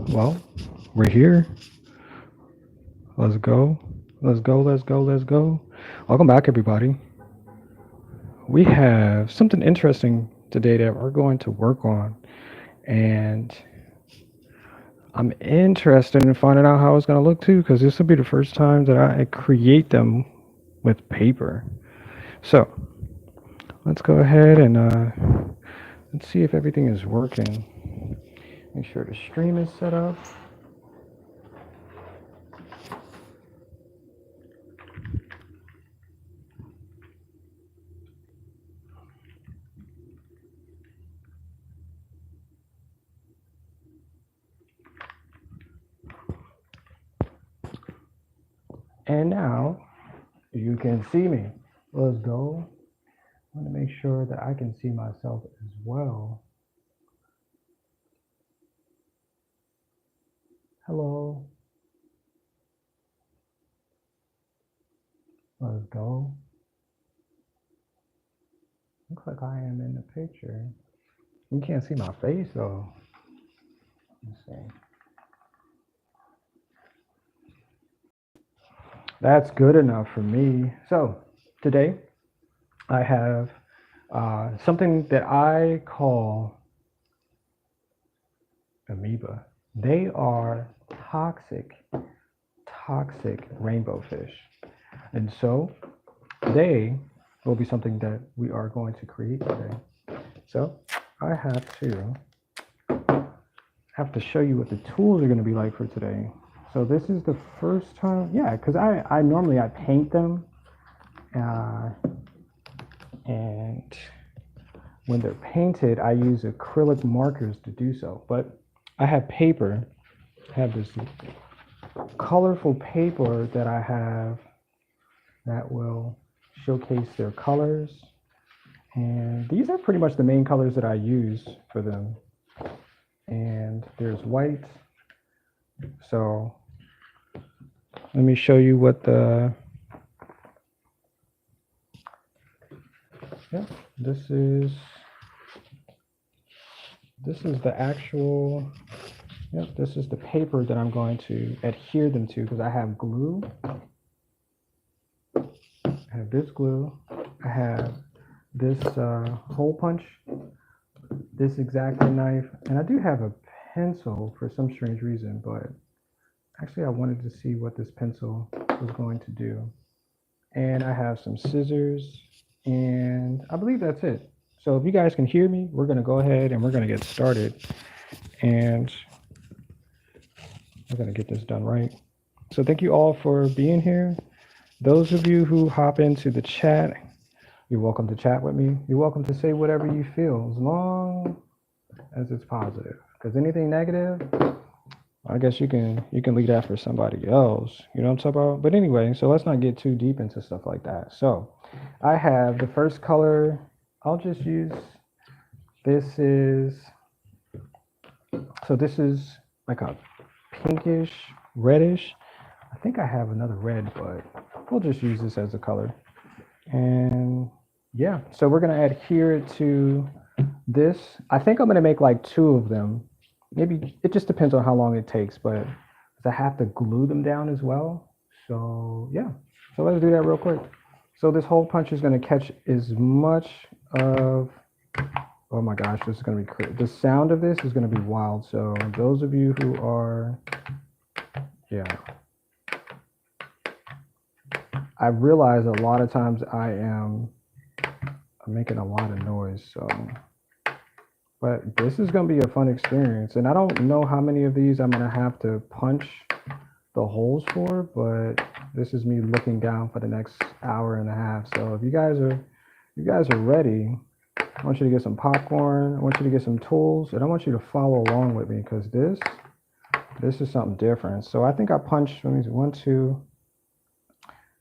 Well, we're here. Let's go. Let's go. Let's go. Let's go. Welcome back, everybody. We have something interesting today that we're going to work on. And I'm interested in finding out how it's going to look too, because this will be the first time that I create them with paper. So let's go ahead and let's see if everything is working. Make sure the stream is set up. And now you can see me. Let's go. I want to make sure that I can see myself as well. Hello. Let's go. Looks like I am in the picture. You can't see my face though. Let's see. That's good enough for me. So today I have something that I call amoeba. They are toxic, toxic rainbow fish. And so they will be something that we are going to create today. So I have to show you what the tools are going to be like for today. So this is the first time, yeah, because I normally I paint them, and when they're painted, I use acrylic markers to do so. But I have paper, I have this colorful paper that I have that will showcase their colors. And these are pretty much the main colors that I use for them. And there's white. So let me show you what this is the actual, this is the paper that I'm going to adhere them to, because I have glue. I have this glue. I have this hole punch, this X-Acto knife, and I do have a pencil for some strange reason, but actually I wanted to see what this pencil was going to do. And I have some scissors, and I believe that's it. So if you guys can hear me, we're going to go ahead and we're going to get started, and we're going to get this done right. So thank you all for being here. Those of you who hop into the chat, you're welcome to chat with me. You're welcome to say whatever you feel, as long as it's positive. Because anything negative, I guess you can leave that for somebody else. You know what I'm talking about? But anyway, so let's not get too deep into stuff like that. So I have the first color. I'll just use, this is like a pinkish, reddish. I think I have another red, but we'll just use this as a color. And yeah, so we're going to adhere it to this. I think I'm going to make like 2 of them. Maybe it just depends on how long it takes, but I have to glue them down as well. So yeah, so let's do that real quick. So this hole punch is going to catch as much of, oh my gosh, this is going to be crazy. The sound of this is going to be wild. So those of you who are, yeah, I realize a lot of times I'm making a lot of noise. So, but this is going to be a fun experience. And I don't know how many of these I'm going to have to punch the holes for, but this is me looking down for the next hour and a half. So if you guys are ready, I want you to get some popcorn. I want you to get some tools, and I want you to follow along with me, because this is something different. So I think I punched, let me see, 1, 2,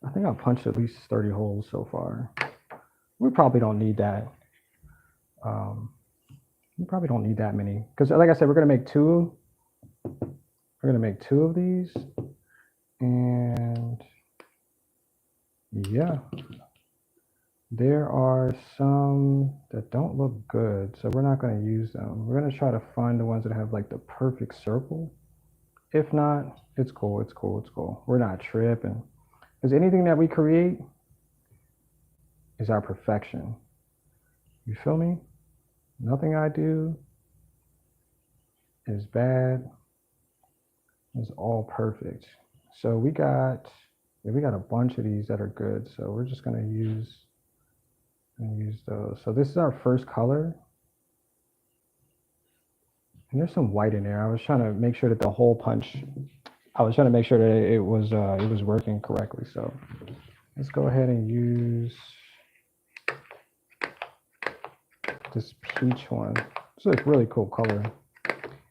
I think I've punched at least 30 holes so far. We probably don't need that. We probably don't need that many, because like I said, we're going to make 2. We're going to make 2 of these. And yeah, there are some that don't look good, so we're not going to use them. We're going to try to find the ones that have like the perfect circle. If not, it's cool. It's cool. It's cool. We're not tripping. Because anything that we create is our perfection. You feel me? Nothing I do is bad. It's all perfect. So we got a bunch of these that are good. So we're just gonna use those. So this is our first color. And there's some white in there. I was trying to make sure that the hole punch, I was trying to make sure that it was working correctly. So let's go ahead and use this peach one. It's a really cool color.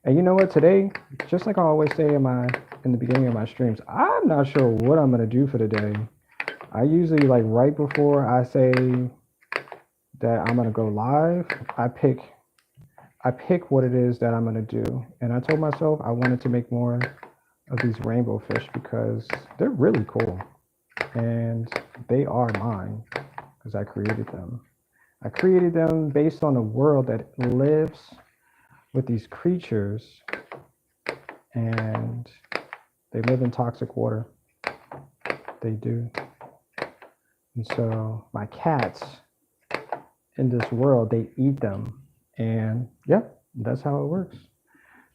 And you know what? Today, just like I always say in the beginning of my streams, I'm not sure what I'm gonna do for the day. I usually, like, right before I say that I'm gonna go live, I pick what it is that I'm gonna do. And I told myself I wanted to make more of these rainbow fish because they're really cool. And they are mine because I created them. I created them based on a world that lives with these creatures, and they live in toxic water. They do. And so my cats in this world, they eat them. And yeah, that's how it works.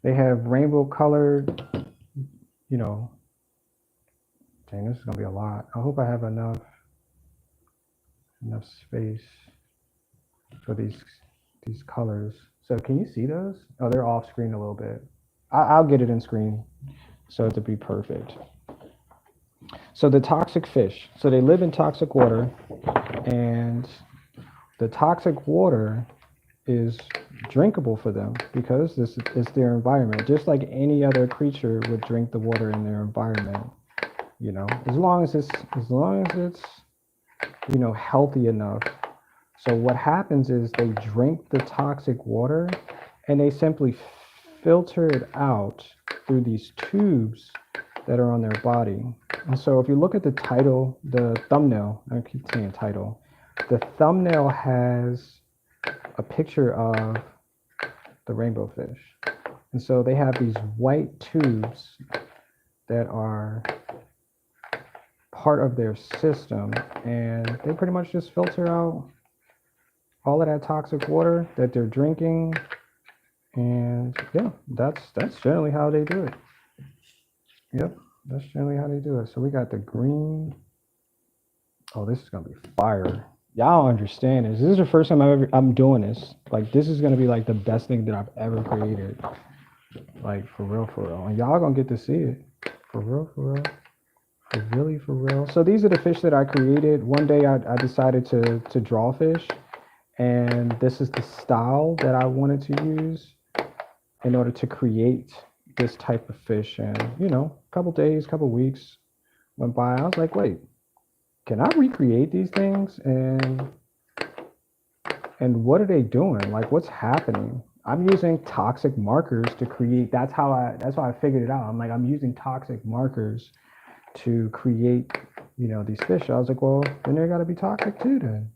They have rainbow colored, you know, dang, this is gonna be a lot. I hope I have enough space for these colors. So can you see those? Oh, they're off screen a little bit. I'll get it in screen so to be perfect. So the toxic fish. So they live in toxic water, and the toxic water is drinkable for them because this is their environment. Just like any other creature would drink the water in their environment, you know, as long as it's you know, healthy enough. So what happens is they drink the toxic water and they simply filter it out through these tubes that are on their body. And so if you look at the title, the thumbnail, I keep saying title, the thumbnail has a picture of the rainbow fish. And so they have these white tubes that are part of their system, and they pretty much just filter out all of that toxic water that they're drinking. And yeah, that's generally how they do it. Yep, that's generally how they do it. So we got the green. Oh, this is gonna be fire. Y'all understand this. This is the first time I'm doing this. Like, this is gonna be like the best thing that I've ever created. Like, for real, for real. And y'all gonna get to see it. For real, for real. For real. So these are the fish that I created. One day I decided to draw fish, and this is the style that I wanted to use in order to create this type of fish. And, you know, a couple days, couple weeks went by. I was like, wait, can I recreate these things? And what are they doing? Like, what's happening? I'm using toxic markers to create. That's how I figured it out. I'm like, I'm using toxic markers to create, you know, these fish. I was like, well, then they got to be toxic too then.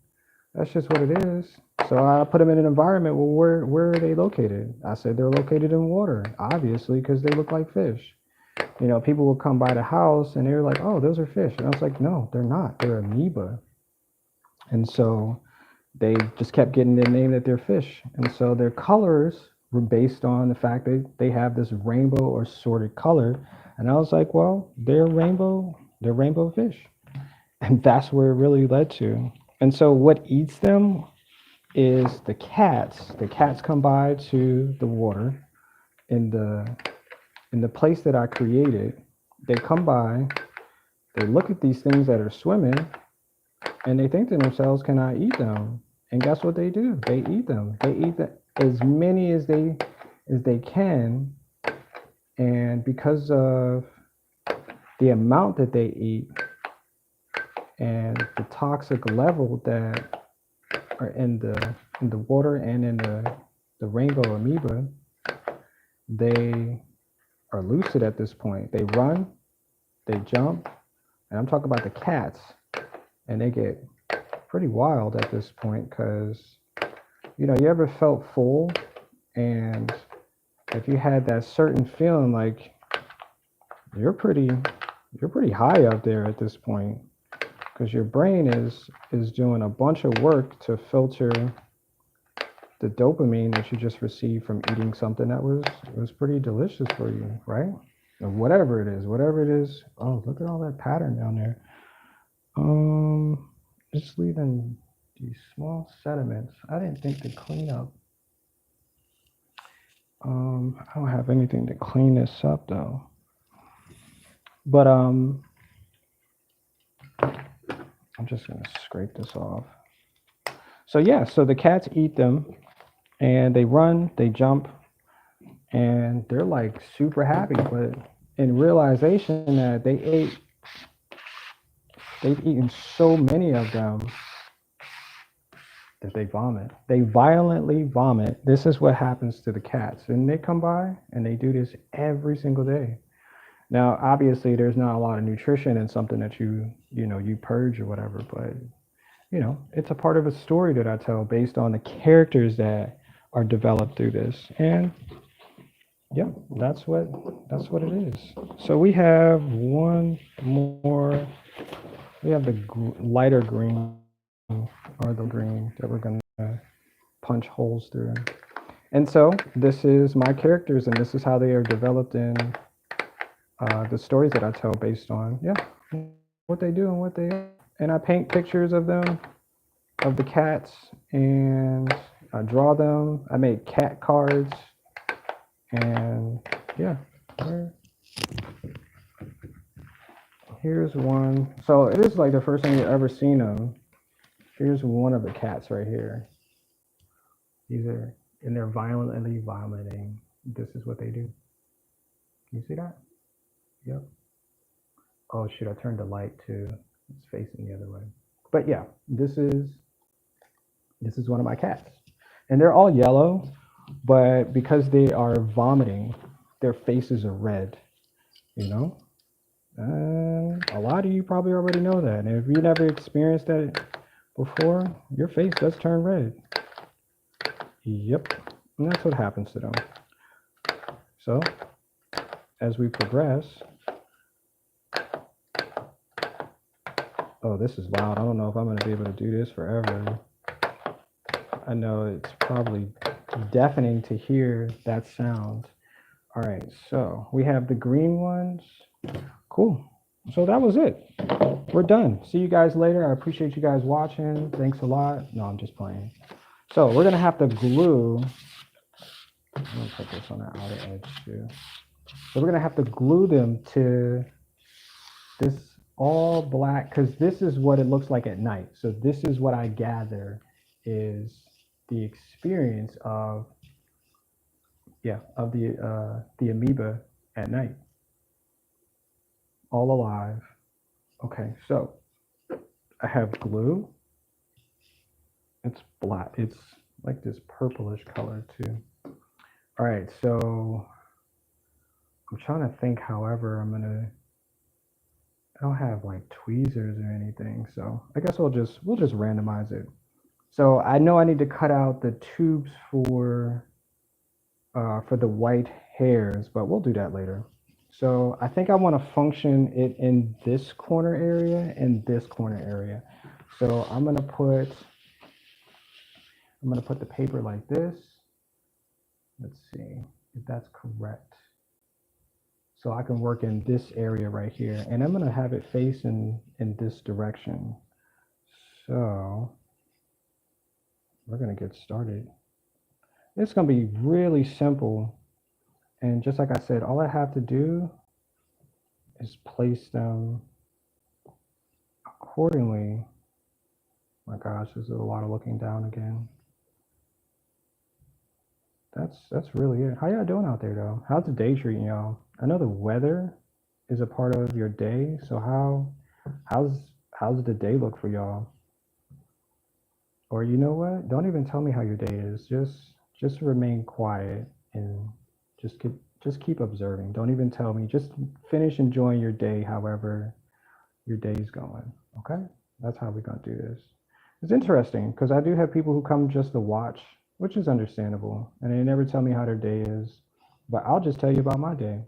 That's just what it is. So I put them in an environment. Well, where are they located? I said they're located in water, obviously, because they look like fish. You know, people would come by the house and they were like, oh, those are fish. And I was like, no, they're not. They're amoeba. And so they just kept getting the name that they're fish. And so their colors were based on the fact that they have this rainbow or sorted color. And I was like, well, they're rainbow fish. And that's where it really led to. And so what eats them is the cats. The cats come by to the water in the place that I created. They come by, they look at these things that are swimming, and they think to themselves, can I eat them? And guess what they do? They eat them. They eat as many as they can. And because of the amount that they eat and the toxic level that are in the water and in the rainbow amoeba, they are lucid at this point. They run, they jump, and I'm talking about the cats, and they get pretty wild at this point because, you know, you ever felt full, and if you had that certain feeling like you're pretty high up there at this point, because your brain is doing a bunch of work to filter the dopamine that you just received from eating something that was pretty delicious for you, right? Or whatever it is, whatever it is. Oh, look at all that pattern down there. Just leaving these small sediments. I didn't think to clean up. I don't have anything to clean this up though. But I'm just gonna scrape this off. So yeah, so the cats eat them and they run, they jump, and they're like super happy, but in realization that they've eaten so many of them that they vomit. They violently vomit. This is what happens to the cats. And they come by and they do this every single day. Now, obviously, there's not a lot of nutrition in something that you purge or whatever, but it's a part of a story that I tell based on the characters that are developed through this. And yeah, that's what it is. So we have one more. We have the lighter green or the green that we're going to punch holes through. And so this is my characters, and this is how they are developed in the stories that I tell based on what they do and what they are. And I paint pictures of them, of the cats, and I draw them. I make cat cards, and yeah. Here's one. So it is like the first time you've ever seen them. Here's one of the cats right here. These are, and they're violently vomiting. This is what they do. Can you see that? Yep. Oh shoot, I turned the light too. It's facing the other way. But yeah, this is one of my cats. And they're all yellow, but because they are vomiting, their faces are red, you know? A lot of you probably already know that. And if you never experienced that before, your face does turn red. Yep. And that's what happens to them. So, as we progress, oh, this is loud. I don't know if I'm going to be able to do this forever. I know it's probably deafening to hear that sound. All right, so we have the green ones. Cool. So that was it. We're done. See you guys later. I appreciate you guys watching. Thanks a lot. No, I'm just playing. So we're going to have to glue. I'm going to put this on the outer edge too. So we're going to have to glue them to this all black, because this is what it looks like at night. So this is what I gather is the experience of the amoeba at night, all alive. Okay, so I have glue. It's black. It's like this purplish color too. All right, so I'm trying to think. However, I don't have like tweezers or anything, so I guess we'll just randomize it. So I know I need to cut out the tubes for the white hairs, but we'll do that later. So I think I want to function it in this corner area and this corner area. So I'm gonna put the paper like this. Let's see if that's correct. So I can work in this area right here, and I'm gonna have it face in this direction. So we're gonna get started. It's gonna be really simple. And just like I said, all I have to do is place them accordingly. My gosh, there's a lot of looking down again. That's really it. How y'all doing out there though? How's the day treating y'all? I know the weather is a part of your day, so how's the day look for y'all? Or you know what? Don't even tell me how your day is. Just remain quiet and just keep observing. Don't even tell me. Just finish enjoying your day, however your day's going. Okay? That's how we're gonna do this. It's interesting because I do have people who come just to watch, which is understandable, and they never tell me how their day is. But I'll just tell you about my day.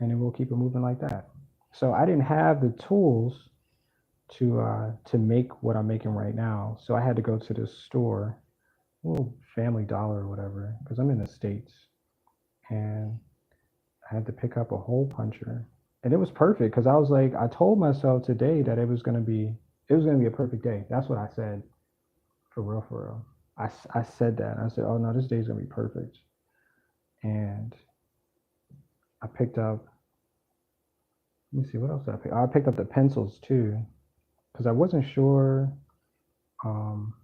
and then we'll keep it moving like that. So I didn't have the tools to make what I'm making right now. So I had to go to this store, a little Family Dollar or whatever, because I'm in the States, and I had to pick up a hole puncher, and it was perfect because I was like, I told myself today that it was gonna be a perfect day. That's what I said, for real, for real. I said that. I said, oh no, this day's gonna be perfect, and I picked up. Let me see what else did I pick. I picked up the pencils too because I wasn't sure. Um,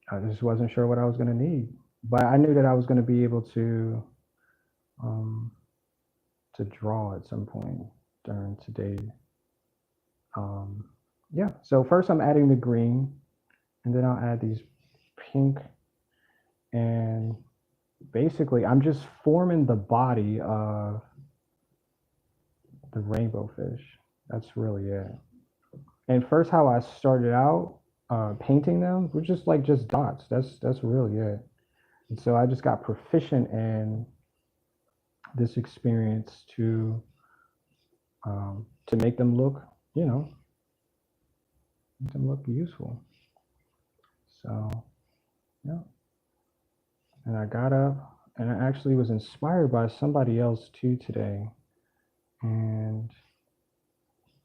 I just wasn't sure what I was gonna need, but I knew that I was gonna be able um, to draw at some point during today. Um, yeah. So first I'm adding the green, and then I'll add these pink, and basically I'm just forming the body of the rainbow fish. That's really it. And first, how I started out painting them were just dots. That's really it. And so I just got proficient in this experience to make them look, you know, make them look useful. So yeah, and I got up, and I actually was inspired by somebody else too today. And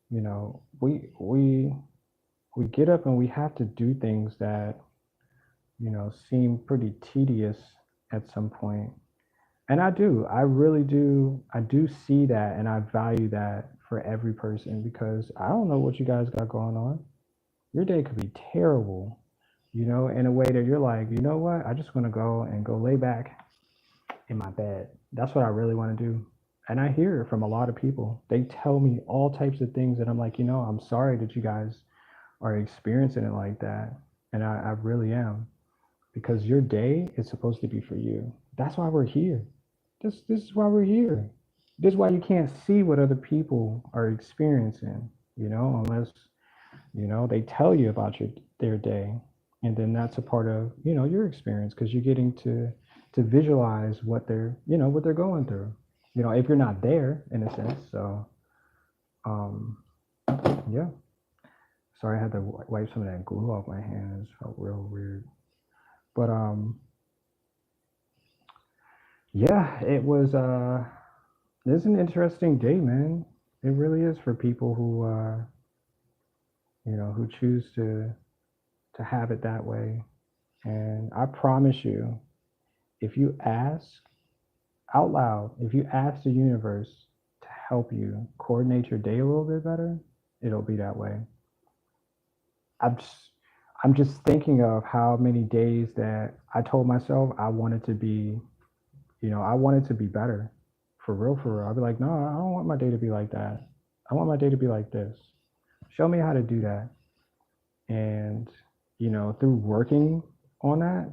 you know, we get up and we have to do things that seem pretty tedious at some point. And I do, I really do, I do see that, and I value that for every person, because I don't know what you guys got going on. Your day could be terrible, in a way that you're like, you know what, I just want to go lay back in my bed. That's what I really want to do. And I hear it from a lot of people. They tell me all types of things, and I'm like, I'm sorry that you guys are experiencing it like that. And I really am, because your day is supposed to be for you. That's why we're here. This is why we're here. This is why you can't see what other people are experiencing, unless they tell you about their day, and then that's a part of your experience, because you're getting to visualize what they're going through. If you're not there, in a sense. So, um, yeah. Sorry, I had to wipe some of that glue off my hands. It felt real weird. But yeah, it's an interesting day, man. It really is, for people who choose to have it that way. And I promise you, if you ask out loud, if you ask the universe to help you coordinate your day a little bit better, it'll be that way. I'm just, I'm just thinking of how many days that I told myself I wanted to be, I wanted to be better, for real, for real. I'd be like, no, I don't want my day to be like that. I want my day to be like this. Show me how to do that. And, through working on that,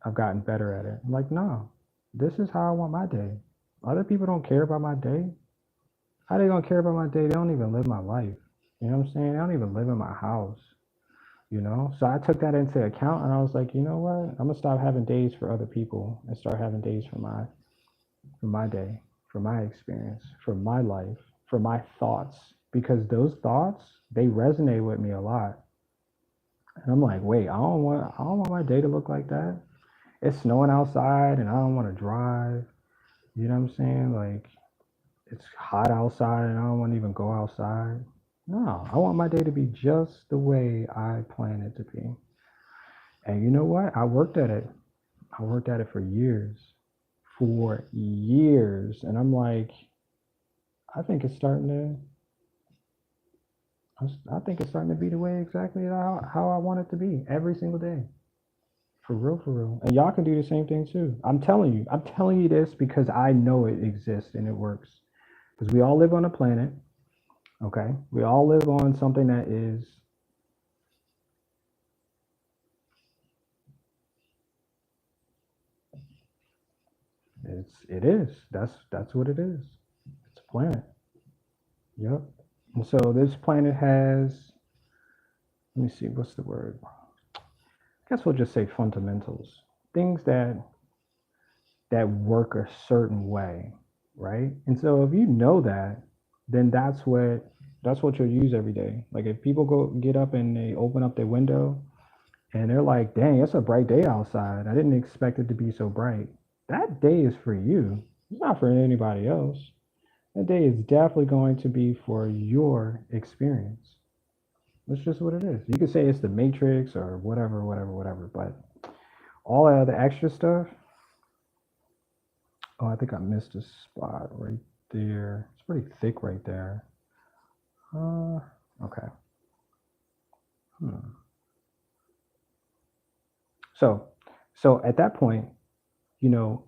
I've gotten better at it. I'm like, no, this is how I want my day. Other people don't care about my day. How they gonna care about my day? They don't even live my life. You know what I'm saying? They don't even live in my house. So I took that into account, and I was like, you know what? I'm gonna stop having days for other people and start having days for my day, for my experience, for my life, for my thoughts, because those thoughts, they resonate with me a lot. And I'm like, wait, I don't want my day to look like that. It's snowing outside, and I don't want to drive. You know what I'm saying? Like, it's hot outside, and I don't want to even go outside. No, I want my day to be just the way I plan it to be. And you know what? I worked at it. I worked at it for years. For years. And I'm like, I think it's starting I think it's starting to be the way exactly how I want it to be every single day. For real, for real. And y'all can do the same thing too. I'm telling you this because I know it exists and it works. Because we all live on a planet, okay? We all live on something that is it is. That's what it is. It's a planet. Yep. And so this planet has, let me see, what's the word? I guess we'll just say fundamentals. Things that work a certain way. right? And so if you know that, then that's what you'll use every day. Like if people go get up and they open up their window and they're like, dang, it's a bright day outside. I didn't expect it to be so bright. That day is for you. It's not for anybody else. That day is definitely going to be for your experience. That's just what it is. You could say it's the Matrix or whatever, whatever, whatever. But all that other extra stuff, oh, I think I missed a spot right there. It's pretty thick right there. Okay. Hmm. So, so at that point,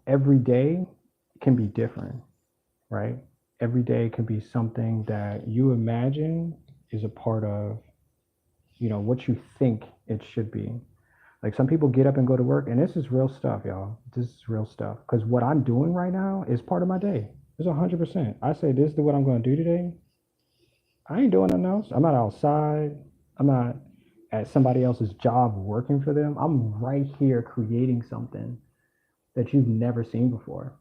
every day can be different, right? Every day can be something that you imagine is a part of, what you think it should be. Like some people get up and go to work, and this is real stuff, y'all. This is real stuff. Because what I'm doing right now is part of my day. It's 100%. I say this is what I'm going to do today. I ain't doing nothing else. I'm not outside. I'm not at somebody else's job working for them. I'm right here creating something that you've never seen before.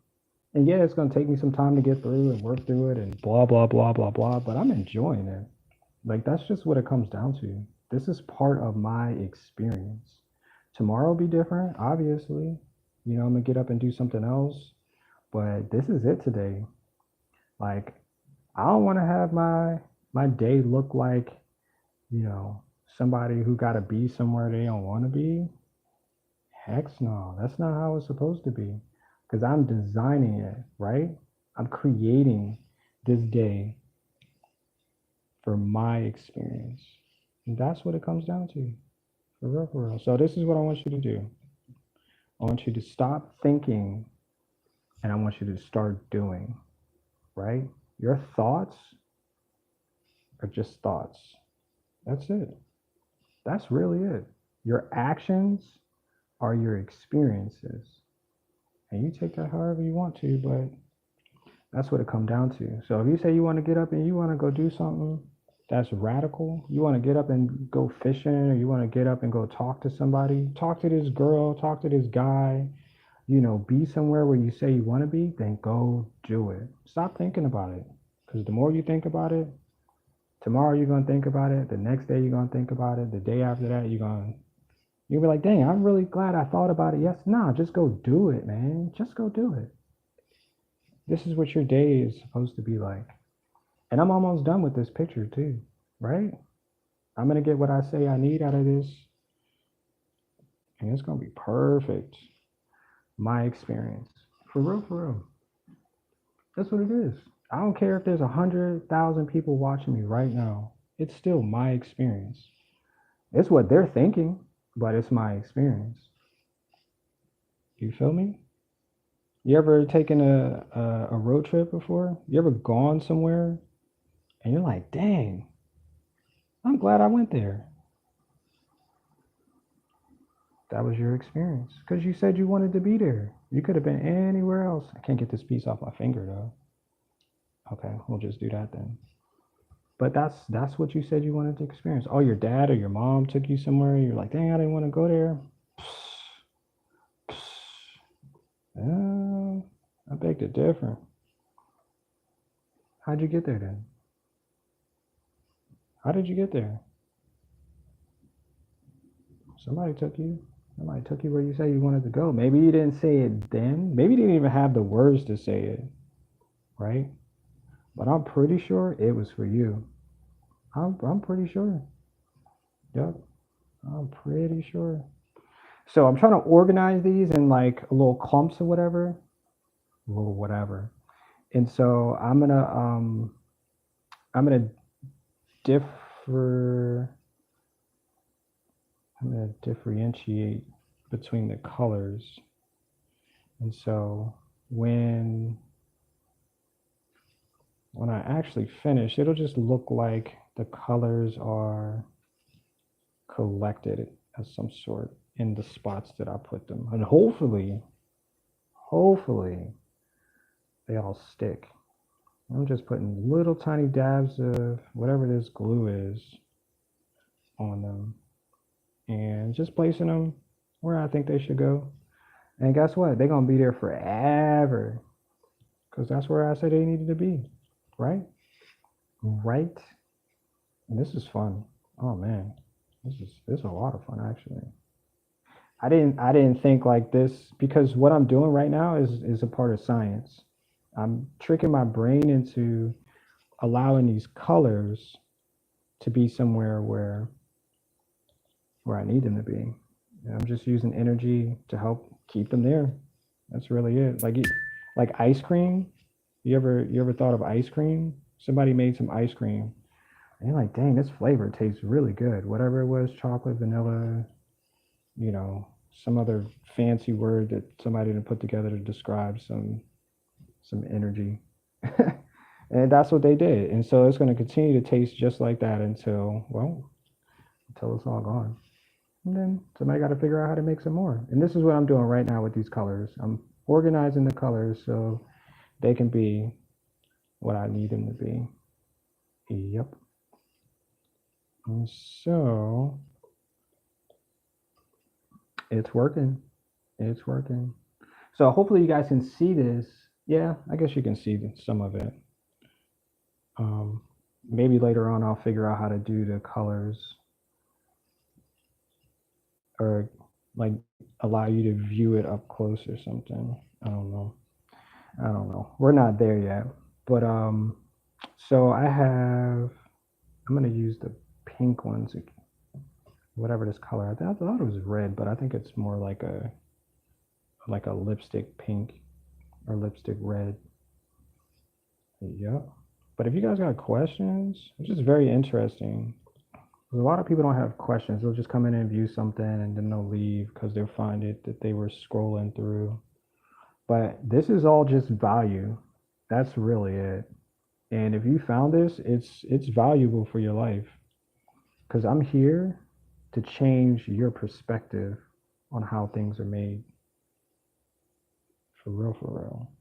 And yeah, it's going to take me some time to get through and work through it and blah, blah, blah, blah, blah. But I'm enjoying it. Like, that's just what it comes down to. This is part of my experience. Tomorrow will be different, obviously. I'm going to get up and do something else. But this is it today. Like, I don't want to have my day look like, you know, somebody who got to be somewhere they don't want to be. Heck no, that's not how it's supposed to be. Because I'm designing it, right? I'm creating this day for my experience. And that's what it comes down to. For real, for real. So this is what I want you to do. I want you to stop thinking and I want you to start doing, right? Your thoughts are just thoughts. That's it. That's really it. Your actions are your experiences. And you take that however you want to, but that's what it comes down to. So if you say you want to get up and you want to go do something that's radical, you want to get up and go fishing, or you want to get up and go talk to somebody, talk to this girl, talk to this guy, be somewhere where you say you want to be, then go do it. Stop thinking about it. Because the more you think about it, tomorrow you're going to think about it. The next day you're going to think about it. The day after that, you'll be like, dang, I'm really glad I thought about it. Yes, nah, just go do it, man. Just go do it. This is what your day is supposed to be like. And I'm almost done with this picture too, right? I'm going to get what I say I need out of this. And it's going to be perfect. My experience. For real, for real. That's what it is. I don't care if there's 100,000 people watching me right now. It's still my experience. It's what they're thinking, but it's my experience. You feel me? You ever taken a road trip before? You ever gone somewhere and you're like, dang, I'm glad I went there. That was your experience because you said you wanted to be there. You could have been anywhere else. I can't get this piece off my finger though. Okay, we'll just do that then. But that's what you said you wanted to experience. Oh, your dad or your mom took you somewhere. You're like, dang, I didn't want to go there. I beg to differ. How'd you get there then? How did you get there? Somebody took you. Somebody took you where you say you wanted to go. Maybe you didn't say it then. Maybe you didn't even have the words to say it, right? But I'm pretty sure it was for you. I'm pretty sure. Yep. I'm pretty sure. So I'm trying to organize these in like little clumps or whatever. A little whatever. And so I'm gonna differ I'm gonna differentiate between the colors. And so when I actually finish, it'll just look like the colors are collected of some sort in the spots that I put them. And hopefully they all stick. I'm just putting little tiny dabs of whatever this glue is on them and just placing them where I think they should go. And guess what? They're going to be there forever. because that's where I said they needed to be, right? Right. And this is fun. Oh man, this is a lot of fun actually. I didn't think like this because what I'm doing right now is a part of science. I'm tricking my brain into allowing these colors to be somewhere where I need them to be. And I'm just using energy to help keep them there. That's really it. Like ice cream. You ever thought of ice cream? Somebody made some ice cream, and you're like, dang, this flavor tastes really good. Whatever it was, chocolate, vanilla, you know, some other fancy word that somebody didn't put together to describe some energy. And that's what they did. And so it's going to continue to taste just like that until it's all gone. And then somebody got to figure out how to make some more. And this is what I'm doing right now with these colors. I'm organizing the colors so they can be what I need them to be. Yep. And so it's working. It's working. So hopefully you guys can see this. Yeah, I guess you can see some of it. Um, Maybe later on I'll figure out how to do the colors or like allow you to view it up close or something. I don't know. I don't know. We're not there yet. But so I'm gonna use the pink ones, whatever this color. I thought it was red, but I think it's more like a lipstick pink or lipstick red. Yep. But if you guys got questions, it's just very interesting. A lot of people don't have questions. They'll just come in and view something and then they'll leave because they'll find it that they were scrolling through. But this is all just value. That's really it. And if you found this, it's valuable for your life because I'm here to change your perspective on how things are made. For real, for real.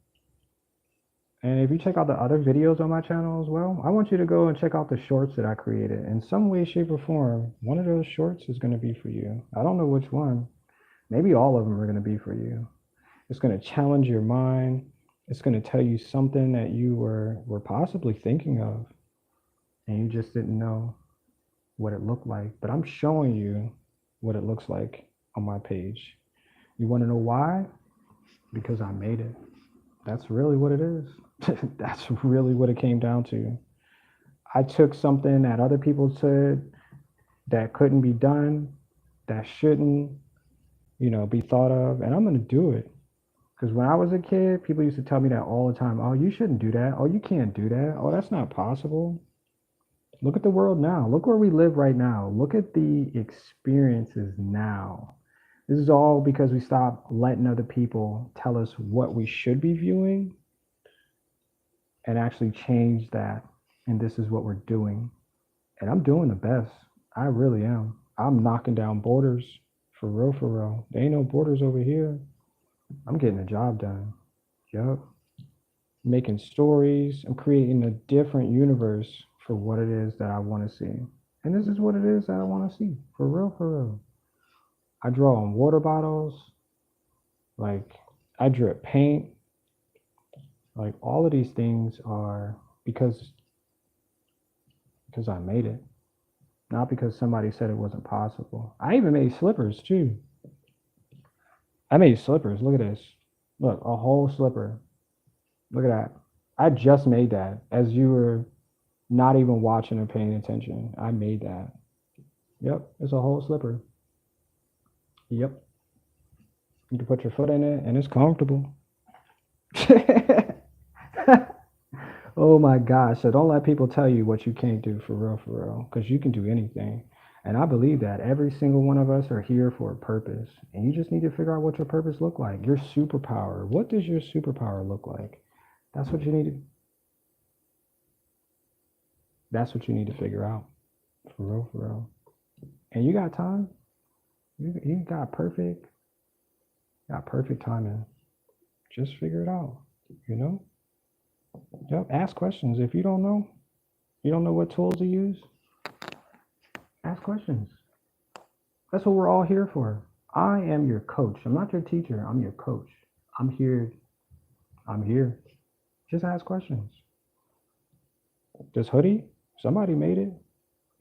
And if you check out the other videos on my channel as well, I want you to go and check out the shorts that I created. In some way, shape, or form, one of those shorts is going to be for you. I don't know which one. Maybe all of them are going to be for you. It's going to challenge your mind. It's going to tell you something that you were possibly thinking of and you just didn't know what it looked like. But I'm showing you what it looks like on my page. You want to know why? Because I made it. That's really what it is. That's really what it came down to. I took something that other people said that couldn't be done, that shouldn't, be thought of, and I'm going to do it. Because when I was a kid, people used to tell me that all the time. Oh, you shouldn't do that. Oh, you can't do that. Oh, that's not possible. Look at the world now. Look where we live right now. Look at the experiences now. This is all because we stopped letting other people tell us what we should be viewing and actually change that. And this is what we're doing. And I'm doing the best. I really am. I'm knocking down borders for real, for real. There ain't no borders over here. I'm getting the job done. Yup. Making stories. I'm creating a different universe for what it is that I want to see. And this is what it is that I want to see. For real, for real. I draw on water bottles. Like, I drip paint. Like, all of these things are because I made it. Not because somebody said it wasn't possible. I even made slippers too. I made slippers. Look at this. Look, a whole slipper. Look at that. I just made that as you were not even watching or paying attention. I made that. Yep, it's a whole slipper. Yep. You can put your foot in it and it's comfortable. Oh my gosh. So don't let people tell you what you can't do for real, because you can do anything. And I believe that every single one of us are here for a purpose. And you just need to figure out what your purpose look like. Your superpower. What does your superpower look like? That's what you need to figure out. For real, for real. And you got time. You got perfect timing. Just figure it out, you know? Yep, ask questions. If you don't know what tools to use, ask questions. That's what we're all here for. I am your coach. I'm not your teacher. I'm your coach. I'm here. I'm here. Just ask questions. This hoodie, somebody made it.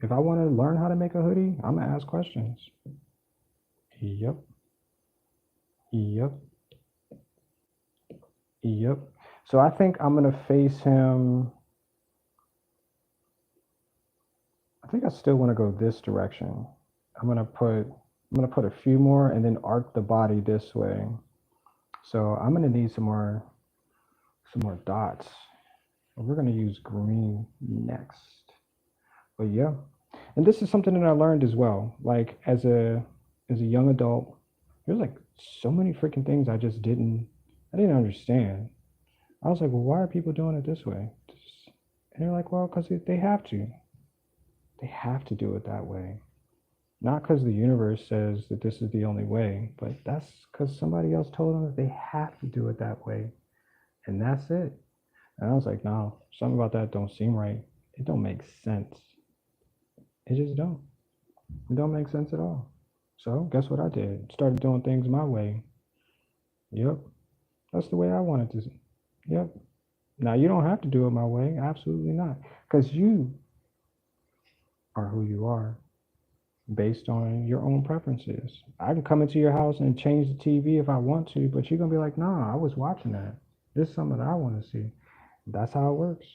If I want to learn how to make a hoodie, I'm gonna ask questions. Yep. Yep. Yep. So I think I'm gonna face him. I think I still want to go this direction. I'm gonna put a few more and then arc the body this way. So I'm gonna need some more dots. We're gonna use green next. But yeah. And this is something that I learned as well. Like as a young adult, there's like so many freaking things I didn't understand. I was like, well, why are people doing it this way? And they're like, well, because they have to. They have to do it that way. Not because the universe says that this is the only way, but that's because somebody else told them that they have to do it that way. And that's it. And I was like, no, something about that don't seem right. It don't make sense. It just don't. It don't make sense at all. So guess what I did? Started doing things my way. Yep. That's the way I wanted to. Yep. Now you don't have to do it my way. Absolutely not. Because you are who you are based on your own preferences. I can come into your house and change the TV if I want to, but you're gonna be like, nah, I was watching that. This is something that I want to see. That's how it works.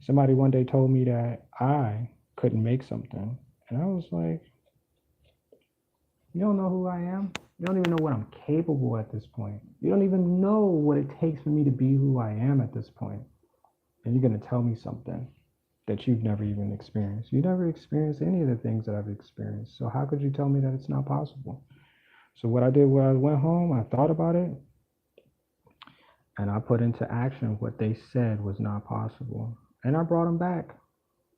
Somebody one day told me that I couldn't make something. And I was like, you don't know who I am? You don't even know what I'm capable at this point. You don't even know what it takes for me to be who I am at this point. And you're going to tell me something that you've never even experienced. You never experienced any of the things that I've experienced. So how could you tell me that it's not possible? So what I did when I went home, I thought about it and I put into action what they said was not possible. And I brought them back.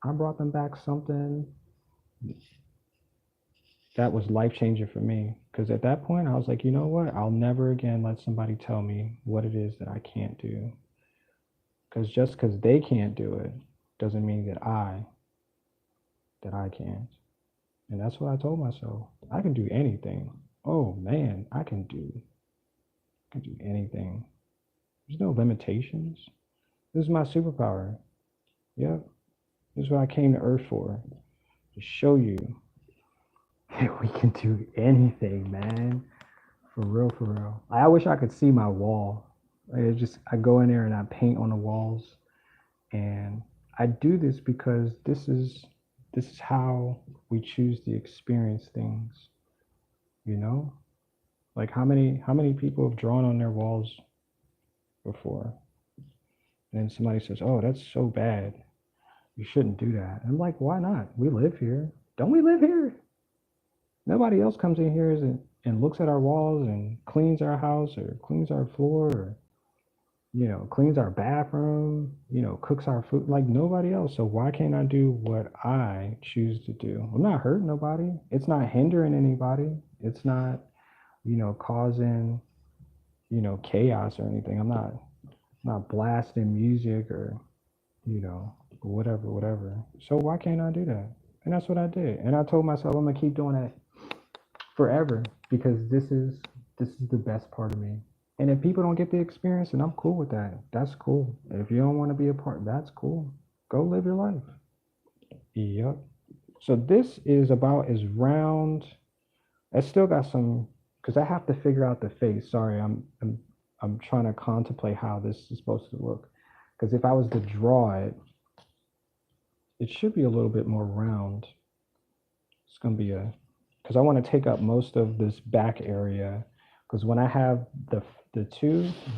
I brought them back something that was life changing for me. Because at that point, I was like, you know what? I'll never again let somebody tell me what it is that I can't do. Because just because they can't do it doesn't mean that I can't. And that's what I told myself. I can do anything. Oh man, I can do anything. There's no limitations. This is my superpower. Yep. This is what I came to Earth for. To show you that we can do anything, man. For real, for real. I wish I could see my wall. I go in there and I paint on the walls. And I do this because this is how we choose to experience things. You know? Like how many people have drawn on their walls before? And then somebody says, oh, that's so bad. You shouldn't do that. I'm like, why not? We live here. Don't we live here? Nobody else comes in here and looks at our walls and cleans our house or cleans our floor or, cleans our bathroom, cooks our food, like nobody else. So why can't I do what I choose to do? I'm not hurting nobody. It's not hindering anybody. It's not, causing, chaos or anything. I'm not blasting music or, whatever. So why can't I do that? And that's what I did. And I told myself I'm gonna keep doing that forever because this is the best part of me. And if people don't get the experience, then I'm cool with that. That's cool. If you don't want to be a part, that's cool. Go live your life. Yep. So this is about as round. I still got some because I have to figure out the face. Sorry, I'm trying to contemplate how this is supposed to look. Because if I was to draw it, it should be a little bit more round. It's gonna be because I want to take up most of this back area. Because when I have the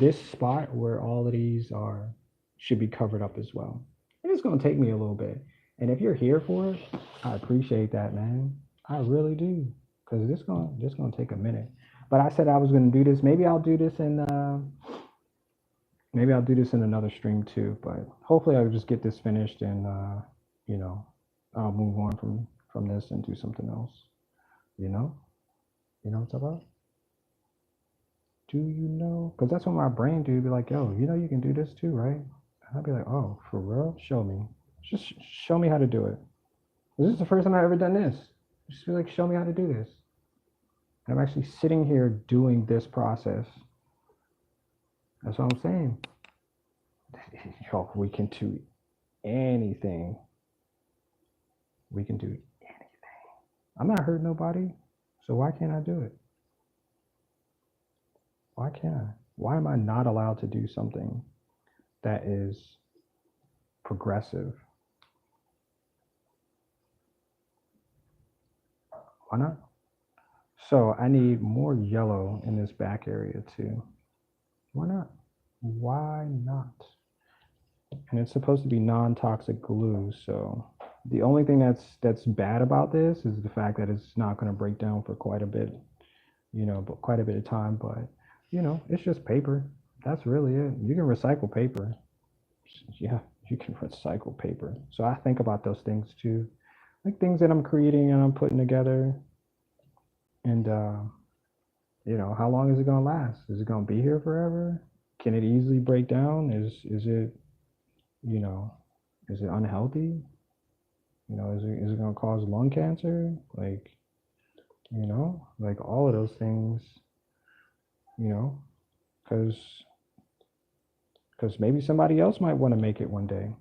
this spot where all of these are should be covered up as well. And it's gonna take me a little bit. And if you're here for it, I appreciate that, man. I really do. Because this gonna take a minute. But I said I was gonna do this. Maybe I'll do this in another stream too. But hopefully I'll just get this finished and I'll move on from this and do something else. You know what I'm talking about? Do you know? Because that's what my brain do. Be like, yo, you can do this too, right? And I'll be like, oh, for real? Show me. Just show me how to do it. This is the first time I've ever done this. Just be like, show me how to do this. I'm actually sitting here doing this process. That's what I'm saying. Yo, we can do anything. We can do anything. I'm not hurting nobody, so why can't I do it? Why can't I? Why am I not allowed to do something that is progressive? Why not? So I need more yellow in this back area too. Why not? Why not? And it's supposed to be non-toxic glue, so the only thing that's bad about this is the fact that it's not going to break down for quite a bit, but quite a bit of time. But it's just paper. That's really it. You can recycle paper. Yeah, you can recycle paper. So I think about those things too, like things that I'm creating and I'm putting together. And how long is it gonna last? Is it gonna be here forever? Can it easily break down? Is it is it unhealthy? Is it gonna cause lung cancer? Like all of those things. Because maybe somebody else might want to make it one day.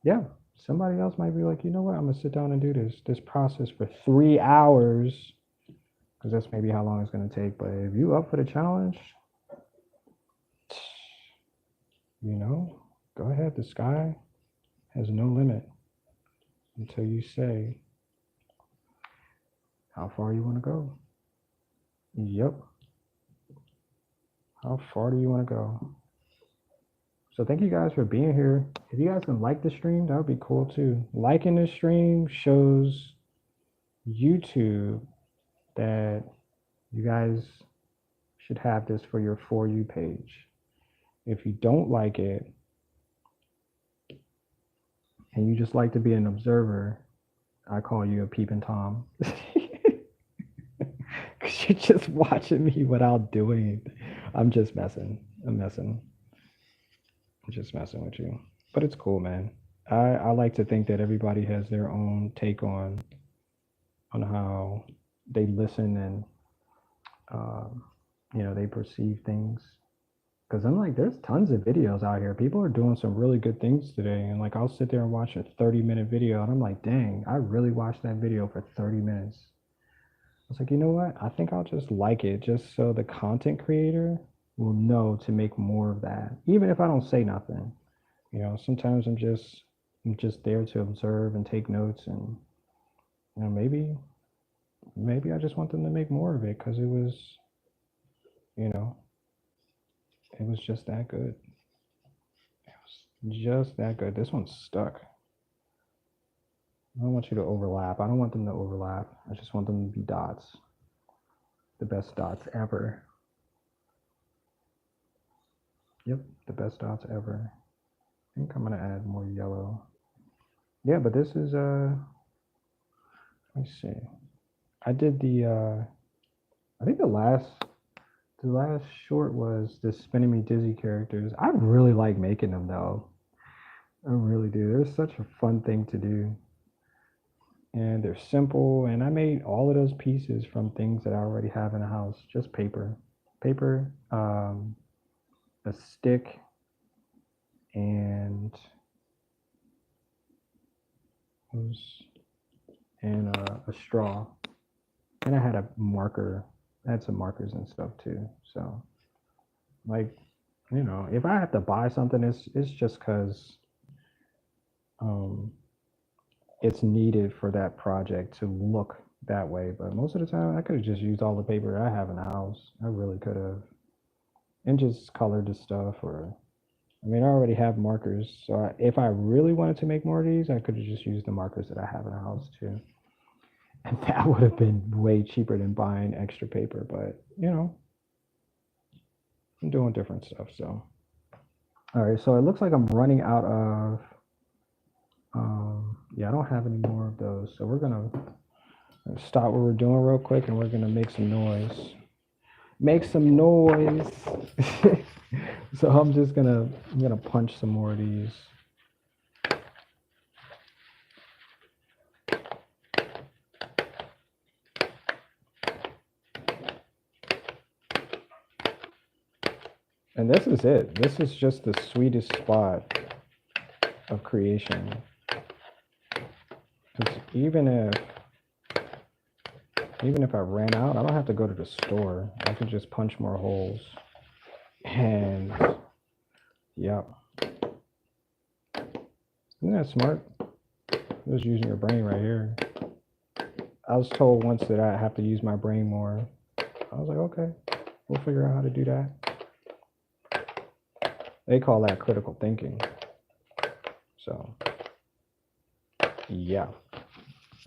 Yeah, somebody else might be like, you know what? I'm gonna sit down and do this process for 3 hours, because that's maybe how long it's gonna take. But if you up for the challenge, go ahead. The sky has no limit until you say how far you want to go. Yep. How far do you want to go? So thank you guys for being here. If you guys can like the stream, that would be cool too. Liking the stream shows YouTube that you guys should have this for your For You page. If you don't like it, and you just like to be an observer, I call you a peeping Tom. Because you're just watching me without doing it. I'm just messing. I'm just messing with you. But it's cool, man. I like to think that everybody has their own take on how they listen and they perceive things. Because I'm like, there's tons of videos out here. People are doing some really good things today. And like, I'll sit there and watch a 30-minute video and I'm like, dang, I really watched that video for 30 minutes. I was like, you know what? I think I'll just like it just so the content creator will know to make more of that. Even if I don't say nothing. Sometimes I'm just there to observe and take notes, and maybe I just want them to make more of it because it was just that good. It was just that good. This one's stuck. I don't want you to overlap. I don't want them to overlap. I just want them to be dots. The best dots ever. Yep, the best dots ever. I think I'm gonna add more yellow. Yeah, but this is let me see. I did the I think the last short was the Spinning Me Dizzy characters. I really like making them though. I really do. They're such a fun thing to do. And they're simple, and I made all of those pieces from things that I already have in the house. Just paper, a stick, and a straw. And I had a marker. I had some markers and stuff too. So, like, if I have to buy something, it's just because it's needed for that project to look that way. But most of the time, I could have just used all the paper I have in the house. I really could have, and just colored the stuff. I already have markers. So if I really wanted to make more of these, I could have just used the markers that I have in the house too. And that would have been way cheaper than buying extra paper. But I'm doing different stuff. So, all right. So it looks like I'm running out of. Yeah, I don't have any more of those. So we're gonna stop what we're doing real quick, and we're gonna make some noise. Make some noise. So I'm gonna punch some more of these. And this is it. This is just the sweetest spot of creation. Because even if I ran out, I don't have to go to the store. I could just punch more holes. And yeah. Isn't that smart? Just using your brain right here. I was told once that I have to use my brain more. I was like, okay, we'll figure out how to do that. They call that critical thinking. So, yeah.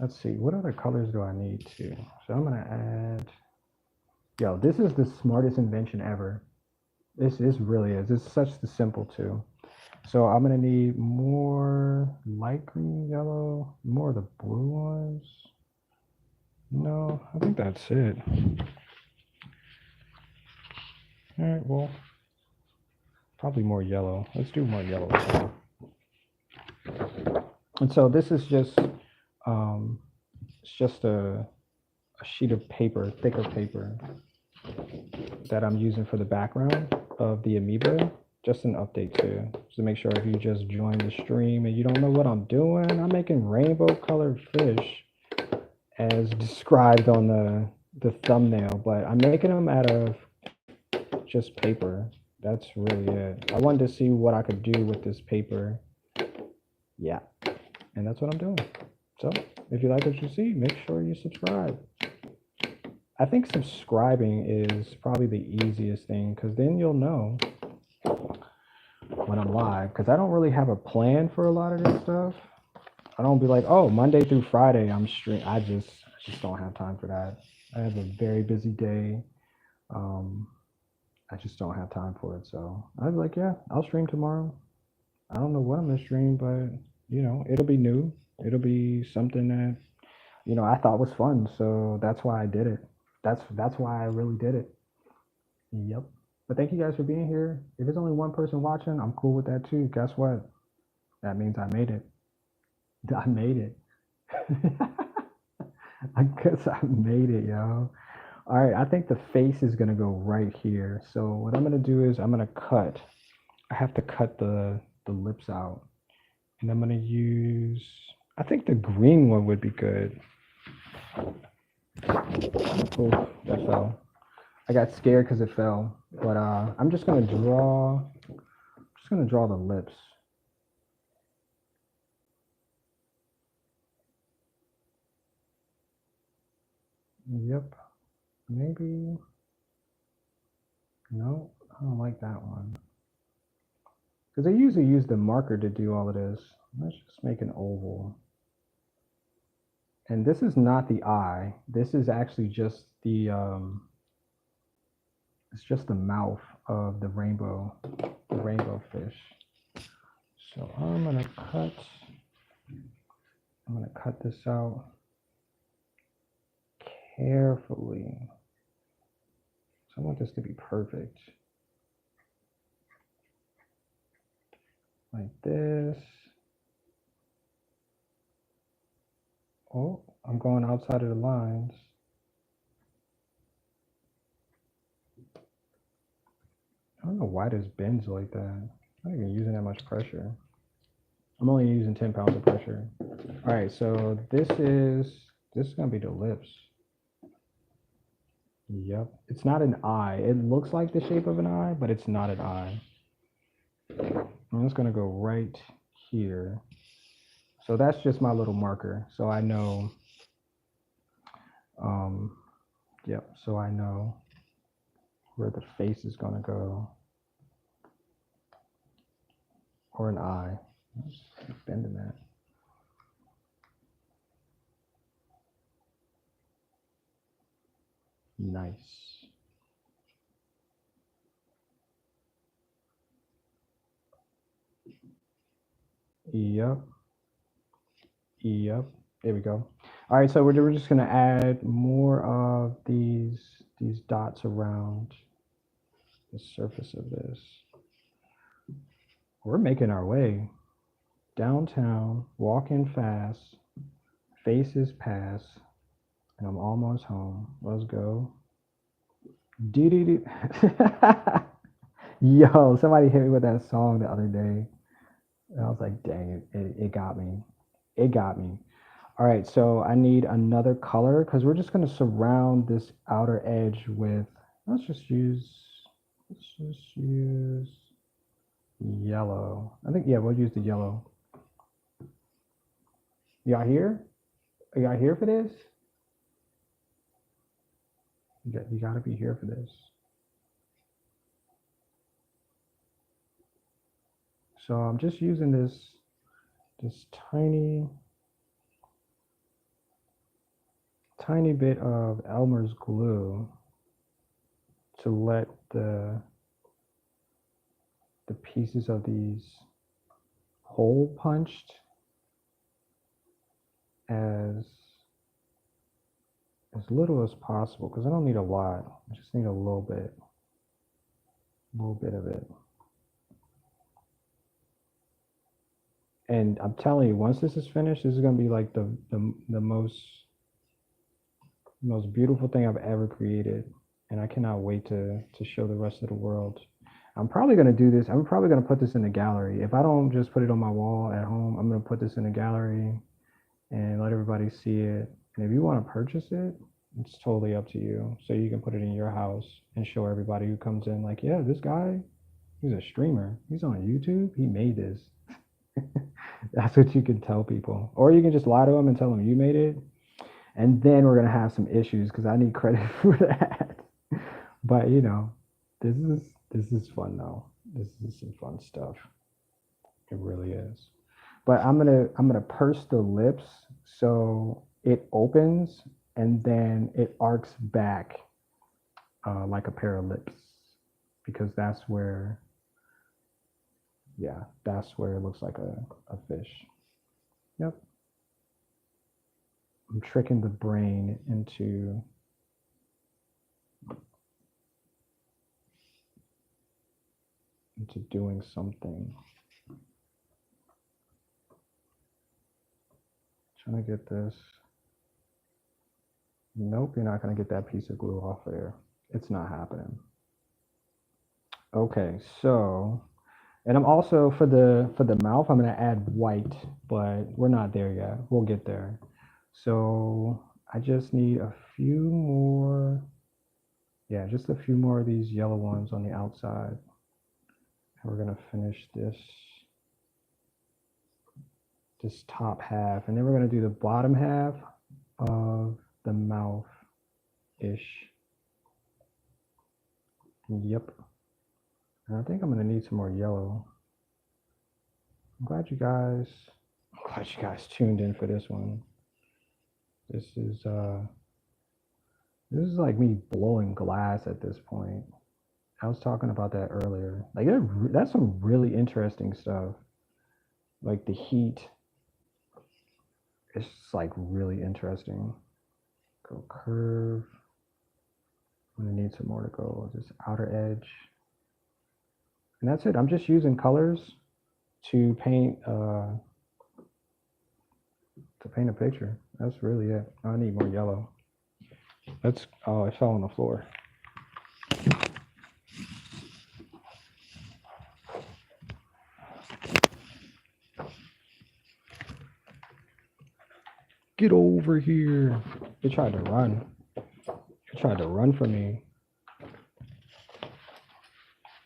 Let's see, what other colors do I need to? So I'm gonna add, yo, this is the smartest invention ever. This really is. It's such the simple too. So I'm gonna need more light green, yellow, more of the blue ones. No, I think that's it. All right, well, probably more yellow. Let's do more yellow. And so this is just, it's just a sheet of paper, thicker paper that I'm using for the background of the amoeba. Just an update too, just to make sure if you just joined the stream and you don't know what I'm doing, I'm making rainbow colored fish as described on the thumbnail, but I'm making them out of just paper. That's really it. I wanted to see what I could do with this paper. Yeah, and that's what I'm doing. So if you like what you see, make sure you subscribe. I think subscribing is probably the easiest thing, because then you'll know when I'm live, because I don't really have a plan for a lot of this stuff. I don't be like, oh, Monday through Friday I'm stream. I just don't have time for that. I have a very busy day. I just don't have time for it. So I'd be like, yeah, I'll stream tomorrow. I don't know what I'm gonna stream, but you know, it'll be new. It'll be something that, you know, I thought was fun. So that's why I did it. That's why I really did it. Yep. But thank you guys for being here. If there's only one person watching, I'm cool with that too. Guess what? That means I made it. I made it. I guess I made it, yo. All right, I think the face is gonna go right here. So what I'm gonna do is I'm gonna cut. I have to cut the lips out, and I'm gonna use. I think the green one would be good. Oh, that fell. I got scared because it fell. But I'm just gonna draw. Just gonna draw the lips. Yep. Maybe. No, I don't like that one. Because I usually use the marker to do all of this. Let's just make an oval. And this is not the eye. This is actually just the, it's just the mouth of the rainbow fish. So I'm gonna cut this out carefully. So I want this to be perfect. Like this. Oh, I'm going outside of the lines. I don't know why this bends like that. I'm not even using that much pressure. I'm only using 10 pounds of pressure. All right, so this is gonna be the lips. Yep, it's not an eye. It looks like the shape of an eye, but it's not an eye. I'm just gonna go right here. So that's just my little marker. So I know, yep, so I know where the face is gonna go. Or an eye. Let's bending that. Nice. Yep. Yep. There we go. All right, so we're just gonna add more of these dots around the surface of this. We're making our way downtown, walking fast, faces pass, and I'm almost home. Let's go. Yo, somebody hit me with that song the other day. And I was like, dang it got me. It got me. All right, so I need another color because we're just gonna surround this outer edge with, let's just use, let's just use yellow. I think, yeah, we'll use the yellow. Y'all here? Are y'all here for this? You gotta be here for this. So I'm just using this tiny bit of Elmer's glue to let the pieces of these hole punched as little as possible, because I don't need a lot. I just need a little bit of it. And I'm telling you, once this is finished, this is gonna be like the most beautiful thing I've ever created, and I cannot wait to show the rest of the world. I'm probably gonna do this. I'm probably gonna put this in the gallery. If I don't just put it on my wall at home, I'm gonna put this in the gallery and let everybody see it. And if you want to purchase it, it's totally up to you. So you can put it in your house and show everybody who comes in, like, yeah, this guy, he's a streamer. He's on YouTube. He made this. That's what you can tell people. Or you can just lie to them and tell them you made it. And then we're gonna have some issues because I need credit for that. But you know, this is fun though. This is some fun stuff. It really is. But I'm gonna purse the lips so it opens and then it arcs back like a pair of lips, because that's where, yeah, that's where it looks like a fish. Yep. I'm tricking the brain into doing something. Trying to get this. Nope, you're not going to get that piece of glue off there. It's not happening. Okay, so, and I'm also, for the mouth, I'm going to add white, but we're not there yet. We'll get there. So I just need a few more, yeah, just a few more of these yellow ones on the outside. And we're going to finish this top half, and then we're going to do the bottom half of the mouth-ish. Yep. And I think I'm going to need some more yellow. I'm glad you guys tuned in for this one. This is like me blowing glass at this point. I was talking about that earlier. Like, that's some really interesting stuff. Like the heat, it's just like really interesting. Go curve. I'm gonna need some more to go. This outer edge. And that's it. I'm just using colors to paint a picture. That's really it. I need more yellow. Oh, it fell on the floor. Get over here. It tried to run. It tried to run from me.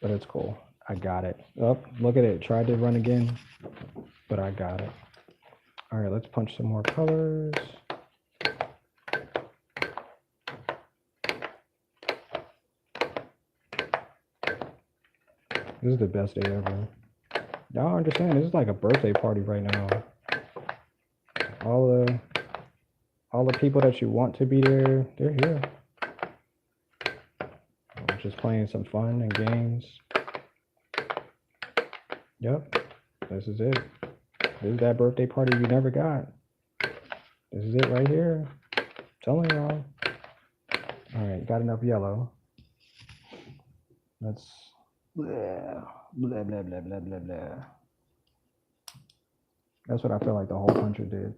But it's cool. I got it. Oh, look at it. Tried to run again, but I got it. All right, let's punch some more colors. This is the best day ever. Y'all understand? This is like a birthday party right now. All the people that you want to be there, they're here. I'm just playing some fun and games. Yep, this is it. This is that birthday party you never got. This is it right here. I'm telling y'all. All right, got enough yellow. Let's blah, blah, blah, blah, blah, blah, blah. That's what I feel like the hole puncher did.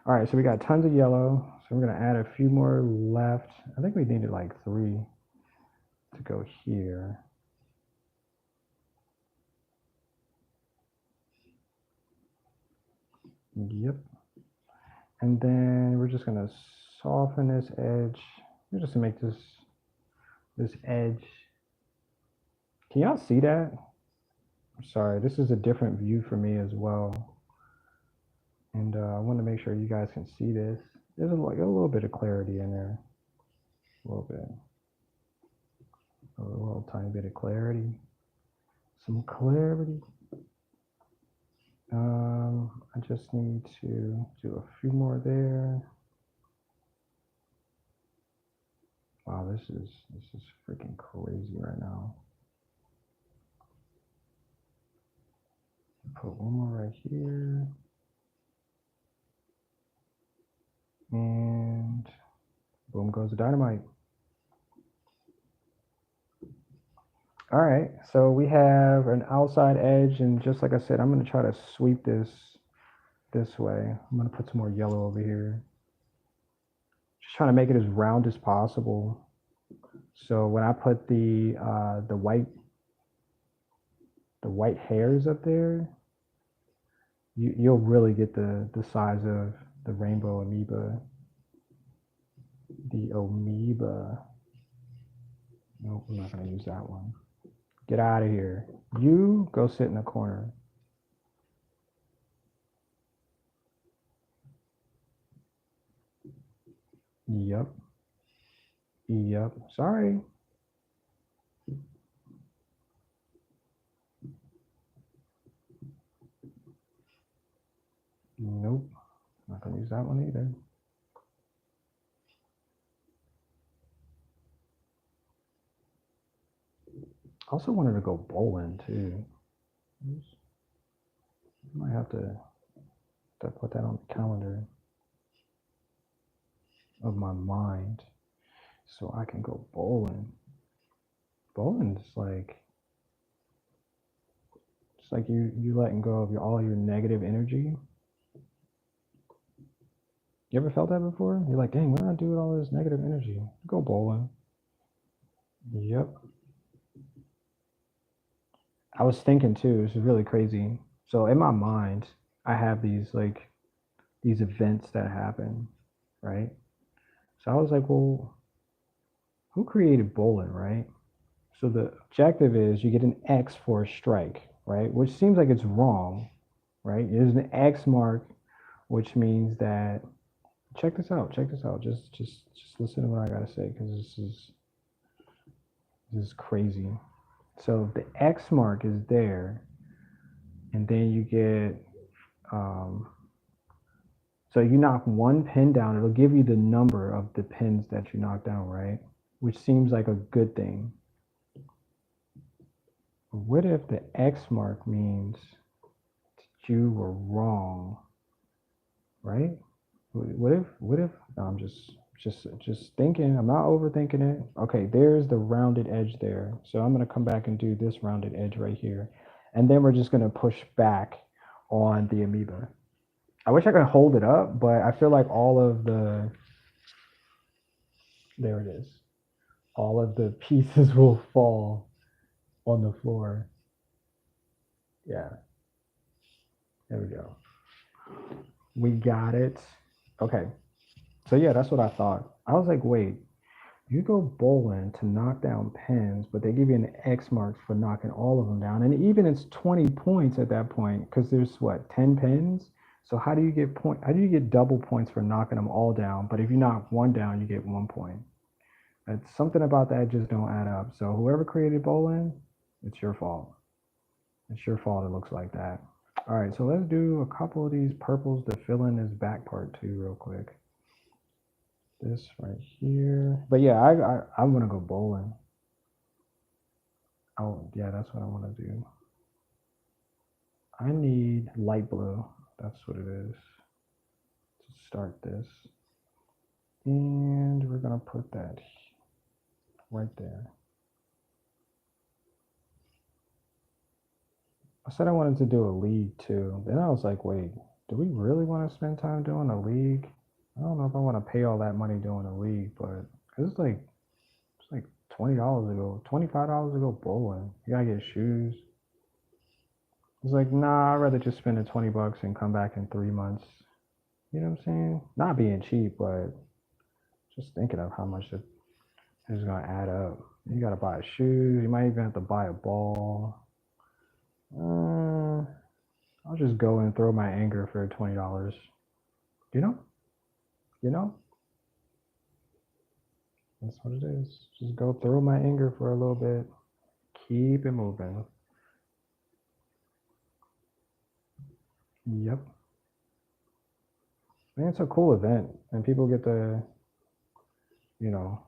All right, so we got tons of yellow. So we're gonna add a few more left. I think we needed like 3 to go here. Yep. And then we're just gonna soften this edge. We're just gonna make this edge. Can y'all see that? I'm sorry, this is a different view for me as well. And I want to make sure you guys can see this. There's like a little bit of clarity in there. A little bit. A little tiny bit of clarity. Some clarity. I just need to do a few more there. Wow, this is freaking crazy right now. Put one more right here. And boom goes the dynamite. All right, so we have an outside edge, and just like I said, I'm gonna try to sweep this way. I'm gonna put some more yellow over here. Just trying to make it as round as possible. So when I put the white hairs up there, you'll really get the size of the rainbow amoeba. The amoeba. Nope, I'm not gonna use that one. Get out of here. You go sit in the corner. Yep. Yep. Sorry. Nope. Not gonna use that one either. I also wanted to go bowling too. I might have to put that on the calendar of my mind so I can go bowling. Bowling's like, it's like you letting go of all your negative energy. You ever felt that before? You're like, dang, what did I do with all this negative energy? Go bowling. Yep. I was thinking too, this is really crazy. So in my mind, I have these events that happen, right? So I was like, well, who created bowling, right? So the objective is you get an X for a strike, right? Which seems like it's wrong, right? There's an X mark, which means that, check this out. Just listen to what I gotta say, because this is crazy. So the X mark is there, and then you get, so you knock one pin down, it'll give you the number of the pins that you knock down, right? Which seems like a good thing. What if the X mark means that you were wrong, right? What if no, I'm just thinking, I'm not overthinking it. Okay, there's the rounded edge there. So I'm gonna come back and do this rounded edge right here. And then we're just gonna push back on the amoeba. I wish I could hold it up, but I feel like all of the, there it is. All of the pieces will fall on the floor. Yeah. There we go. We got it. Okay. So yeah, that's what I thought. I was like, wait, you go bowling to knock down pins, but they give you an X mark for knocking all of them down. And even it's 20 points at that point, because there's what, 10 pins? So how do you get double points for knocking them all down? But if you knock one down, you get 1 point. It's something about that just don't add up. So whoever created bowling, it's your fault. It's your fault it looks like that. All right, so let's do a couple of these purples to fill in this back part too real quick. This right here. But yeah, I want to go bowling. Oh, yeah, that's what I want to do. I need light blue. That's what it is. To start this. And we're going to put that right there. I said I wanted to do a league too. Then I was like, wait, do we really want to spend time doing a league? I don't know if I want to pay all that money doing a league, but it's like $20 to go, $25 to go bowling. You gotta get shoes. It's like, nah, I'd rather just spend the 20 bucks and come back in 3 months. You know what I'm saying? Not being cheap, but just thinking of how much it is going to add up. You got to buy shoes. You might even have to buy a ball. I'll just go and throw my anger for $20. You know? You know? That's what it is. Just go throw my anger for a little bit. Keep it moving. Yep. Man, it's a cool event, and people get to, you know,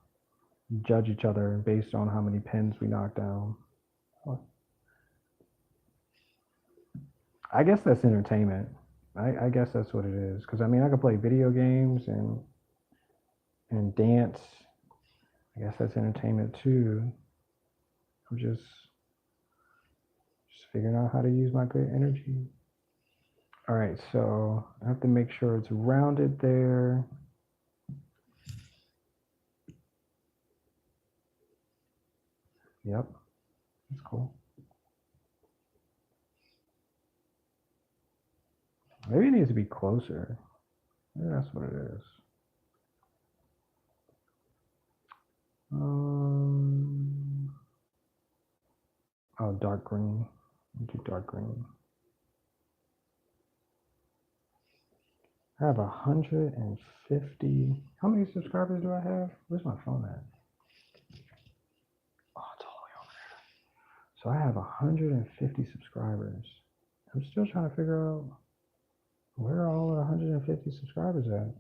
judge each other based on how many pins we knock down. I guess that's entertainment. I guess that's what it is. Because I mean, I could play video games and dance. I guess that's entertainment too. I'm just figuring out how to use my good energy. All right, so I have to make sure it's rounded there. Yep, that's cool. Maybe it needs to be closer. Maybe that's what it is. Oh, dark green. Do dark green. I have 150. How many subscribers do I have? Where's my phone at? Oh, it's all the way over there. So I have 150 subscribers. I'm still trying to figure out where are all the 150 subscribers at.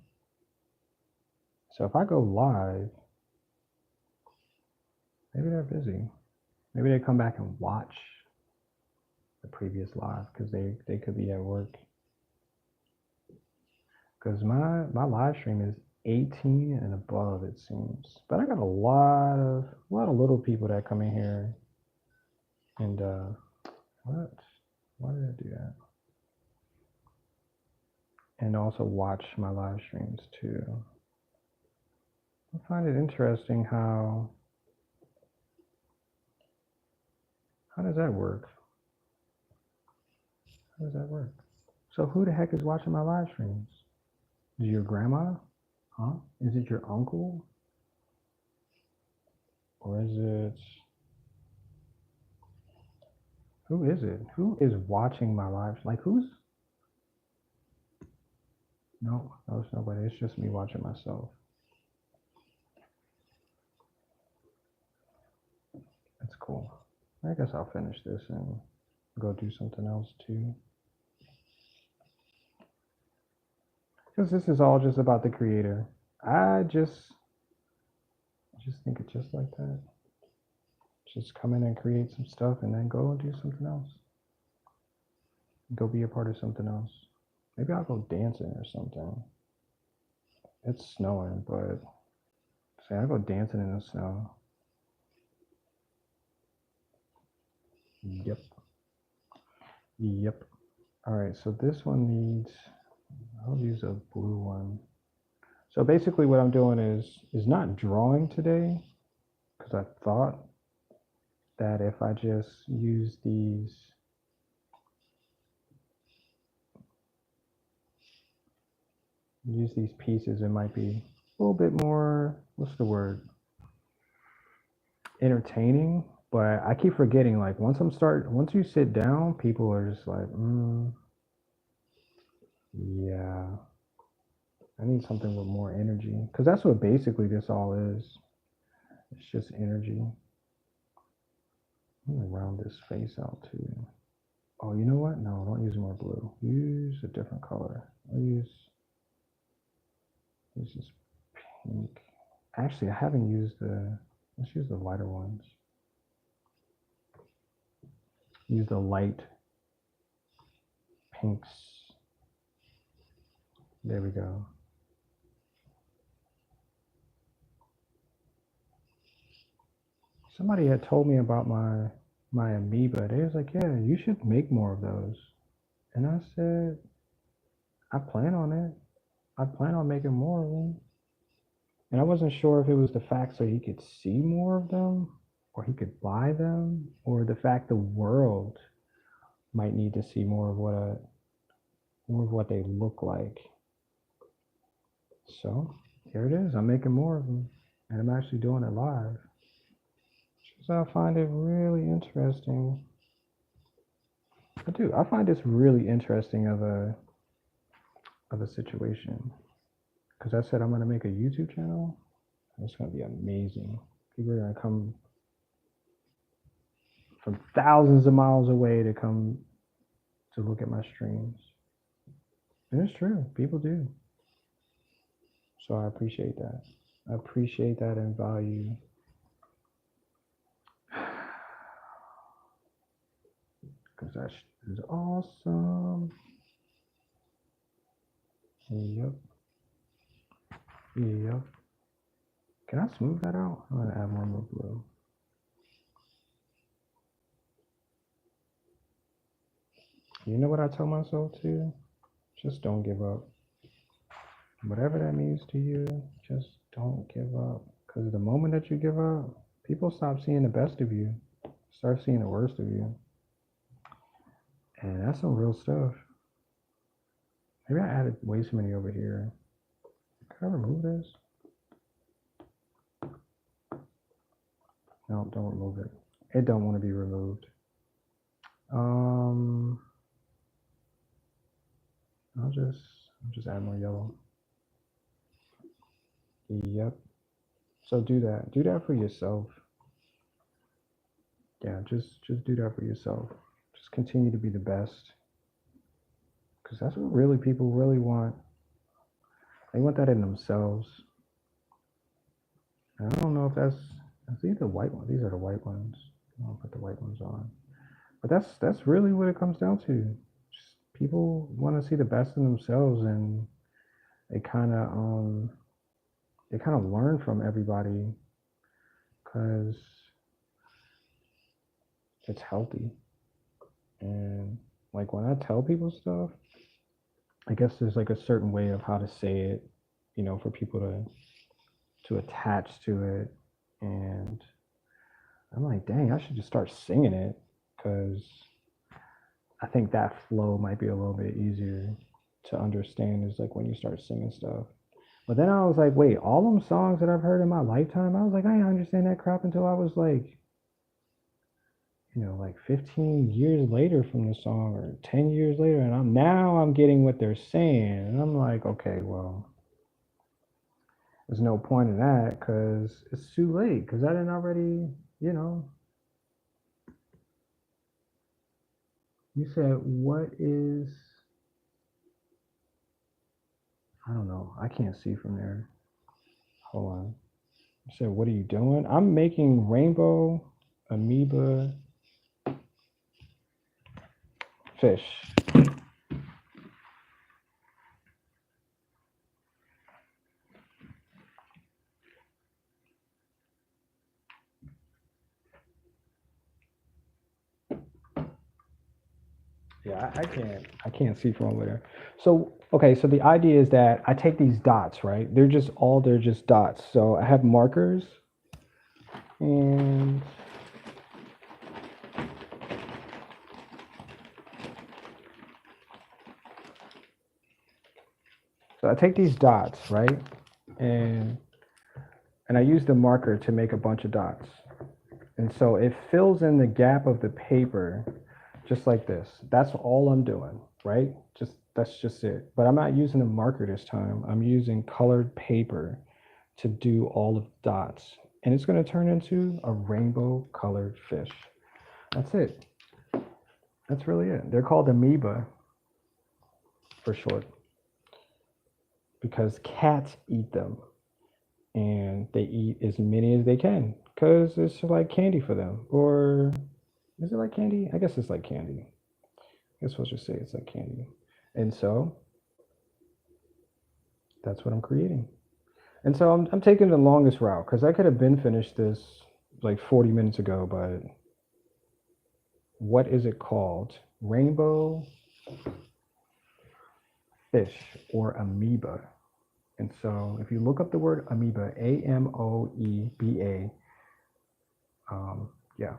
So if I go live, maybe they're busy. Maybe they come back and watch the previous live because they could be at work. Because my live stream is 18 and above, it seems. But I got a lot of little people that come in here and what? Why did I do that? And also watch my live streams too. I find it interesting how does that work? How does that work? So who the heck is watching my live streams? Is it your grandma? Huh? Is it your uncle? Or is it... Who is it? Who is watching my live? Like who's... No, it's nobody. It's just me watching myself. That's cool. I guess I'll finish this and go do something else too. Because this is all just about the creator. I just think it just like that. Just come in and create some stuff and then go and do something else. Go be a part of something else. Maybe I'll go dancing or something. It's snowing, but say I'll go dancing in the snow. Yep. All right, so this one needs, I'll use a blue one. So basically what I'm doing is not drawing today, because I thought that if I just use these pieces, it might be a little bit more, what's the word? Entertaining. But I keep forgetting, like once you sit down, people are just like, yeah, I need something with more energy. Because that's what basically this all is. It's just energy. I'm gonna round this face out too. Oh, you know what? No, don't use more blue. Use a different color. I'll use this pink. Actually, I haven't used let's use the lighter ones. Use the light pinks. There we go. Somebody had told me about my AMOEBA. They was like, yeah, you should make more of those. And I said, I plan on it. I plan on making more of them. And I wasn't sure if it was the fact so he could see more of them, or he could buy them, or the fact the world might need to see more of what they look like. So here it is. I'm making more of them, and I'm actually doing it live. So I find it really interesting. I do. I find this really interesting of a situation, because I said I'm gonna make a YouTube channel. It's gonna be amazing. People are gonna come from thousands of miles away to come to look at my streams. And it's true, people do. So I appreciate that. I appreciate that and value. Because that is awesome. Yep. Yep. Can I smooth that out? I'm gonna add one more blue. You know what I tell myself too? Just don't give up. Whatever that means to you, just don't give up. Because the moment that you give up, people stop seeing the best of you, start seeing the worst of you. And that's some real stuff. Maybe I added way too many over here. Can I remove this? No, don't remove it. It don't want to be removed. I'll just add more yellow. Yep. So do that. Do that for yourself. Yeah, just do that for yourself. Just continue to be the best. Because that's what really people really want. They want that in themselves. And I don't know if that's these the white ones. These are the white ones. I'll put the white ones on. But that's really what it comes down to. Just people want to see the best in themselves, and they kind of learn from everybody, because it's healthy. And like when I tell people stuff, I guess there's like a certain way of how to say it, you know, for people to attach to it. And I'm like, dang, I should just start singing it, because I think that flow might be a little bit easier to understand, is like when you start singing stuff. But then I was like, wait, all them songs that I've heard in my lifetime, I was like, I didn't understand that crap until I was like, you know, like 15 years later from the song, or 10 years later, and I'm getting what they're saying. And I'm like, okay, well, there's no point in that, because it's too late, because I didn't already, you know. You said, what is, I don't know, I can't see from there. Hold on. You said, what are you doing? I'm making rainbow amoeba fish. Yeah, I can't see from over there. So okay, so the idea is that I take these dots, right? They're just dots. So I have markers, and so I take these dots, right? And I use the marker to make a bunch of dots. And so it fills in the gap of the paper just like this. That's all I'm doing, right? That's just it. But I'm not using a marker this time. I'm using colored paper to do all of the dots. And it's going to turn into a rainbow colored fish. That's it. That's really it. They're called amoeba for short, because cats eat them, and they eat as many as they can, because it's like candy for them. Or is it like candy? I guess it's like candy. I guess we'll just say it's like candy. And so that's what I'm creating. And so I'm taking the longest route, because I could have been finished this like 40 minutes ago, but what is it called? Rainbow fish, or amoeba. And so if you look up the word amoeba, AMOEBA, yeah,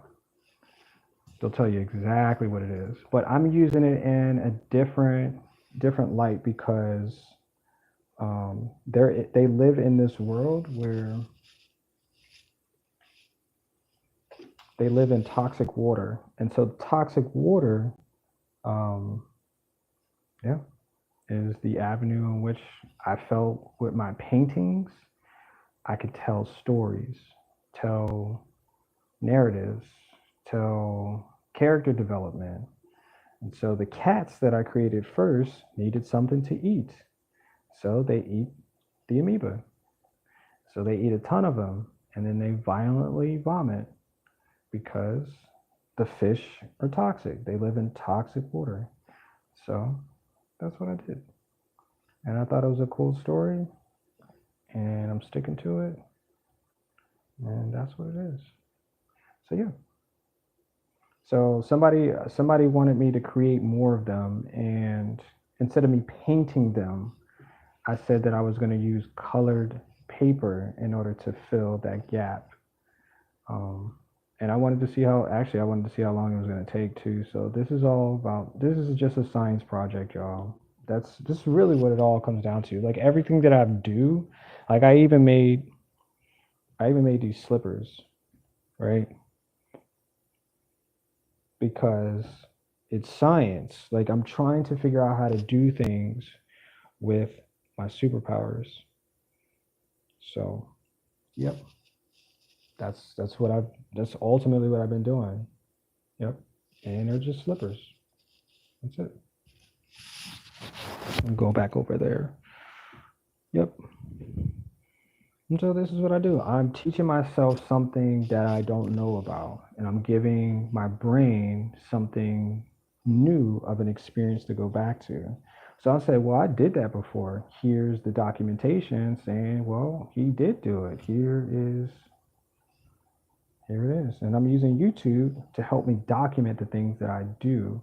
They'll tell you exactly what it is. But I'm using it in a different light because they live in this world where they live in toxic water, and so toxic water, yeah, is the avenue in which I felt with my paintings I could tell stories, tell narratives, tell character development. And so the cats that I created first needed something to eat. So they eat the amoeba. So they eat a ton of them and then they violently vomit because the fish are toxic. They live in toxic water. So that's what I did. And I thought it was a cool story and I'm sticking to it. And that's what it is. So yeah. So somebody wanted me to create more of them, and instead of me painting them, I said that I was going to use colored paper in order to fill that gap. And I wanted to see how long it was going to take too. So this is just a science project, y'all. That's just really what it all comes down to. Like everything that I do, like I even made these slippers, right? Because it's science. Like I'm trying to figure out how to do things with my superpowers. So, yep. That's ultimately what I've been doing. Yep. And they're just slippers. That's it. I'll go back over there. Yep. And so this is what I do. I'm teaching myself something that I don't know about, and I'm giving my brain something new of an experience to go back to. So I'll say, well, I did that before. Here's the documentation saying, well, he did do it. Here it is. And I'm using YouTube to help me document the things that I do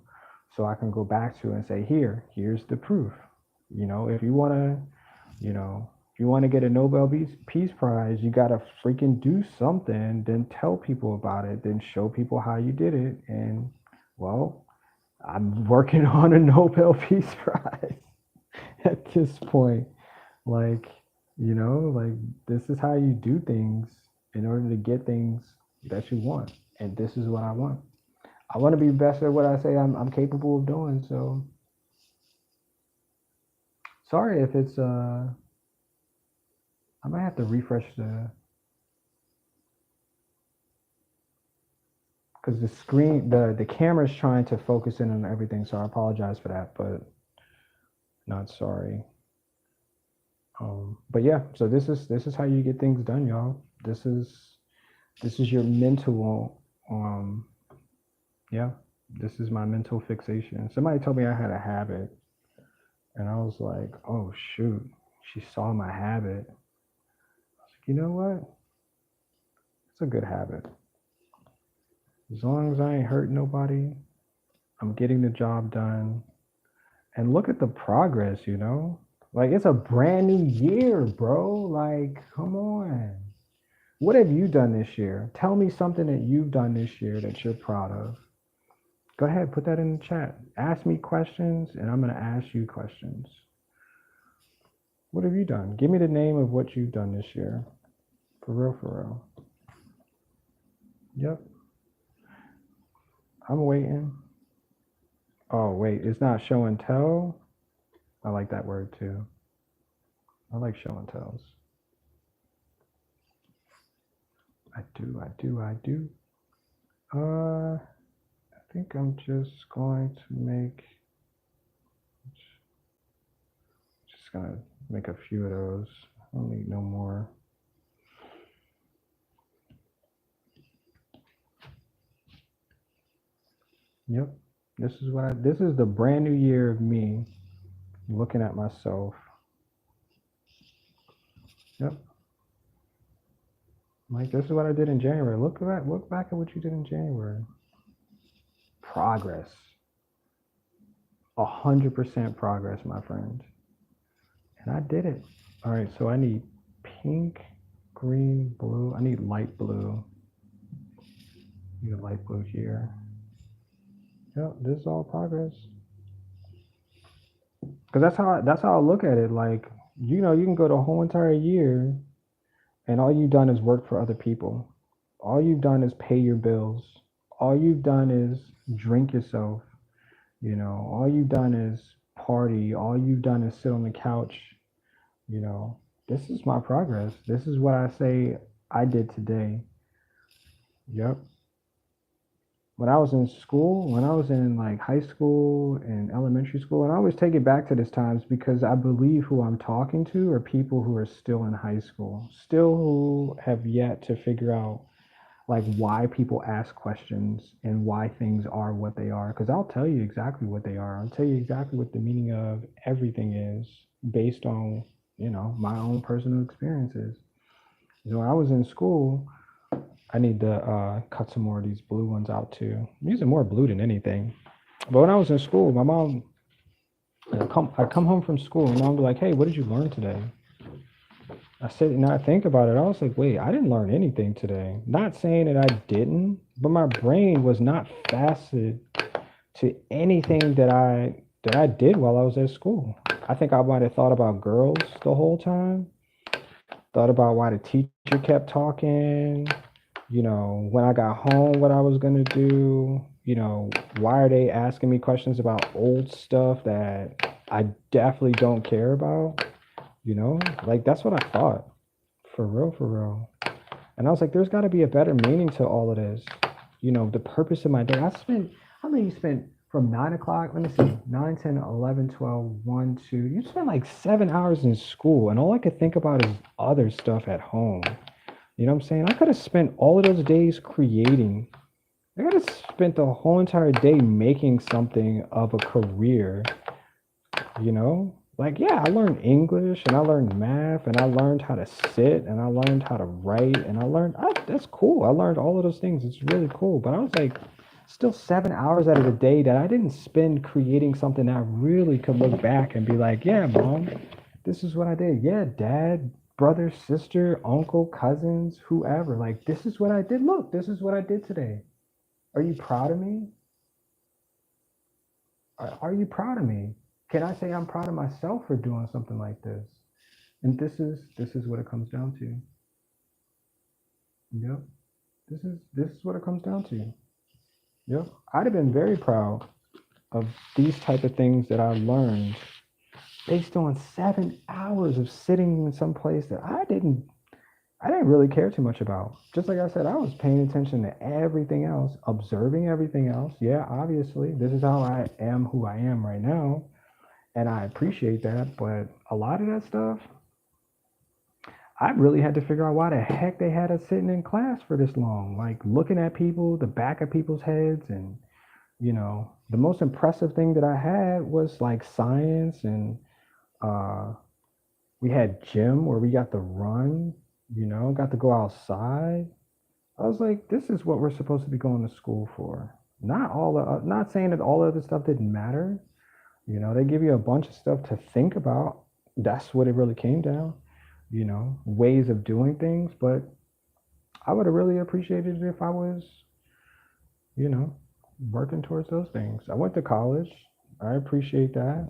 so I can go back to and say, here's the proof. If you want to get a Nobel Peace Prize, you got to freaking do something, then tell people about it, then show people how you did it. And well, I'm working on a Nobel Peace Prize at this point. Like this is how you do things in order to get things that you want. And this is what I want. I want to be best at what I say I'm capable of doing. So sorry if it's I might have to refresh because the screen, the camera's trying to focus in on everything. So I apologize for that, but not sorry. But yeah, so this is how you get things done, y'all. This is your mental, yeah, this is my mental fixation. Somebody told me I had a habit, and I was like, oh shoot, she saw my habit. I was like, you know what? It's a good habit. As long as I ain't hurting nobody, I'm getting the job done. And look at the progress, Like it's a brand new year, bro. Like, come on. What have you done this year? Tell me something that you've done this year that you're proud of. Go ahead, put that in the chat. Ask me questions, and I'm going to ask you questions. What have you done? Give me the name of what you've done this year. For real. Yep. I'm waiting. Oh, wait, it's not show and tell? I like that word too. I like show and tells. I do. I think I'm just going to make a few of those. I don't need no more. Yep. This is the brand new year of me looking at myself. Yep. Like this is what I did in January. Look back at what you did in January. Progress. 100% progress, my friend. And I did it. All right, so I need pink, green, blue. I need light blue. I need a light blue here. Yeah, this is all progress. Because that's how I look at it. Like, you can go the whole entire year and all you've done is work for other people. All you've done is pay your bills. All you've done is drink yourself. All you've done is party. All you've done is sit on the couch. You know, this is my progress. This is what I say I did today. Yep. When I was in school, when I was in like high school and elementary school, and I always take it back to this times because I believe who I'm talking to are people who are still in high school, still who have yet to figure out like why people ask questions and why things are what they are. Because I'll tell you exactly what they are. I'll tell you exactly what the meaning of everything is based on, my own personal experiences. So when I was in school, I need to cut some more of these blue ones out too. I'm using more blue than anything. But when I was in school, my mom, I come home from school, and mom would be like, "Hey, what did you learn today?" I said, and I think about it, I was like, "Wait, I didn't learn anything today." Not saying that I didn't, but my brain was not faceted to anything that I did while I was at school. I think I might have thought about girls the whole time. Thought about why the teacher kept talking, when I got home, what I was gonna do, why are they asking me questions about old stuff that I definitely don't care about, like that's what I thought, for real. And I was like, there's got to be a better meaning to all of this, the purpose of my day. How many you spent from 9 o'clock? Let me see, 9, 10, 11, 12, 1, 2. You spent like 7 hours in school, and all I could think about is other stuff at home. You know what I'm saying? I could have spent all of those days creating. I could have spent the whole entire day making something of a career, you know? Like, yeah, I learned English and I learned math and I learned how to sit and I learned how to write and that's cool. I learned all of those things. It's really cool. But I was like, still 7 hours out of the day that I didn't spend creating something that I really could look back and be like, yeah, mom, this is what I did. Yeah, dad, brother, sister, uncle, cousins, whoever. Like, this is what I did. Look, this is what I did today. Are you proud of me? Are you proud of me? Can I say I'm proud of myself for doing something like this? And this is what it comes down to. Yep. This is what it comes down to. Yep. I'd have been very proud of these type of things that I learned based on 7 hours of sitting in some place that I didn't really care too much about. Just like I said, I was paying attention to everything else, observing everything else. Yeah, obviously, this is how I am who I am right now. And I appreciate that. But a lot of that stuff, I really had to figure out why the heck they had us sitting in class for this long. Like looking at people, the back of people's heads. And, the most impressive thing that I had was like science. And uh, we had gym where we got to run, got to go outside. I was like, this is what we're supposed to be going to school for. Not saying that all of the stuff didn't matter. They give you a bunch of stuff to think about. That's what it really came down, ways of doing things. But I would have really appreciated it if I was, you know, working towards those things. I went to college. I appreciate that.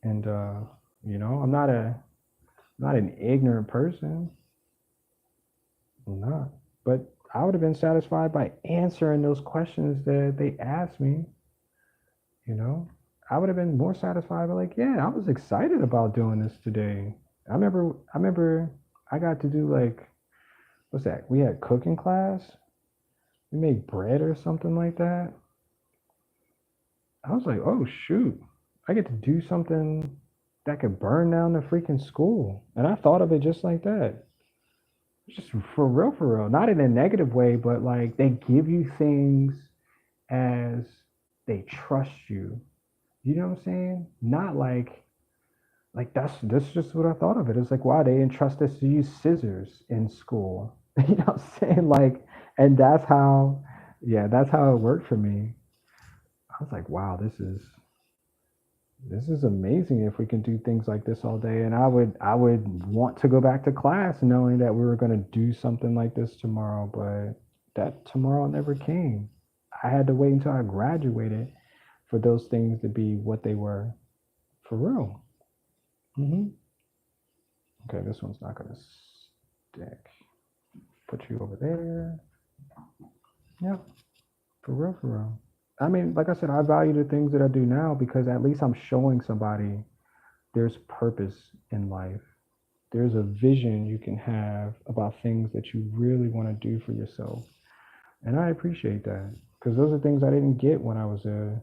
And, I'm not an ignorant person. I'm not. But I would have been satisfied by answering those questions that they asked me, you know. I would have been more satisfied by like, yeah, I was excited about doing this today. I remember I got to do like what's that? We had cooking class. We made bread or something like that. I was like, oh shoot, I get to do something that could burn down the freaking school. And I thought of it just like that. Just for real. Not in a negative way, but like they give you things as they trust you. You know what I'm saying? Not like that's just what I thought of it. It's like, wow, they entrust us to use scissors in school. You know what I'm saying? Like, and that's how it worked for me. I was like, wow, this is amazing if we can do things like this all day. And I would want to go back to class knowing that we were going to do something like this tomorrow, but that tomorrow never came. I had to wait until I graduated for those things to be what they were for real. Okay, this one's not gonna stick. Put you over there. Yeah, for real, for real. I mean, like I said, I value the things that I do now because at least I'm showing somebody there's purpose in life. There's a vision you can have about things that you really want to do for yourself. And I appreciate that because those are things I didn't get when I was a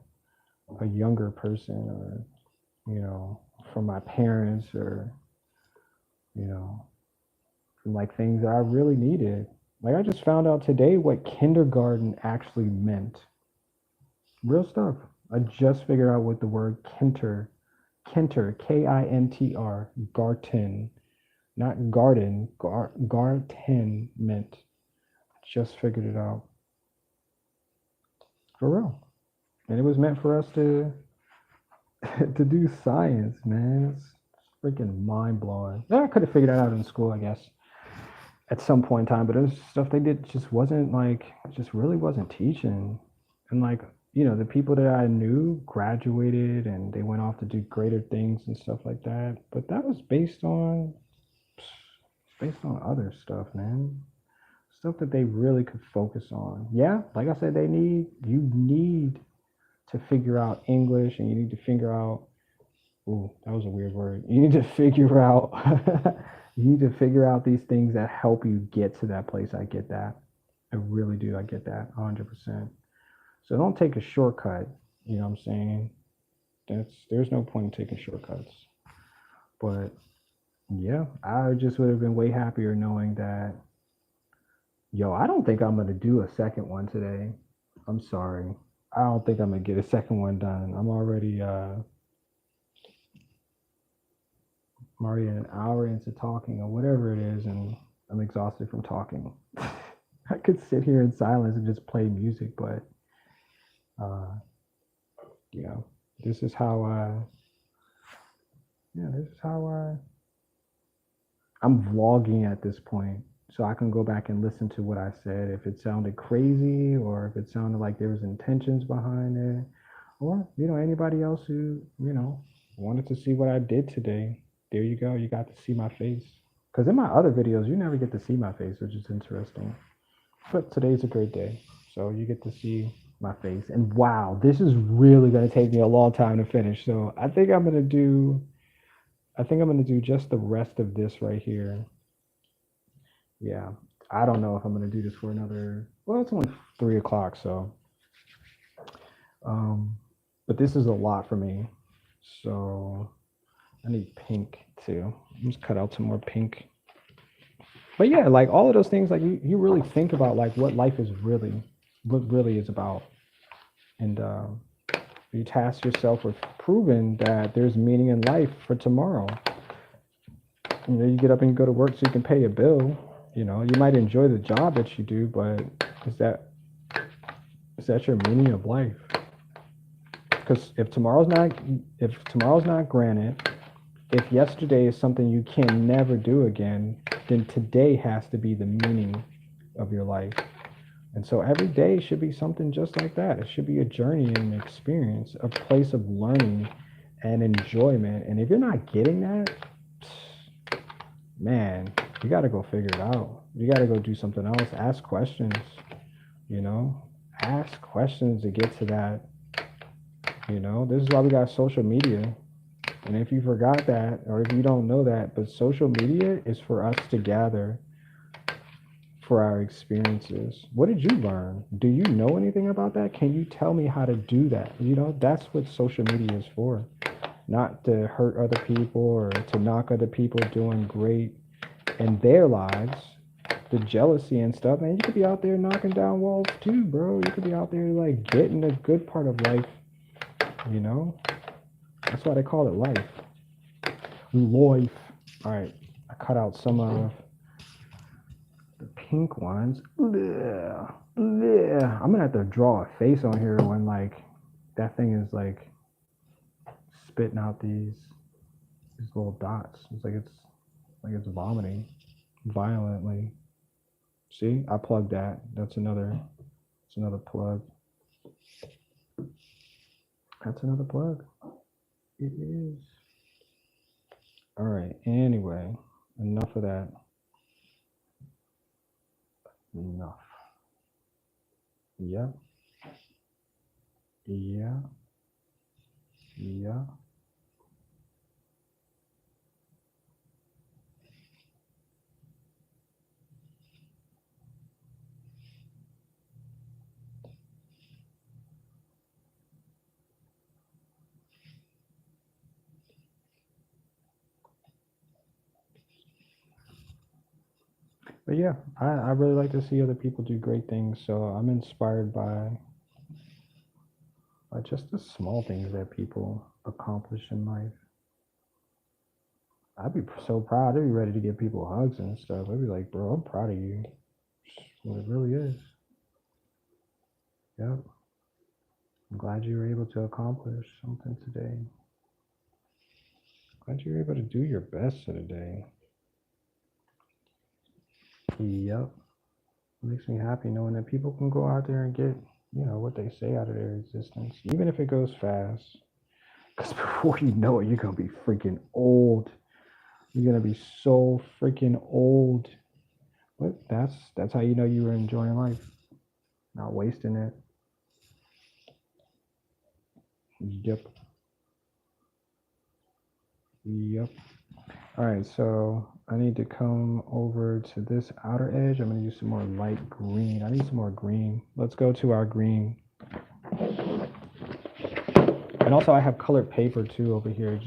younger person or, from my parents or, you know, from like things that I really needed. Like I just found out today what kindergarten actually meant. Real stuff. I just figured out what the word Kinter, Kintr, Garten, not garden, Garten meant. Just figured it out. For real. And it was meant for us to to do science, man. It's freaking mind blowing. Yeah, I could have figured that out in school, I guess, at some point in time, but it was stuff they did just wasn't like just really wasn't teaching. And like, the people that I knew graduated and they went off to do greater things and stuff like that. But that was based on other stuff, man. Stuff that they really could focus on. Yeah, like I said, you need to figure out English and you need to figure out, ooh, that was a weird word. You need to figure out you need to figure out these things that help you get to that place. I get that. I really do. I get that 100%. So don't take a shortcut. You know what I'm saying? There's no point in taking shortcuts. But yeah, I just would have been way happier knowing that, yo, I don't think I'm gonna do a second one today. I'm sorry. I don't think I'm gonna get a second one done. I'm already an hour into talking or whatever it is, and I'm exhausted from talking. I could sit here in silence and just play music, but uh, this is how I'm vlogging at this point, so I can go back and listen to what I said. If it sounded crazy, or if it sounded like there was intentions behind it, or anybody else who wanted to see what I did today. There you go. You got to see my face. Because in my other videos, you never get to see my face, which is interesting. But today's a great day, so you get to see my face. And wow, this is really going to take me a long time to finish. So I think I'm going to do just the rest of this right here. Yeah, I don't know if I'm going to do this for another. Well, it's only 3 o'clock, so. But this is a lot for me, so I need pink too. Let's cut out some more pink. But yeah, like all of those things, like you really think about like what life is what really is about, and you task yourself with proving that there's meaning in life for tomorrow. You get up and you go to work so you can pay a bill. You might enjoy the job that you do, but is that your meaning of life? Because if tomorrow's not granted, if yesterday is something you can never do again, then today has to be the meaning of your life. And so every day should be something just like that. It should be a journey and an experience, a place of learning and enjoyment. And if you're not getting that, man, you got to go figure it out. You got to go do something else. Ask questions, ask questions to get to that. This is why we got social media. And if you forgot that, or if you don't know that, but social media is for us to gather for our experiences. What did you learn? Do you know anything about that? Can you tell me how to do that? That's what social media is for. Not to hurt other people or to knock other people doing great in their lives. The jealousy and stuff, man, you could be out there knocking down walls too, bro. You could be out there like getting the good part of life, That's why they call it life. Life. All right, I cut out some of the pink ones. Yeah. I'm gonna have to draw a face on here when like that thing is like spitting out these little dots. It's like it's vomiting violently. See, I plugged that. That's another plug. That's another plug. It is. All right. Anyway, enough of that. Enough. Yeah. Yeah. Yeah. But yeah, I really like to see other people do great things. So I'm inspired by just the small things that people accomplish in life. I'd be so proud. I'd be ready to give people hugs and stuff. I'd be like, bro, I'm proud of you. Well, it really is. Yep. I'm glad you were able to accomplish something today. Glad you were able to do your best today. Yep. It makes me happy knowing that people can go out there and get, what they say out of their existence, even if it goes fast. Because before you know it, you're going to be freaking old. You're going to be so freaking old. But that's how you know you were enjoying life, not wasting it. Yep. Yep. All right, so I need to come over to this outer edge. I'm going to use some more light green. I need some more green. Let's go to our green. And also I have colored paper too over here,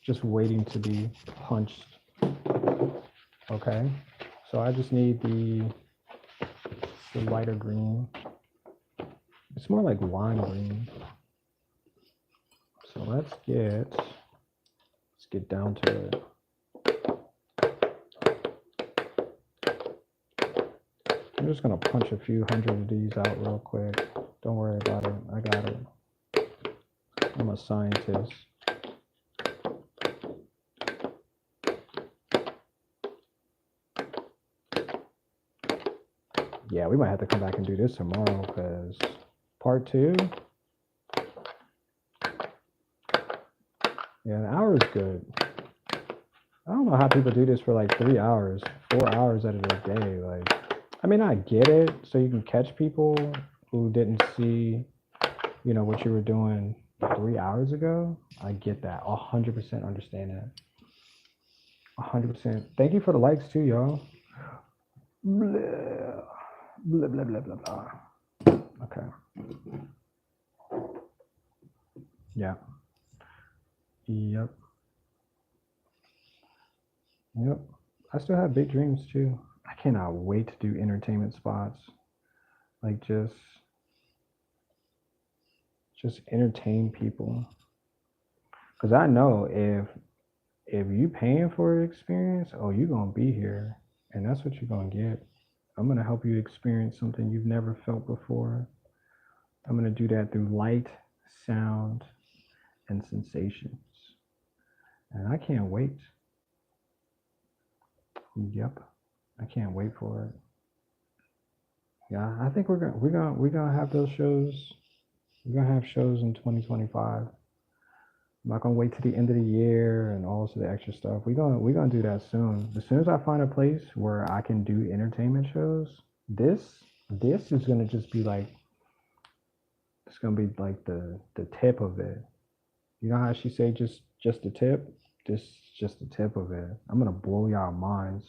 just waiting to be punched. Okay, so I just need the lighter green. It's more like lime green. So let's get down to it. I'm just gonna punch a few hundred of these out real quick. Don't worry about it. I got it. I'm a scientist. Yeah, we might have to come back and do this tomorrow because part 2. Yeah, an hour is good. I don't know how people do this for like 3 hours, 4 hours out of their day. Like, I mean, I get it. So you can catch people who didn't see, what you were doing 3 hours ago. I get that. 100% understand that. 100%. Thank you for the likes too, y'all. Blah, blah, blah, blah, blah, blah. Okay. Yeah. Yep. Yep. I still have big dreams too. I cannot wait to do entertainment spots. Like just entertain people. Cause I know if you paying for an experience, oh, you're gonna be here, and that's what you're gonna get. I'm gonna help you experience something you've never felt before. I'm gonna do that through light, sound, and sensations. And I can't wait. Yep. I can't wait for it. Yeah, I think we're gonna have those shows. We're gonna have shows in 2025. I'm not gonna wait to the end of the year and all of the extra stuff. We're gonna do that soon. As soon as I find a place where I can do entertainment shows, this is gonna just be like, it's gonna be like the tip of it. You know how she say just the tip? This is just the tip of it. I'm gonna blow y'all minds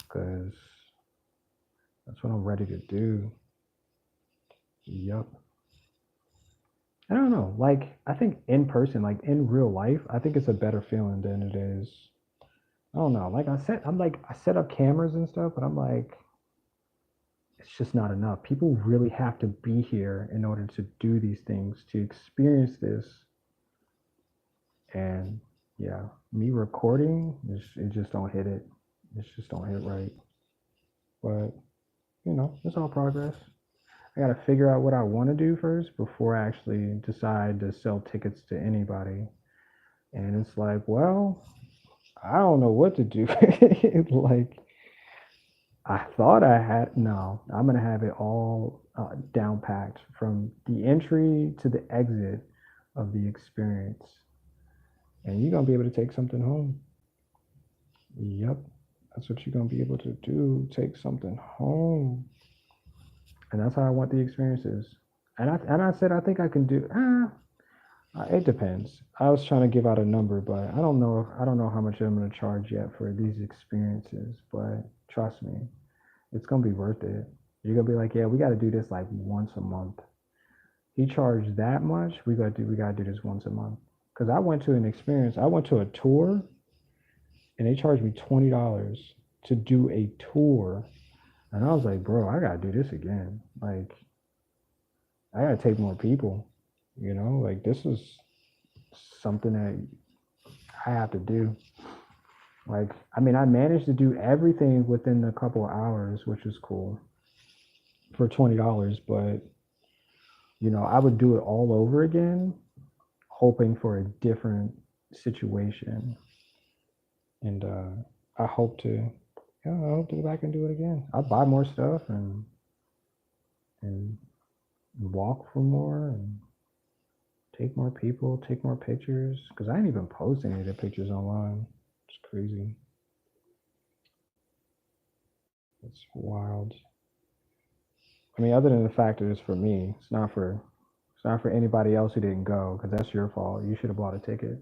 because that's what I'm ready to do. Yep. I don't know. Like, I think in person, like in real life, I think it's a better feeling than it is. I don't know. Like I set up cameras and stuff, but I'm like, it's just not enough. People really have to be here in order to do these things, to experience this. And yeah, me recording, it just don't hit it. It just don't hit right. But it's all progress. I gotta figure out what I want to do first before I actually decide to sell tickets to anybody. And it's like, well, I don't know what to do. Like, I thought I had, no, I'm going to have it all down packed from the entry to the exit of the experience. And you're going to be able to take something home. Yep. That's what you're going to be able to do. Take something home. And that's how I want the experiences. And I said, I think I can do, it depends. I was trying to give out a number, but I don't know how much I'm going to charge yet for these experiences, but trust me, it's gonna be worth it. You're gonna be like, yeah, we got to do this like once a month. He charged that much. We gotta do this once a month. Because I went to an experience. I went to a tour, and they charged me $20 to do a tour, and I was like, bro, I gotta do this again. Like, I gotta take more people. Like this is something that I have to do. Like, I mean, I managed to do everything within a couple of hours, which is cool for $20, but I would do it all over again, hoping for a different situation. And I hope to, I hope to go back and do it again. I'll buy more stuff and walk for more and take more people, take more pictures. Because I didn't even post any of the pictures online. It's crazy. It's wild. I mean, other than the fact that it's for me, it's not for anybody else who didn't go, because that's your fault. You should have bought a ticket.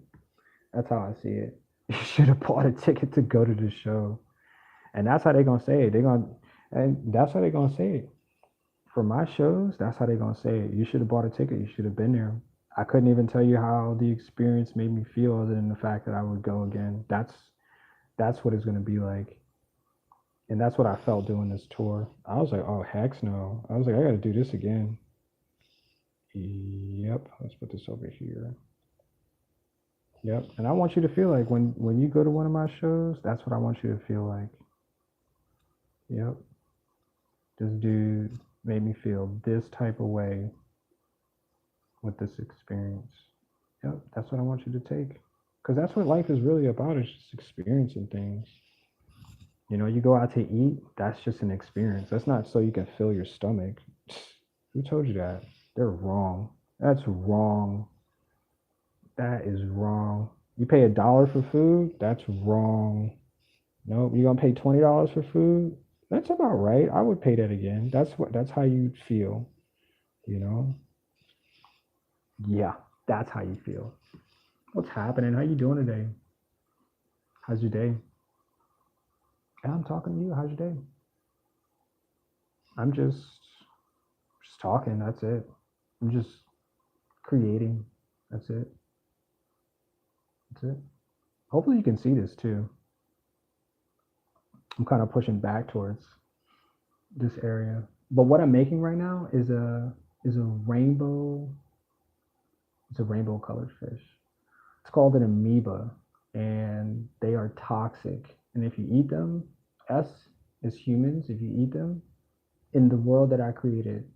That's how I see it. You should have bought a ticket to go to the show, and that's how they're gonna say it. And that's how they're gonna say it. For my shows, that's how they're gonna say it. You should have bought a ticket. You should have been there. I couldn't even tell you how the experience made me feel, other than the fact that I would go again. That's what it's gonna be like. And that's what I felt doing this tour. I was like, oh, heck no. I was like, I got to do this again. Yep. Let's put this over here. Yep. And I want you to feel like when you go to one of my shows, that's what I want you to feel like. Yep. This dude made me feel this type of way with this experience. Yep. That's what I want you to take. Because that's what life is really about, is just experiencing things. You go out to eat, that's just an experience. That's not so you can fill your stomach. Who told you that? They're wrong. That's wrong. That is wrong. You pay $1 for food? That's wrong. Nope. You're gonna pay $20 for food? That's about right. I would pay that again. That's how you feel, you know? Yeah, that's how you feel. What's happening? How you doing today? How's your day? Yeah, I'm talking to you. How's your day? I'm just talking. That's it. I'm just creating. That's it. That's it. Hopefully you can see this too. I'm kind of pushing back towards this area. But what I'm making right now is a rainbow. It's a rainbow colored fish. It's called an amoeba, and they are toxic. And if you eat them, us as humans, if you eat them, in the world that I created,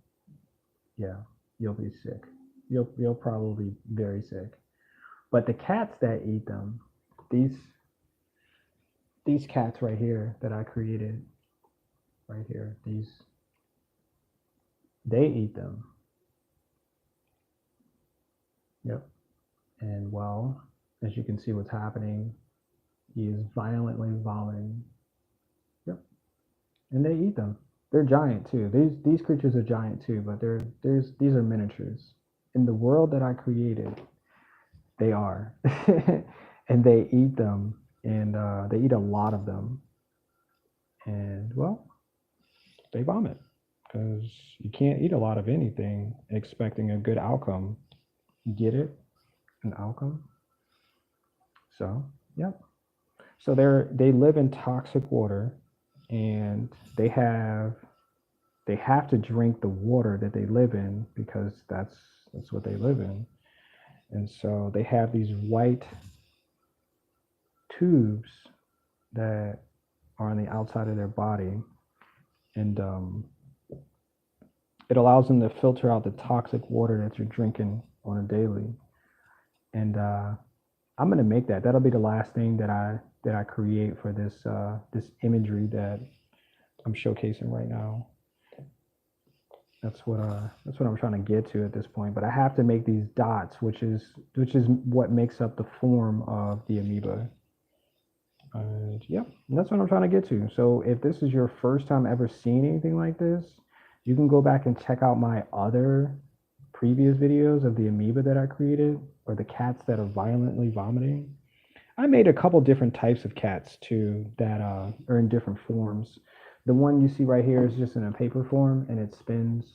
yeah, you'll be sick. You'll probably be very sick. But the cats that eat them, these these cats right here that I created, right here, they eat them. Yep. And well, as you can see what's happening, he is violently vomiting. Yep. And they eat them. They're giant too. These creatures are giant too, but these are miniatures. In the world that I created, they are. And they eat them, and they eat a lot of them. And well, they vomit, because you can't eat a lot of anything expecting a good outcome. You get it? An outcome. So, yep. So they live in toxic water, and they have to drink the water that they live in, because that's what they live in. And so they have these white tubes that are on the outside of their body, and it allows them to filter out the toxic water that you're drinking on a daily. And I'm gonna make that'll be the last thing that I create for this imagery that I'm showcasing right now. That's what I'm trying to get to at this point. But I have to make these dots, which is what makes up the form of the amoeba. And yeah, that's what I'm trying to get to. So if this is your first time ever seeing anything like this, you can go back and check out my other previous videos of the amoeba that I created, or the cats that are violently vomiting. I made a couple different types of cats too that are in different forms. The one you see right here is just in a paper form, and it spins.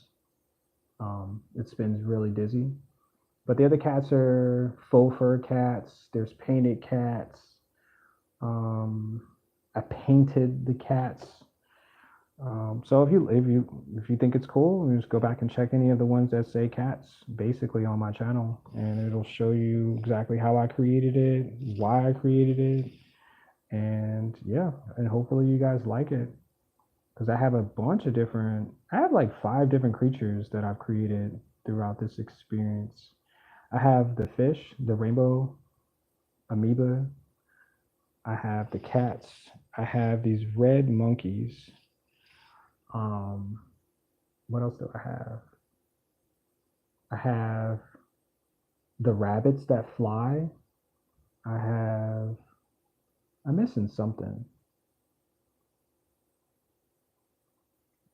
It spins really dizzy. But the other cats are faux fur cats. There's painted cats. I painted the cats. So if you think it's cool, you just go back and check any of the ones that say cats basically on my channel, and it'll show you exactly how I created it, why I created it, and yeah, and hopefully you guys like it, because I have like 5 different creatures that I've created throughout this experience. I have the fish, the rainbow amoeba. I have the cats. I have these red monkeys. What else do I have? I have the rabbits that fly. I'm missing something.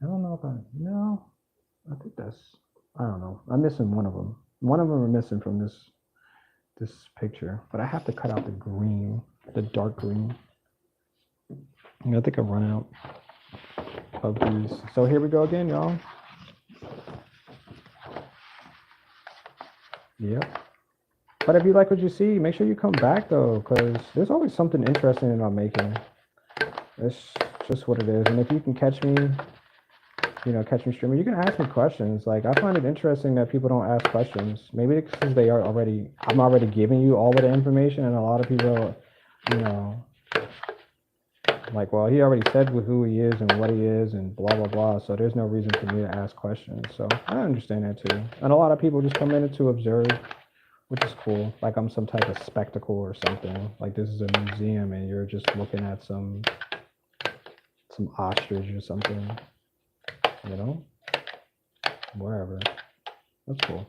I don't know if no, I think I don't know. I'm missing one of them. One of them are missing from this picture, but I have to cut out the green, the dark green. I think I'm running out of these. So here we go again, y'all. Yep. But if you like what you see, make sure you come back though, because there's always something interesting that I'm making. It's just what it is. And if you can catch me streaming, you can ask me questions. Like, I find it interesting that people don't ask questions. Maybe because I'm already giving you all of the information, and a lot of people, like, well, he already said who he is and what he is and blah, blah, blah. So there's no reason for me to ask questions. So I understand that too. And a lot of people just come in to observe, which is cool. Like I'm some type of spectacle or something. Like this is a museum and you're just looking at some ostrich or something, wherever. That's cool.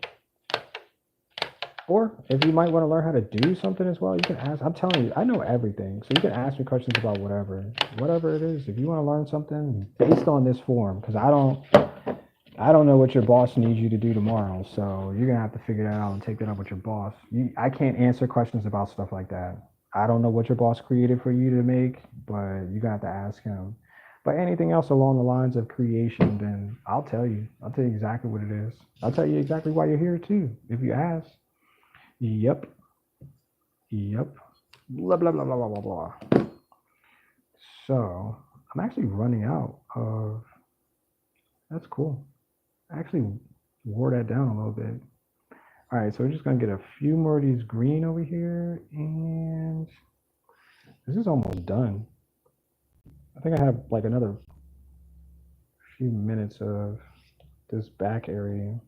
Or if you might want to learn how to do something as well, you can ask. I'm telling you, I know everything. So you can ask me questions about whatever it is. If you want to learn something based on this form, because I don't know what your boss needs you to do tomorrow. So you're going to have to figure that out and take that up with your boss. I can't answer questions about stuff like that. I don't know what your boss created for you to make, but you got to ask him. But anything else along the lines of creation, then I'll tell you. I'll tell you exactly what it is. I'll tell you exactly why you're here too, if you ask. Yep. Blah, blah, blah, blah, blah, blah, blah. So I'm actually running out of, that's cool. I actually wore that down a little bit. All right, so we're just gonna get a few more of these green over here, and this is almost done. I think I have like another few minutes of this back area.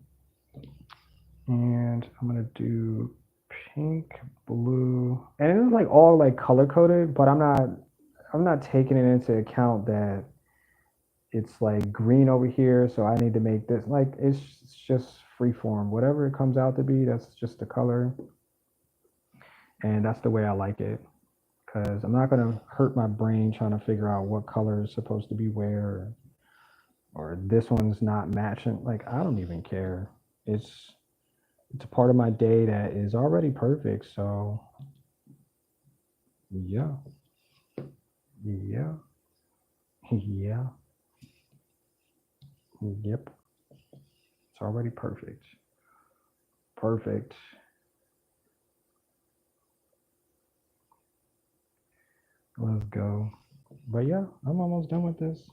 And I'm gonna do pink, blue, and it is like all like color coded, but I'm not taking it into account that it's like green over here, so I need to make this like it's just free form. Whatever it comes out to be, that's just the color, and that's the way I like it. Because I'm not gonna hurt my brain trying to figure out what color is supposed to be where, or this one's not matching. Like I don't even care. It's a part of my day that is already perfect. So yeah. Yep. It's already perfect. Let's go. But yeah, I'm almost done with this.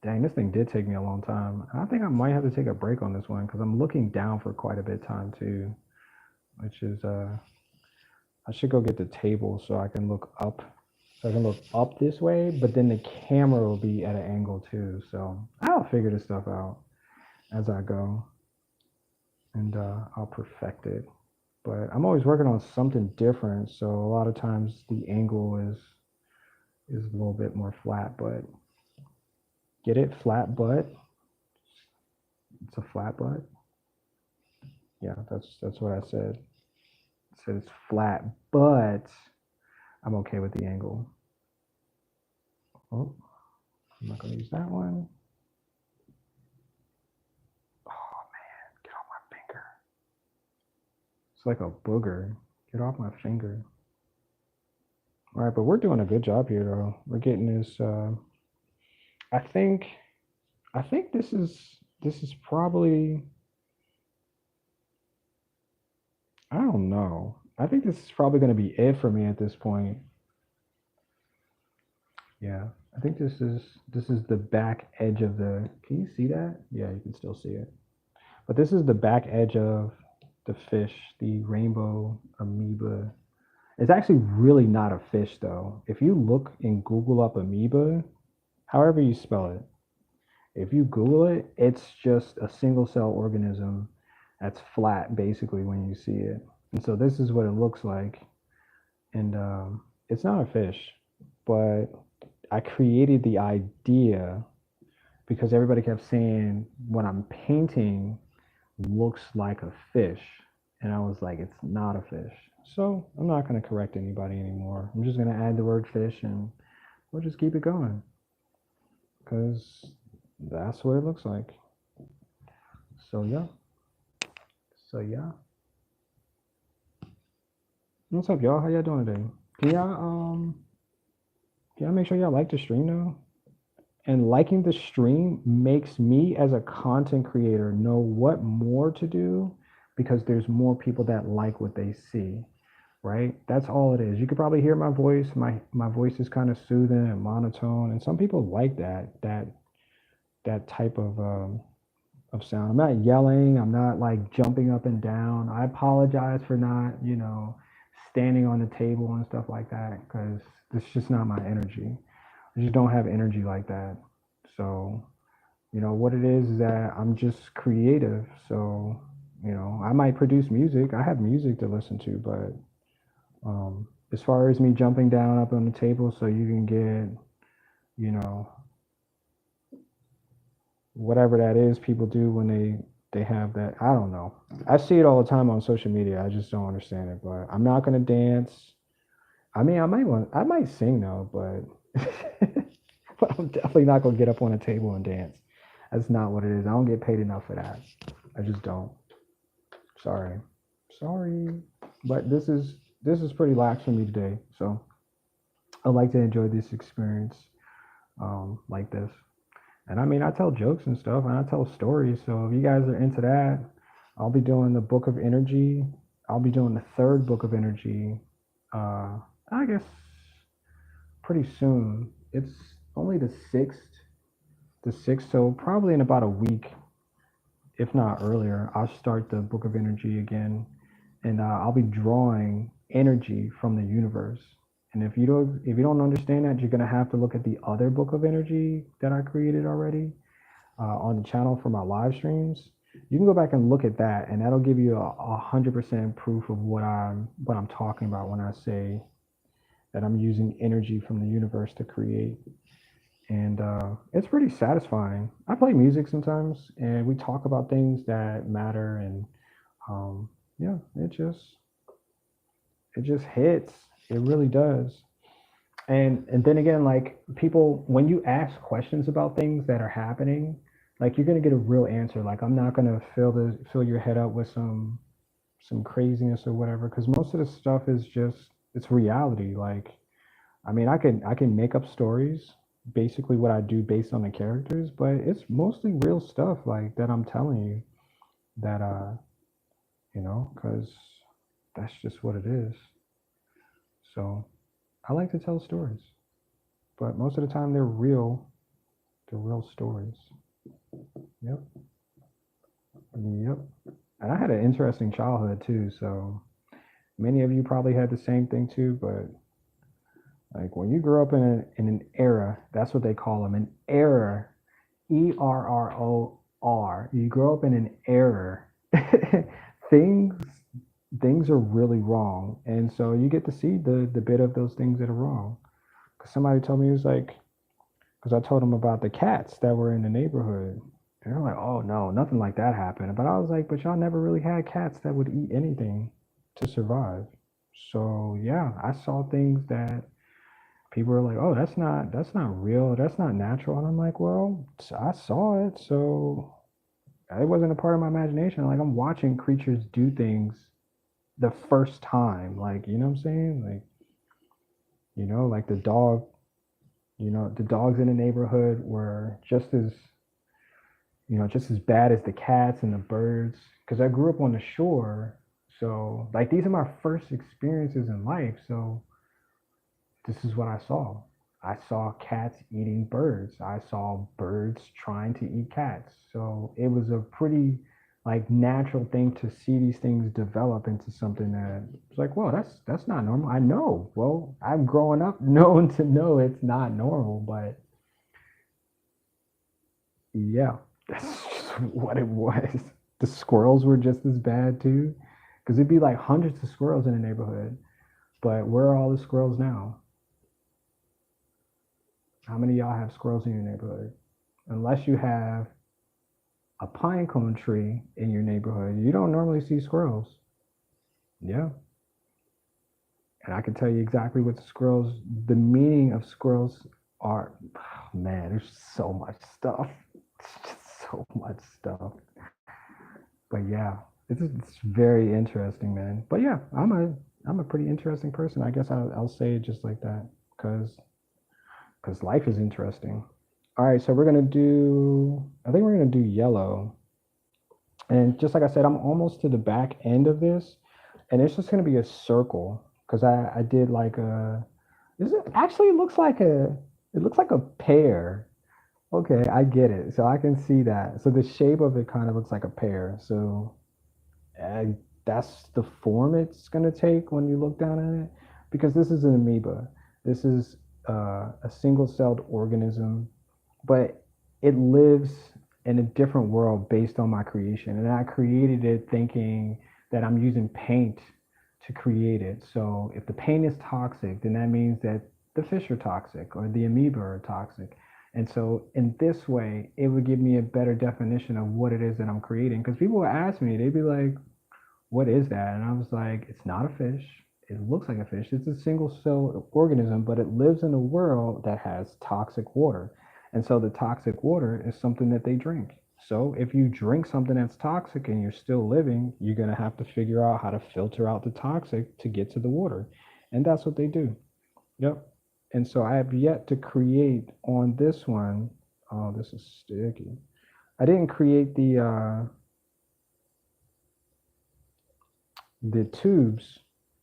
Dang, this thing did take me a long time. I think I might have to take a break on this one because I'm looking down for quite a bit of time too, which is I should go get the table so I can look up. So I can look up this way, but then the camera will be at an angle too. So I'll figure this stuff out as I go, and I'll perfect it. But I'm always working on something different, so a lot of times the angle is a little bit more flat, but Get it? Flat butt. It's a flat butt. Yeah, that's what I said. I said it's flat, but I'm okay with the angle. Oh, I'm not gonna use that one. Oh man, get off my finger. It's like a booger. Get off my finger. All right, but we're doing a good job here, though. We're getting this. I think. I think this is probably. I don't know. I think this is probably going to be it for me at this point. Yeah, I think this is the back edge of the. Can you see that? Yeah, you can still see it. But this is the back edge of the fish, the rainbow amoeba. It's actually really not a fish though. If you look and Google up amoeba, however you spell it, if you Google it, it's just a single cell organism that's flat basically when you see it. And so this is what it looks like. And it's not a fish, but I created the idea because everybody kept saying what I'm painting looks like a fish. And I was like, it's not a fish. So I'm not going to correct anybody anymore. I'm just going to add the word fish and we'll just keep it going because that's what it looks like. So yeah. So yeah. What's up, y'all? How y'all doing today? Can y'all make sure y'all like the stream though? And liking the stream makes me as a content creator know what more to do because there's more people that like what they see, right? That's all it is. You could probably hear my voice. My voice is kind of soothing and monotone, and some people like that type of sound. I'm not yelling. I'm not like jumping up and down. I apologize for not, standing on the table and stuff like that because it's just not my energy. I just don't have energy like that. So, what it is that I'm just creative. So, I might produce music. I have music to listen to, but as far as me jumping down up on the table so you can get, you know, whatever that is people do when they have that. I don't know. I see it all the time on social media. I just don't understand it. But I'm not gonna dance. I mean, I might sing though, but but I'm definitely not gonna get up on a table and dance. That's not what it is. I don't get paid enough for that. I just don't. Sorry, sorry. But this is pretty lax for me today. So I like to enjoy this experience like this. And I mean, I tell jokes and stuff, and I tell stories. So if you guys are into that, I'll be doing the Book of Energy. I'll be doing the third Book of Energy. I guess pretty soon. It's only the sixth. The sixth, so probably in about a week, if not earlier, I'll start the Book of Energy again, and I'll be drawing energy from the universe. And if you don't understand that, you're gonna have to look at the other Book of Energy that I created already on the channel for my live streams. You can go back and look at that, and that'll give you 100% proof of what I'm talking about when I say that I'm using energy from the universe to create. And it's pretty satisfying. I play music sometimes, and we talk about things that matter, and yeah, it just hits. It really does. And then again, like people, when you ask questions about things that are happening, like you're gonna get a real answer. Like I'm not gonna fill your head up with some craziness or whatever, because most of the stuff is just it's reality. Like I mean, I can make up stories, basically what I do based on the characters, but it's mostly real stuff like that I'm telling you that because that's just what it is. So I like to tell stories, but most of the time they're real. They're real stories. Yep. Yep. And I had an interesting childhood too. So many of you probably had the same thing too, but like when you grow up in an era, that's what they call them, an era, ERROR. You grow up in an era, things things are really wrong, and so you get to see the bit of those things that are wrong. Because somebody told me it was like because I told them about the cats that were in the neighborhood. And they're like, oh no, nothing like that happened. But I was like, but y'all never really had cats that would eat anything to survive. So yeah, I saw things that people were like, oh, that's not real, that's not natural. And I'm like, well, I saw it, so it wasn't a part of my imagination. Like I'm watching creatures do things the first time. Like, you know what I'm saying? Like, like the dog, the dogs in the neighborhood were just as bad as the cats and the birds. Because I grew up on the shore. So, like, these are my first experiences in life. So, this is what I saw. I saw cats eating birds. I saw birds trying to eat cats. So, it was a pretty like natural thing to see these things develop into something that it's like, whoa, that's not normal. I know. Well, I'm growing up known to know it's not normal, but yeah, that's just what it was. The squirrels were just as bad too, because it'd be like hundreds of squirrels in the neighborhood. But where are all the squirrels now? How many of y'all have squirrels in your neighborhood? Unless you have a pine cone tree in your neighborhood, you don't normally see squirrels. Yeah. And I can tell you exactly what the meaning of squirrels are. Oh, man, there's so much stuff. It's just so much stuff. But yeah, it's very interesting, man. But yeah, I'm a pretty interesting person. I guess I'll say it just like that because life is interesting. All right, so I think we're gonna do yellow. And just like I said, I'm almost to the back end of this, and it's just gonna be a circle because I did like a. Is it actually it looks like a pear. Okay, I get it. So I can see that. So the shape of it kind of looks like a pear. So and that's the form it's going to take when you look down at it, because this is an amoeba. This is a single-celled organism, but it lives in a different world based on my creation, and I created it thinking that I'm using paint to create it. So if the paint is toxic, then that means that the fish are toxic or the amoeba are toxic. And so in this way, it would give me a better definition of what it is that I'm creating. Because people would ask me, they'd be like, what is that? And I was like, it's not a fish. It looks like a fish. It's a single cell organism, but it lives in a world that has toxic water. And so the toxic water is something that they drink. So if you drink something that's toxic and you're still living, you're going to have to figure out how to filter out the toxic to get to the water. And that's what they do. Yep. And so I have yet to create on this one. Oh, this is sticky. I didn't create the tubes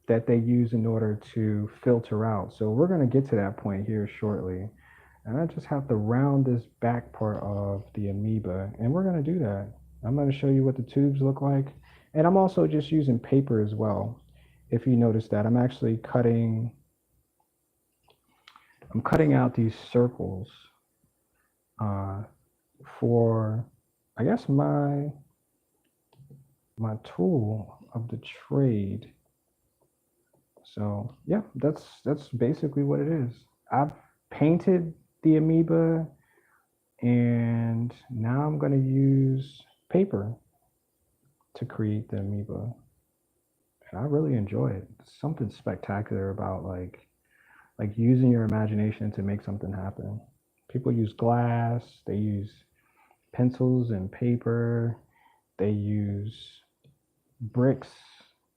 that they use in order to filter out. So we're going to get to that point here shortly. And I just have to round this back part of the amoeba, and we're going to do that. I'm going to show you what the tubes look like. And I'm also just using paper as well. If you notice that, I'm cutting out these circles for, I guess, my tool of the trade. So yeah, that's basically what it is. I've painted the amoeba, and now I'm going to use paper to create the amoeba. And I really enjoy it. There's something spectacular about like using your imagination to make something happen. People use glass, they use pencils and paper, they use bricks,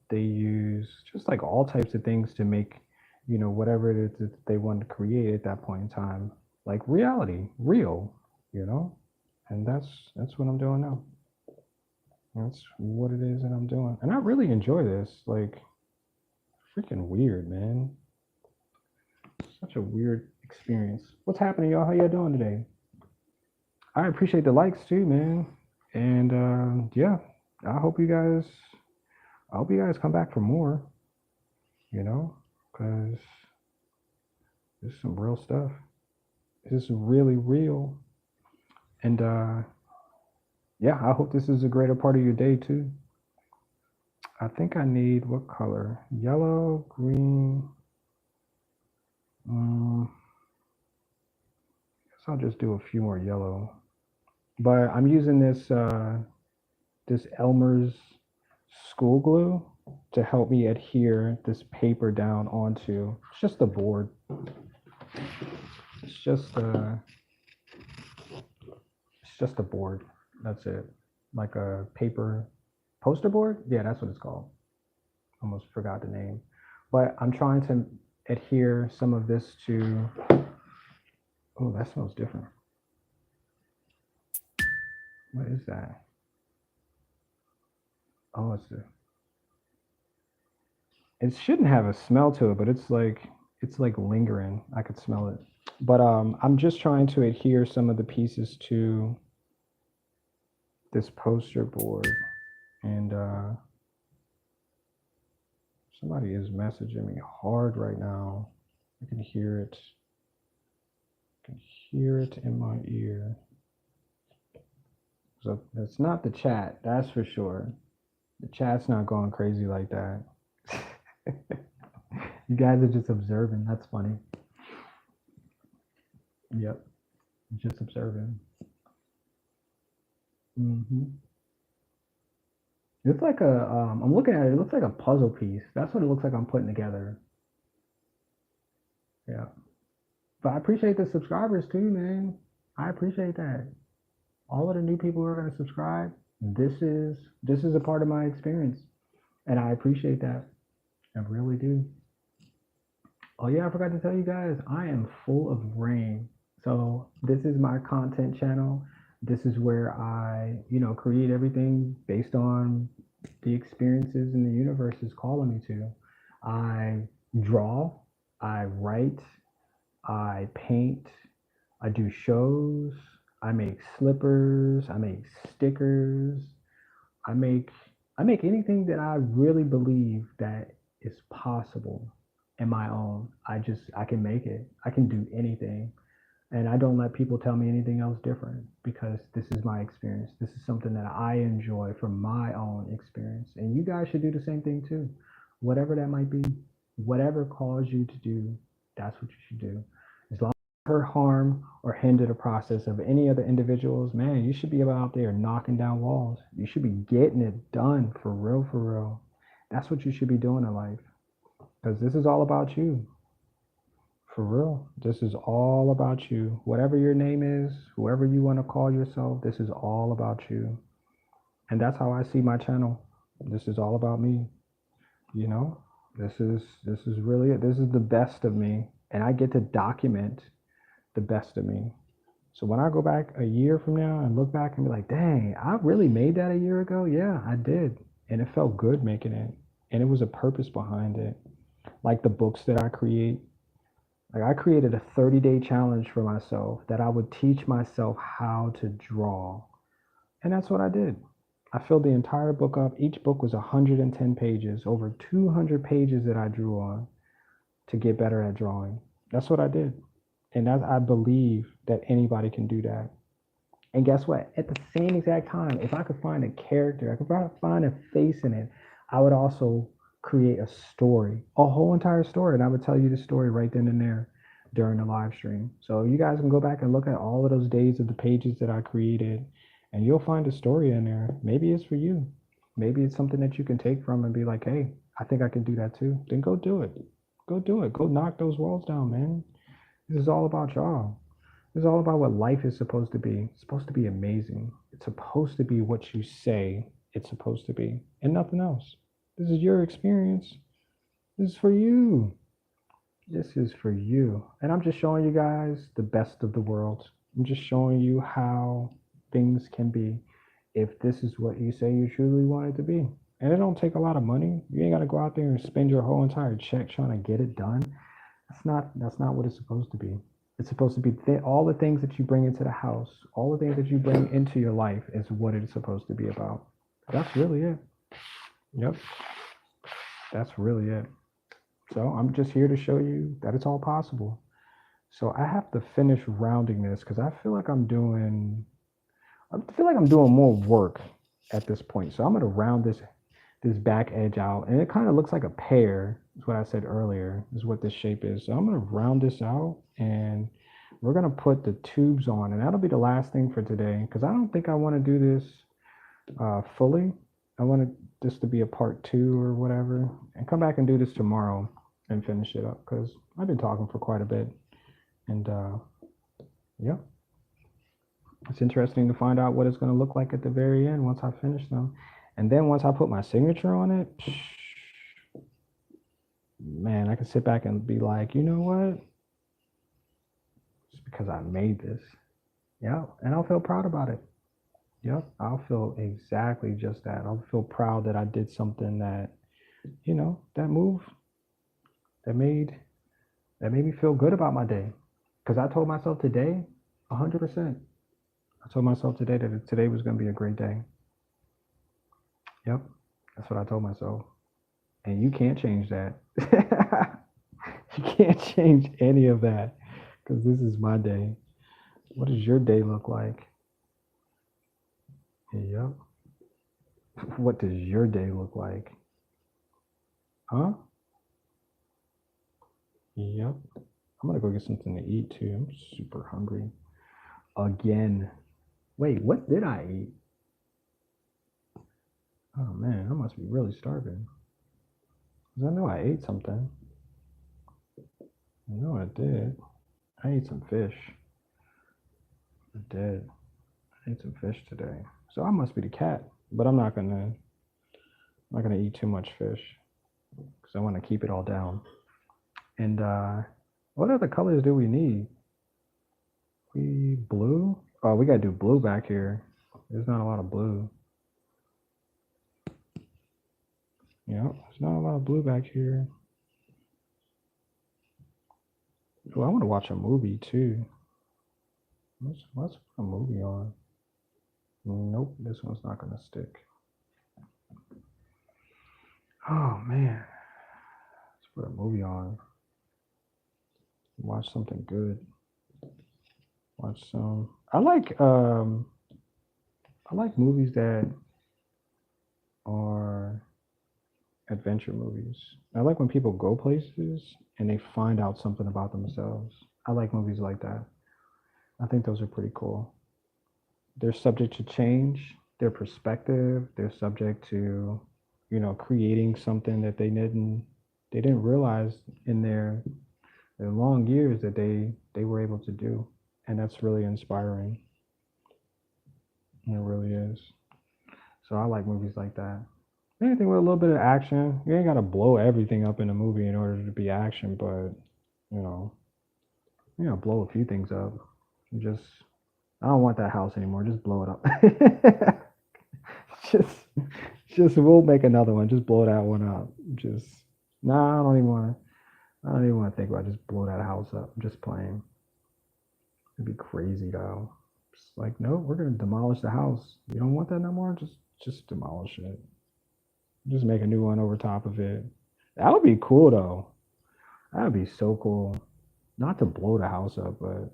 they use just like all types of things to make, whatever it is that they want to create at that point in time, like reality, real, you know? And that's what I'm doing now. That's what it is that I'm doing. And I really enjoy this. Like, freaking weird, man. Such a weird experience. What's happening, y'all? How y'all doing today? I appreciate the likes too, man. And yeah, I hope you guys come back for more, because this is some real stuff. This is really real. And yeah, I hope this is a greater part of your day too. I think I need what color? Yellow, green. So I'll just do a few more yellow. But I'm using this this Elmer's school glue to help me adhere this paper down onto. It's just the board. It's just a board. That's it. Like a paper poster board. Yeah, that's what it's called. Almost forgot the name. But I'm trying to adhere some of this to. Oh, that smells different. What is that? Oh, it shouldn't have a smell to it, but it's like lingering. I could smell it. But I'm just trying to adhere some of the pieces to this poster board, and somebody is messaging me hard right now. I can hear it. I can hear it in my ear. So it's not the chat, that's for sure. The chat's not going crazy like that. You guys are just observing. That's funny. Yep, just observing. It's like a. I'm looking at it. It looks like a puzzle piece. That's what it looks like I'm putting together. Yeah, but I appreciate the subscribers too, man. I appreciate that. All of the new people who are going to subscribe. This is a part of my experience, and I appreciate that. I really do. Oh yeah, I forgot to tell you guys, I am full of rain. So this is my content channel. This is where I, create everything based on the experiences in the universe is calling me to. I draw, I write, I paint, I do shows, I make slippers, I make stickers, I make I make anything that I really believe that is possible in my own. I can make it. I can do anything. And I don't let people tell me anything else different because this is my experience. This is something that I enjoy from my own experience. And you guys should do the same thing too. Whatever that might be, whatever calls you to do, that's what you should do. As long as you hurt, harm, or hinder the process of any other individuals, man, you should be out there knocking down walls. You should be getting it done for real, for real. That's what you should be doing in life because this is all about you. For real. This is all about you. Whatever your name is, whoever you want to call yourself, this is all about you. And that's how I see my channel. This is all about me. You know? This is really it. This is the best of me. And I get to document the best of me. So when I go back a year from now and look back and be like, dang, I really made that a year ago? Yeah, I did. And it felt good making it. And it was a purpose behind it. Like the books that I create. Like I created a 30-day challenge for myself that I would teach myself how to draw. And that's what I did. I filled the entire book up. Each book was 110 pages, over 200 pages that I drew on to get better at drawing. That's what I did. And I believe that anybody can do that. And guess what? At the same exact time, if I could find a character, I could find a face in it, I would also create a story, a whole entire story. And I would tell you the story right then and there during the live stream. So you guys can go back and look at all of those days of the pages that I created and you'll find a story in there. Maybe it's for you. Maybe it's something that you can take from and be like, hey, I think I can do that too. Then go do it. Go do it. Go knock those walls down, man. This is all about y'all. This is all about what life is supposed to be. It's supposed to be amazing. It's supposed to be what you say it's supposed to be and nothing else. This is your experience. This is for you. This is for you. And I'm just showing you guys the best of the world. I'm just showing you how things can be if this is what you say you truly want it to be. And it don't take a lot of money. You ain't got to go out there and spend your whole entire check trying to get it done. That's not what it's supposed to be. It's supposed to be all the things that you bring into the house, all the things that you bring into your life is what it's supposed to be about. That's really it. Yep. That's really it. So I'm just here to show you that it's all possible. So I have to finish rounding this because I feel like I'm doing more work at this point. So I'm going to round this back edge out, and it kind of looks like a pear. Is what I said earlier. Is what this shape is. So I'm going to round this out, and we're gonna put the tubes on, and that'll be the last thing for today, because I don't think I want to do this fully. I wanted this to be a part 2 or whatever, and come back and do this tomorrow and finish it up, because I've been talking for quite a bit, and yeah, it's interesting to find out what it's going to look like at the very end once I finish them. And then once I put my signature on it, man, I can sit back and be like, you know what? It's because I made this. Yeah, and I'll feel proud about it. Yep, I'll feel exactly just that. I'll feel proud that I did something that, that move that made me feel good about my day. Because I told myself today, 100%. I told myself today that today was going to be a great day. Yep, that's what I told myself. And you can't change that. You can't change any of that, because this is my day. What does your day look like? Yep. What does your day look like? Huh? Yep. I'm going to go get something to eat too. I'm super hungry. Again. Wait, what did I eat? Oh man, I must be really starving. Because I know I ate something. I know I did. I ate some fish. I did. I ate some fish today. So I must be the cat. But I'm not gonna eat too much fish, because I want to keep it all down. And what other colors do we need? Blue? Oh, we gotta do blue back here. There's not a lot of blue. Yeah, there's not a lot of blue back here. Well, I want to watch a movie too. Let's put a movie on. Nope, this one's not gonna stick. Oh man, let's put a movie on. Watch something good. Watch some. I like movies that are adventure movies. I like when people go places and they find out something about themselves. I like movies like that. I think those are pretty cool. They're subject to change, their perspective, they're subject to, creating something that they didn't realize in their long years that they were able to do. And that's really inspiring. It really is. So I like movies like that. Anything with a little bit of action. You ain't got to blow everything up in a movie in order to be action, but blow a few things up. I don't want that house anymore. Just blow it up. just we'll make another one. Just blow that one up. I don't even want to think about it. Just blow that house up. I'm just playing. It'd be crazy though. It's like, no, we're gonna demolish the house. You don't want that no more? Just demolish it. Just make a new one over top of it. That would be cool though. That would be so cool. Not to blow the house up, but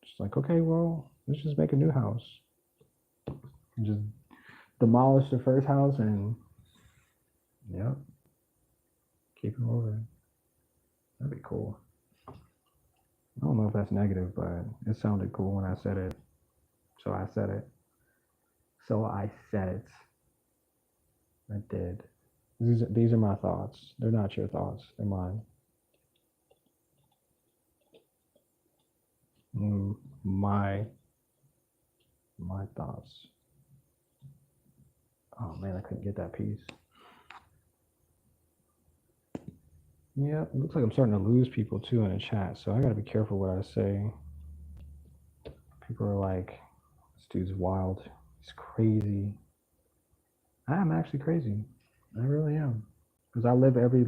just like, okay, well, let's just make a new house. And just demolish the first house and keep it moving. That'd be cool. I don't know if that's negative, but it sounded cool when I said it. So I said it. I did. These are my thoughts. They're not your thoughts. They're mine. My thoughts. Oh man, I couldn't get that piece. Yeah, it looks like I'm starting to lose people too in the chat, so I gotta be careful what I say. People are like, this dude's wild. He's crazy. I am actually crazy. I really am. Because I live every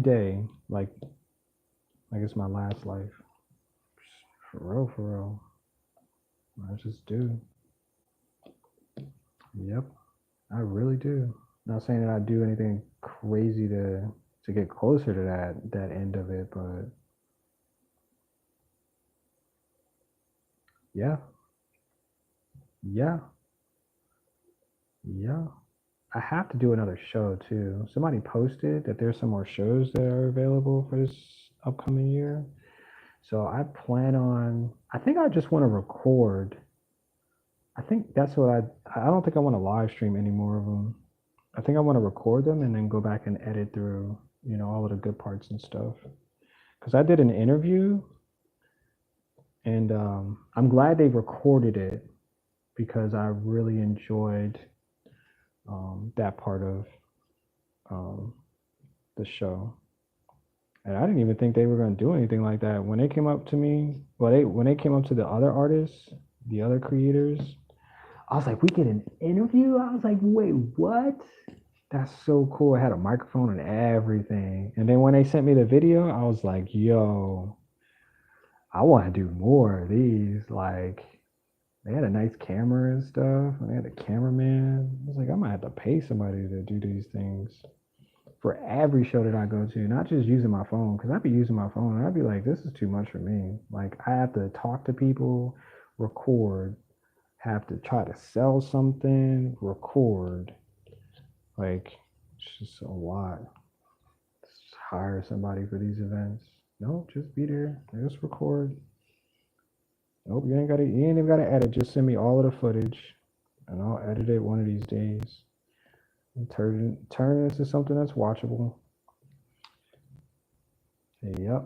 day like it's my last life. For real. I just do. Yep. I really do. Not saying that I do anything crazy to get closer to that end of it, but yeah. I have to do another show too. Somebody posted that there's some more shows that are available for this upcoming year. So I plan on, I think I just want to record. I think that's what I don't think I want to live stream any more of them. I think I want to record them and then go back and edit through, all of the good parts and stuff. Because I did an interview and I'm glad they recorded it because I really enjoyed that part of the show. And I didn't even think they were going to do anything like that. When they came up to me, when they came up to the other artists, the other creators, I was like, we get an interview? I was like, wait, what? That's so cool. I had a microphone and everything. And then when they sent me the video, I was like, yo, I want to do more of these. Like, they had a nice camera and stuff. And they had a cameraman. I was like, I might have to pay somebody to do these things for every show that I go to, not just using my phone, because I'd be using my phone and I'd be like, this is too much for me. Like, I have to talk to people, record, have to try to sell something, record. Like, it's just a lot. Just hire somebody for these events. No, just be there. Just record. Nope, you ain't even gotta edit. Just send me all of the footage and I'll edit it one of these days. And turn it into something that's watchable. Yep.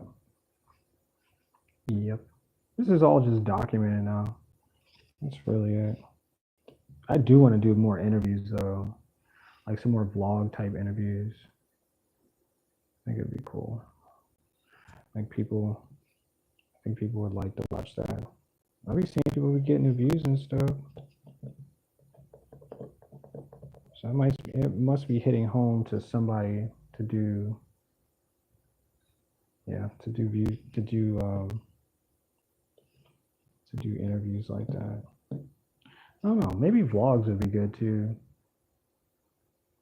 This is all just documented now. That's really it. I do want to do more interviews though, like some more vlog type interviews. I think it'd be cool. I think people would like to watch that. I'll be seeing people be getting views and stuff. So it must be hitting home to somebody to do interviews like that. I don't know, maybe vlogs would be good too.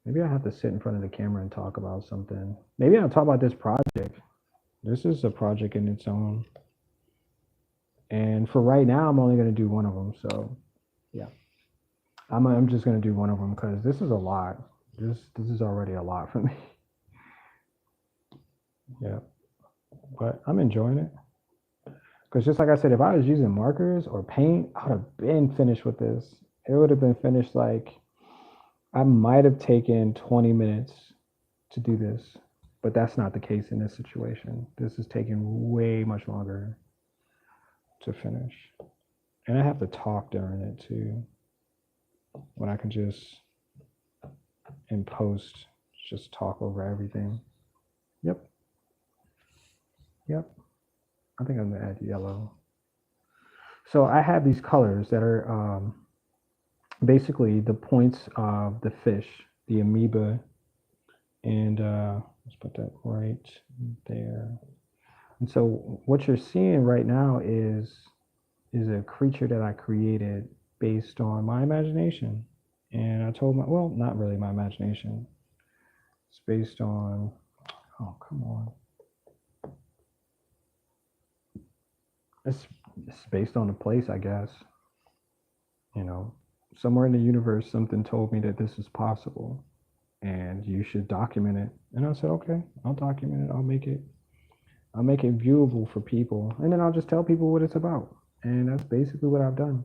Maybe I have to sit in front of the camera and talk about something. Maybe I'll talk about this project. This is a project in its own. And for right now, I'm only going to do one of them. So yeah, I'm just going to do one of them because this is a lot. This is already a lot for me. Yeah, but I'm enjoying it. Because just like I said, if I was using markers or paint, I would have been finished with this. It would have been finished like, I might have taken 20 minutes to do this, but that's not the case in this situation. This is taking way much longer to finish. And I have to talk during it too, when I can just, in post, just talk over everything. Yep. I think I'm gonna add yellow. So I have these colors that are basically the points of the fish, the amoeba, and let's put that right there. And so what you're seeing right now is a creature that I created based on my imagination. And I told well, not really my imagination. It's based on, oh, come on. It's based on a place, I guess. Somewhere in the universe, something told me that this is possible and you should document it. And I said, okay, I'll document it. I'll make it viewable for people. And then I'll just tell people what it's about. And that's basically what I've done.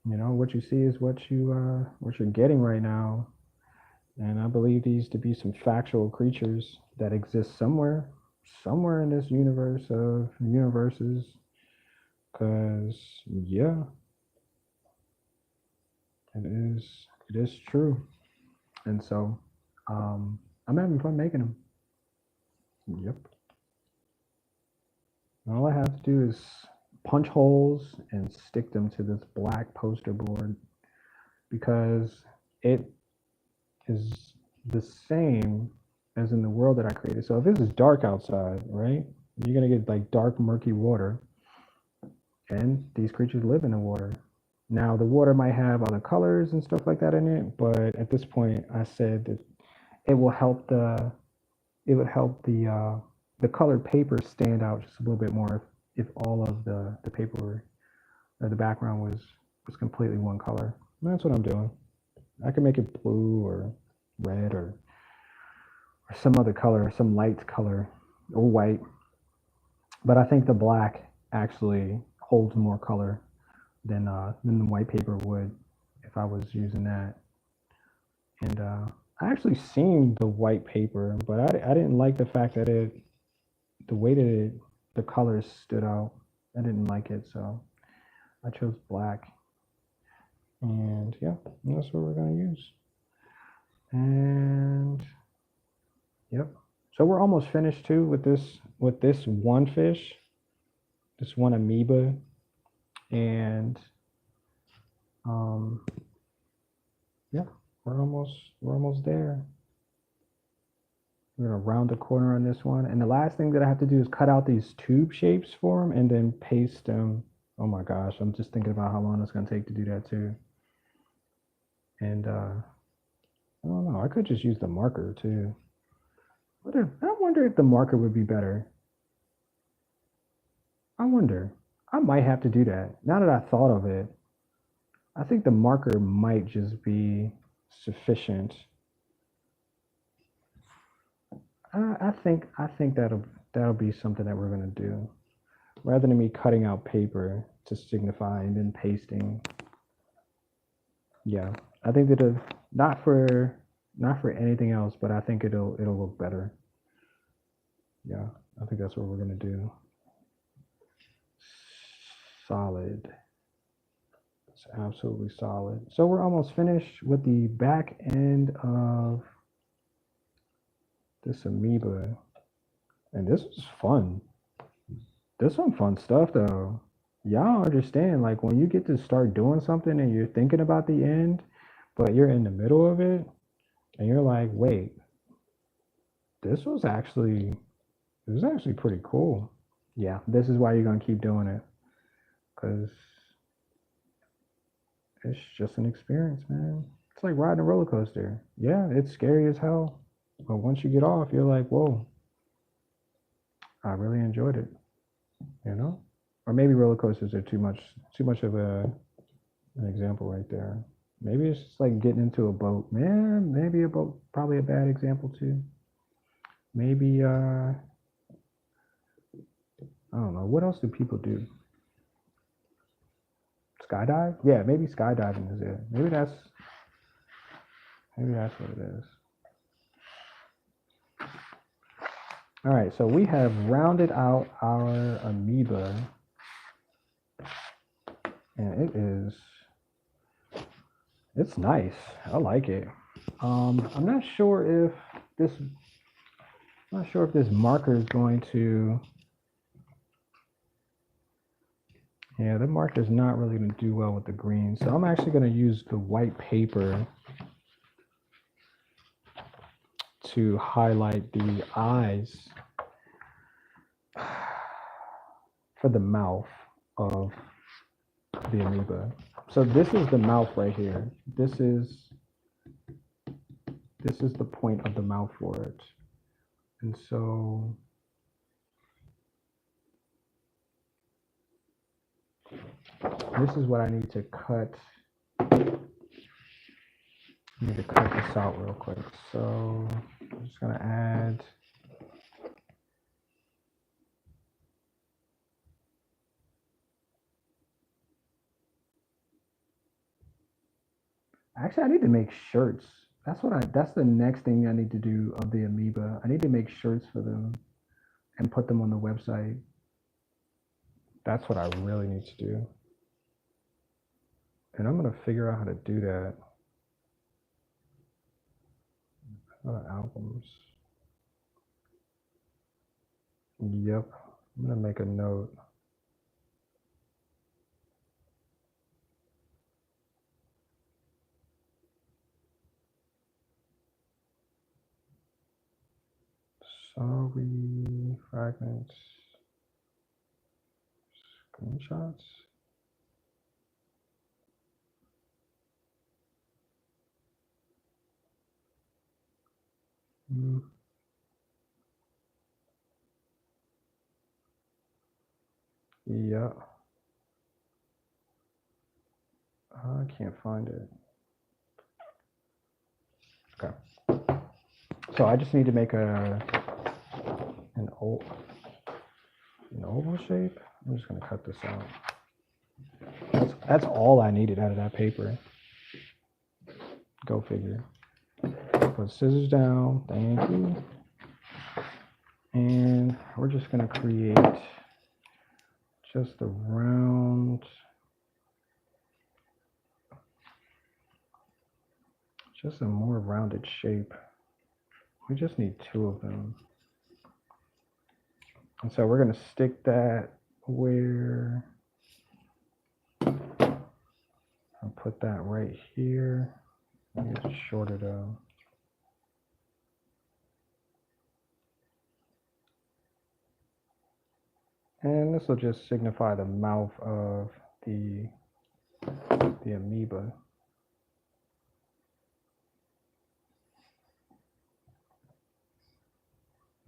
What you see is what you're getting right now. And I believe these to be some factual creatures that exist somewhere in this universe of universes. Because yeah, it is true. And so I'm having fun making them. Yep. All I have to do is punch holes and stick them to this black poster board because it is the same as in the world that I created. So if this is dark outside, right, you're going to get like dark, murky water. And these creatures live in the water. Now, the water might have other colors and stuff like that in it, but at this point, I said that it would help the colored paper stand out just a little bit more if all of the paper or the background was completely one color. And that's what I'm doing. I can make it blue or red or some other color, some light color or white. but I think the black actually holds more color than the white paper would if I was using that. And I actually seen the white paper, but I didn't like the fact that the way that the colors stood out. I didn't like it, so I chose black. And yeah, that's what we're gonna use. And yep. So we're almost finished too with this one fish, this one amoeba, and um, yeah, we're almost there. We're gonna round the corner on this one, and the last thing that I have to do is cut out these tube shapes for them and then paste them. Oh my gosh, I'm just thinking about how long it's gonna take to do that too. And I don't know. I could just use the marker too. I wonder if the marker would be better. I wonder. I might have to do that. Now that I thought of it, I think the marker might just be sufficient. I think that'll be something that we're gonna do, rather than me cutting out paper to signify and then pasting. Yeah, I think that not for anything else, but I think it'll look better. Yeah, I think that's what we're gonna do. Solid. It's absolutely solid. So we're almost finished with the back end of this amoeba. And this was fun. This some fun stuff though. Y'all understand, like when you get to start doing something and you're thinking about the end, but you're in the middle of it, and you're like, wait, this was actually pretty cool. Yeah, this is why you're gonna keep doing it. Cause it's just an experience, man. It's like riding a roller coaster. Yeah, it's scary as hell. But once you get off, you're like, whoa, I really enjoyed it. You know? Or maybe roller coasters are too much of an example right there. Maybe it's just like getting into a boat. Man, maybe a boat probably a bad example too. Maybe I don't know. What else do people do? Skydive? Yeah, maybe skydiving is it. Maybe that's what it is. All right, so we have rounded out our amoeba, and it's nice. I like it. I'm not sure if this marker is going to. Yeah, the marker is not really going to do well with the green, so I'm actually going to use the white paper to highlight the eyes for the mouth of the amoeba. So this is the mouth right here. This is the point of the mouth for it. And so this is what I need to cut. I need to cut this out real quick. So I'm just gonna add actually I need to make shirts. That's the next thing I need to do of the amoeba. I need to make shirts for them and put them on the website. That's what I really need to do. And I'm gonna figure out how to do that. Albums. Yep. I'm gonna make a note. Sorry, fragments, screenshots. Yeah. I can't find it. Okay. So I just need to make an old. an oval shape. I'm just gonna cut this out. That's all I needed out of that paper. Go figure. Put scissors down. Thank you. And we're just gonna create just a round, just a more rounded shape. We just need 2 of them. And so we're gonna stick that where, I'll put that right here. Maybe it's shorter though. And this will just signify the mouth of the amoeba.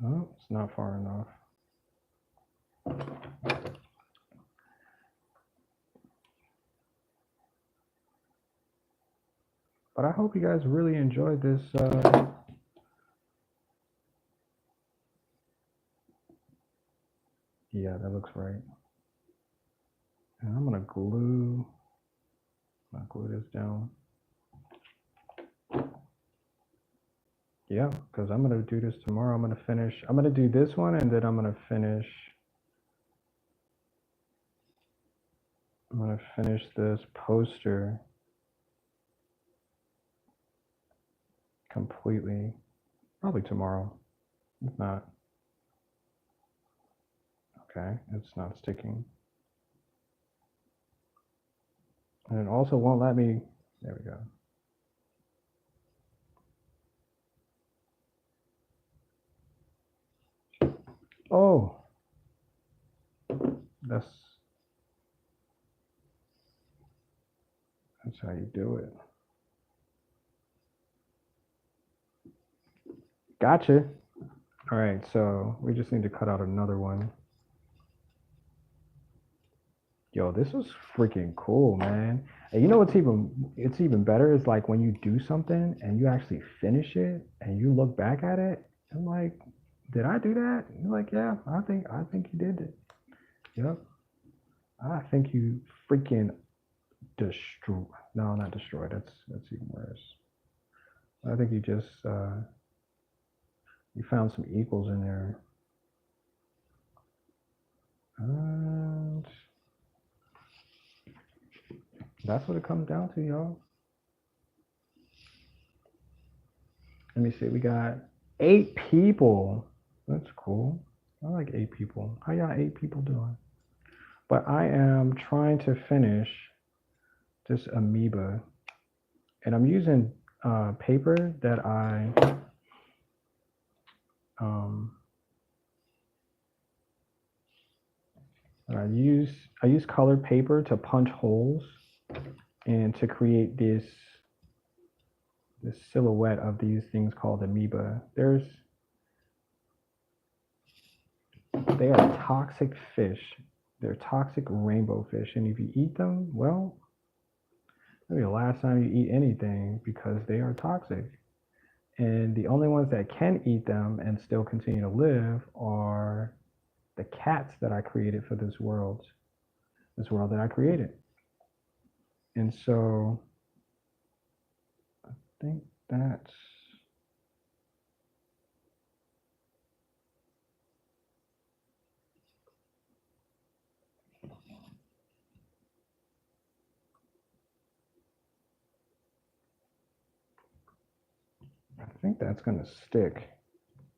Oh, it's not far enough. But I hope you guys really enjoyed this. Yeah, that looks right. And I'm gonna glue this down. Yeah, because I'm gonna do this tomorrow. I'm gonna do this one, and then I'm gonna finish this poster completely, probably tomorrow. If not, okay, it's not sticking. And it also won't let me, there we go. Oh, that's how you do it. Gotcha. All right, so we just need to cut out another one. Yo, this was freaking cool, man. And you know what's even better is like when you do something and you actually finish it and you look back at it and like, did I do that? You're like, yeah, I think you did it. Yep. I think you freaking destroy. No, not destroyed. That's even worse. I think you just you found some equals in there. And that's what it comes down to, y'all. Let me see. We got 8 people. That's cool. I like 8 people. How y'all 8 people doing? But I am trying to finish this amoeba, and I'm using paper that I use colored paper to punch holes and to create this silhouette of these things called amoeba. They are toxic fish. They're toxic rainbow fish, and if you eat them, well, maybe the last time you eat anything, because they are toxic. And the only ones that can eat them and still continue to live are the cats that I created for this world that I created. And so I think that's, gonna stick.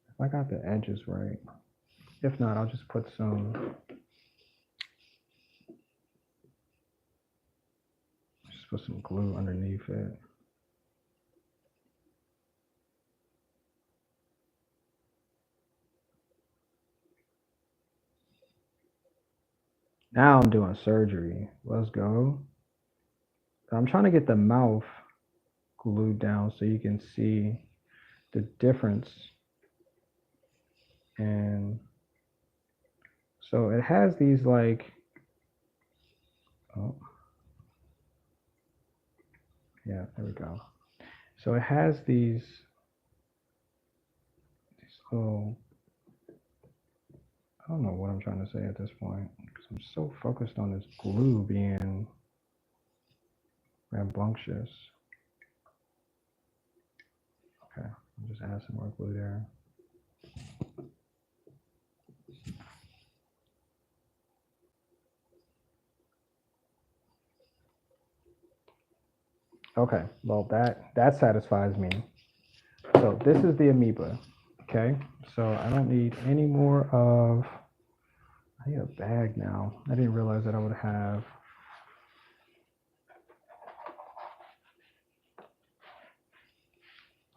If I got the edges right. If not, I'll just put some glue underneath it. Now I'm doing surgery. Let's go. I'm trying to get the mouth glued down so you can see the difference. And so it has these like, oh, yeah, there we go. So it has these little I don't know what I'm trying to say at this point because I'm so focused on this glue being rambunctious. Okay, I'll just add some more glue there. Okay, well that satisfies me. So this is the amoeba. Okay, so I don't need any more of. I need a bag now. I didn't realize that I would have.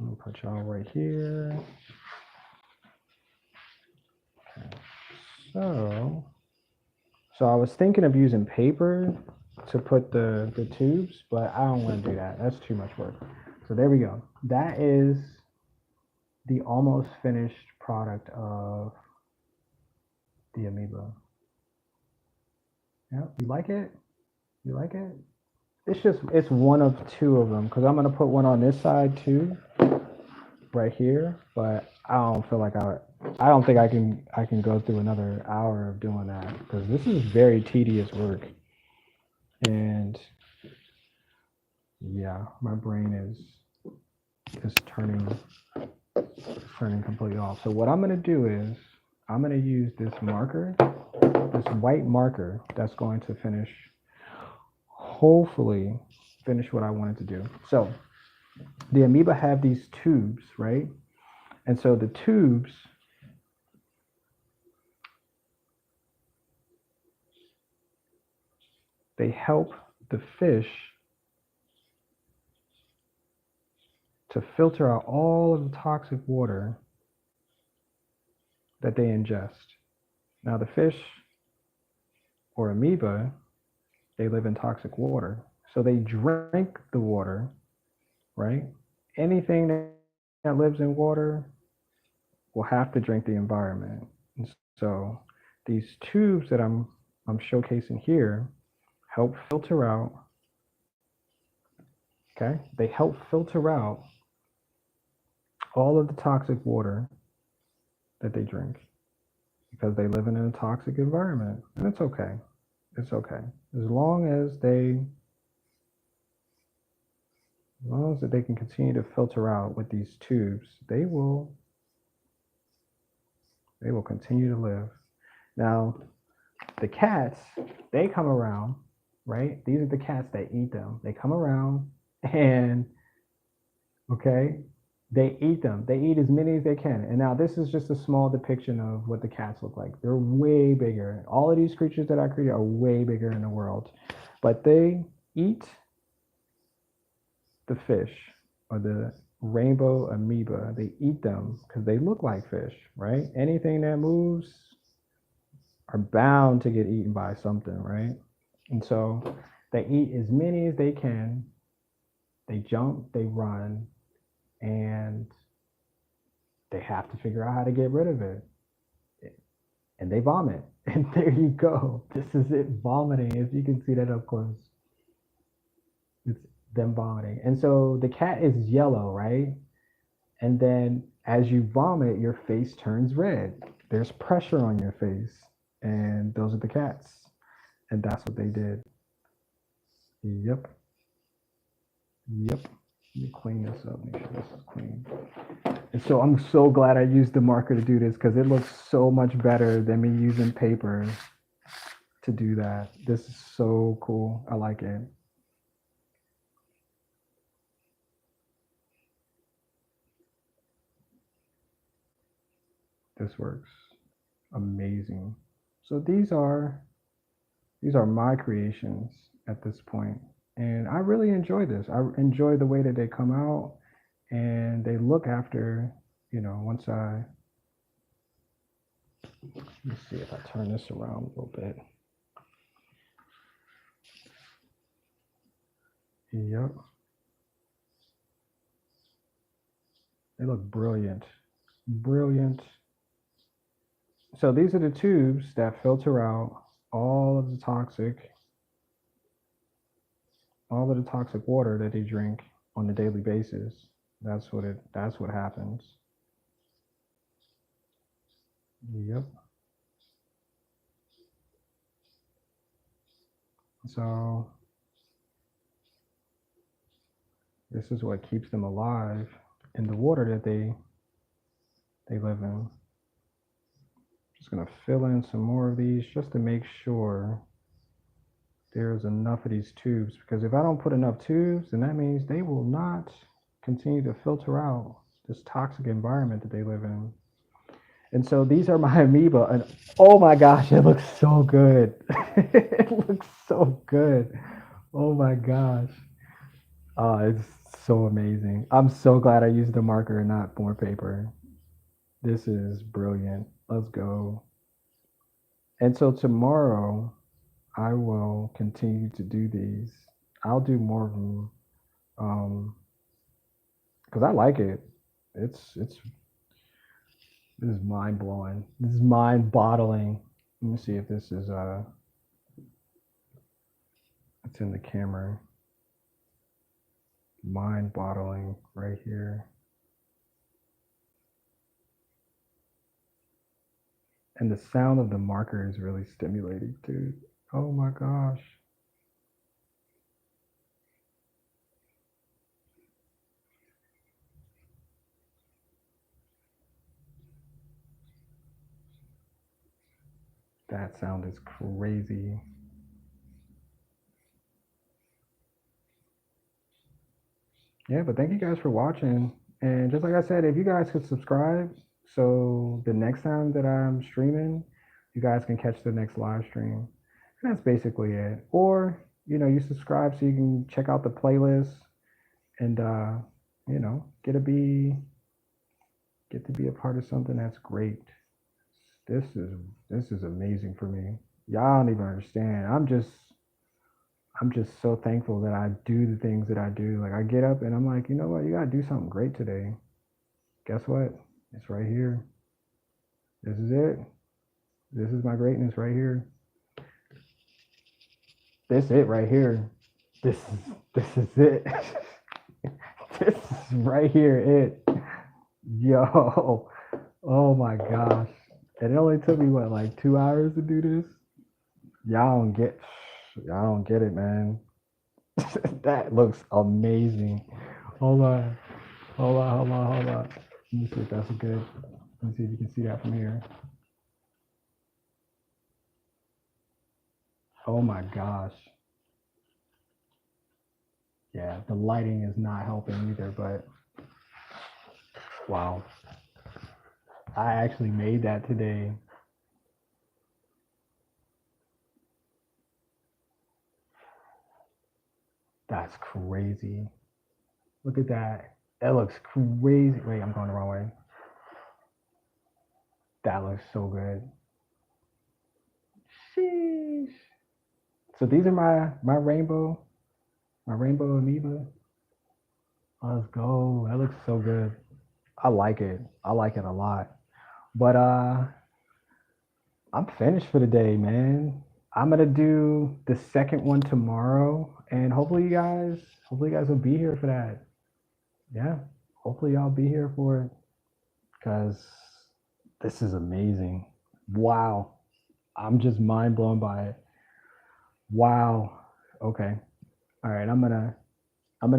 I'm gonna put y'all right here. Okay. So I was thinking of using paper to put the tubes, but I don't want to do that. That's too much work. So there we go. That is the almost finished product of the amoeba. Yeah, you like it? You like it? It's one of two of them because I'm gonna put one on this side too, right here. But I don't feel like I don't think I can go through another hour of doing that because this is very tedious work. And yeah, my brain is turning completely off. So what I'm gonna do is I'm gonna use this marker, this white marker that's going to hopefully finish what I wanted to do. So the amoeba have these tubes, right? And so the tubes, they help the fish to filter out all of the toxic water that they ingest. Now the fish or amoeba, they live in toxic water. So they drink the water, right? Anything that lives in water will have to drink the environment. And so these tubes that I'm showcasing here help filter out, okay? They help filter out all of the toxic water that they drink because they live in a toxic environment. And it's okay. It's okay. As long as they can continue to filter out with these tubes, they will continue to live. Now, the cats, they come around, right? These are the cats that eat them. They come around and, okay, they eat them. They eat as many as they can. And now this is just a small depiction of what the cats look like. They're way bigger. All of these creatures that I created are way bigger in the world. But they eat the fish or the rainbow amoeba. They eat them because they look like fish, right? Anything that moves are bound to get eaten by something, right? And so they eat as many as they can. They jump, they run, and they have to figure out how to get rid of it. And they vomit. And there you go. This is it vomiting, if you can see that up close. It's them vomiting. And so the cat is yellow, right? And then as you vomit, your face turns red. There's pressure on your face. And those are the cats. And that's what they did. Yep. Yep. Let me clean this up, make sure this is clean. And so I'm so glad I used the marker to do this because it looks so much better than me using paper to do that. This is so cool. I like it. This works amazing. So these are my creations at this point. And I really enjoy this. I enjoy the way that they come out and they look after, once let me see if I turn this around a little bit. Yep. They look brilliant. Brilliant. So these are the tubes that filter out all of the toxic water that they drink on a daily basis. That's what happens. Yep. So this is what keeps them alive in the water that they live in. Just gonna fill in some more of these just to make sure there's enough of these tubes, because if I don't put enough tubes, then that means they will not continue to filter out this toxic environment that they live in. And so these are my amoeba, and oh my gosh, it looks so good. It looks so good. Oh my gosh. It's so amazing. I'm so glad I used the marker and not more paper. This is brilliant. Let's go. And so tomorrow I will continue to do these. I'll do more of them because I like it. It's this is mind blowing. This is mind boggling. Let me see if this is it's in the camera. Mind boggling right here. And the sound of the marker is really stimulating too. Oh my gosh. That sound is crazy. Yeah, but thank you guys for watching. And just like I said, if you guys could subscribe, so the next time that I'm streaming, you guys can catch the next live stream. And that's basically it. Or, you subscribe so you can check out the playlist and get to be a part of something that's great. This is amazing for me. Y'all don't even understand. I'm just so thankful that I do the things that I do. Like I get up and I'm like, you know what? You gotta do something great today. Guess what? It's right here. This is it. This is my greatness right here. This is it right here. This is it. This is right here it. Yo. Oh my gosh. And it only took me what, like 2 hours to do this? Y'all don't get it, man. That looks amazing. Hold on. Hold on. Let me see if that's good. Let me see if you can see that from here. Oh my gosh. Yeah, the lighting is not helping either, but wow. I actually made that today. That's crazy. Look at that. That looks crazy. Wait, I'm going the wrong way. That looks so good. Sheesh. So these are my rainbow amoeba. Let's go. That looks so good. I like it. I like it a lot. But I'm finished for the day, man. I'm gonna do the second one tomorrow, and hopefully you guys will be here for that. Yeah, hopefully y'all be here for it, because this is amazing. Wow, I'm just mind blown by it. Wow. Okay. All right. I'm gonna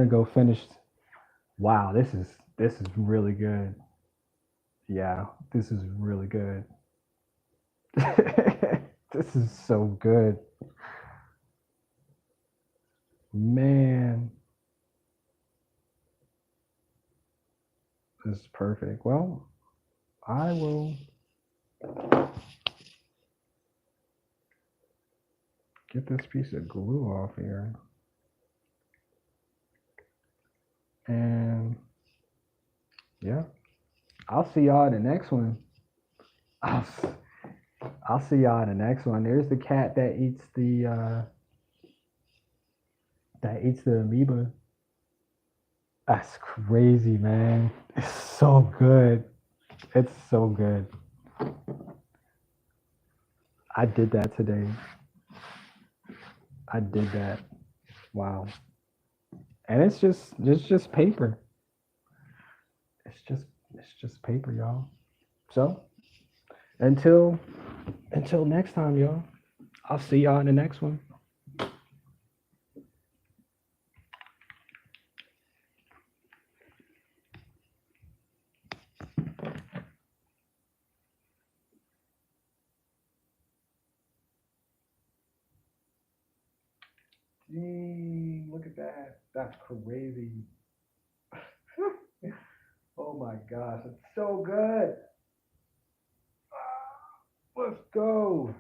go finish. Wow. This is really good. Yeah. This is really good. This is so good. Man, this is perfect. Well, I will get this piece of glue off here. And yeah, I'll see y'all in the next one. I'll, I'll see y'all in the next one. There's the cat that eats the amoeba. That's crazy, man. It's so good. It's so good. I did that today. I did that. Wow. And it's just paper. It's just paper, y'all. So until next time, y'all. I'll see y'all in the next one. Gee, look at that. That's crazy. Oh my gosh, it's so good. Let's go.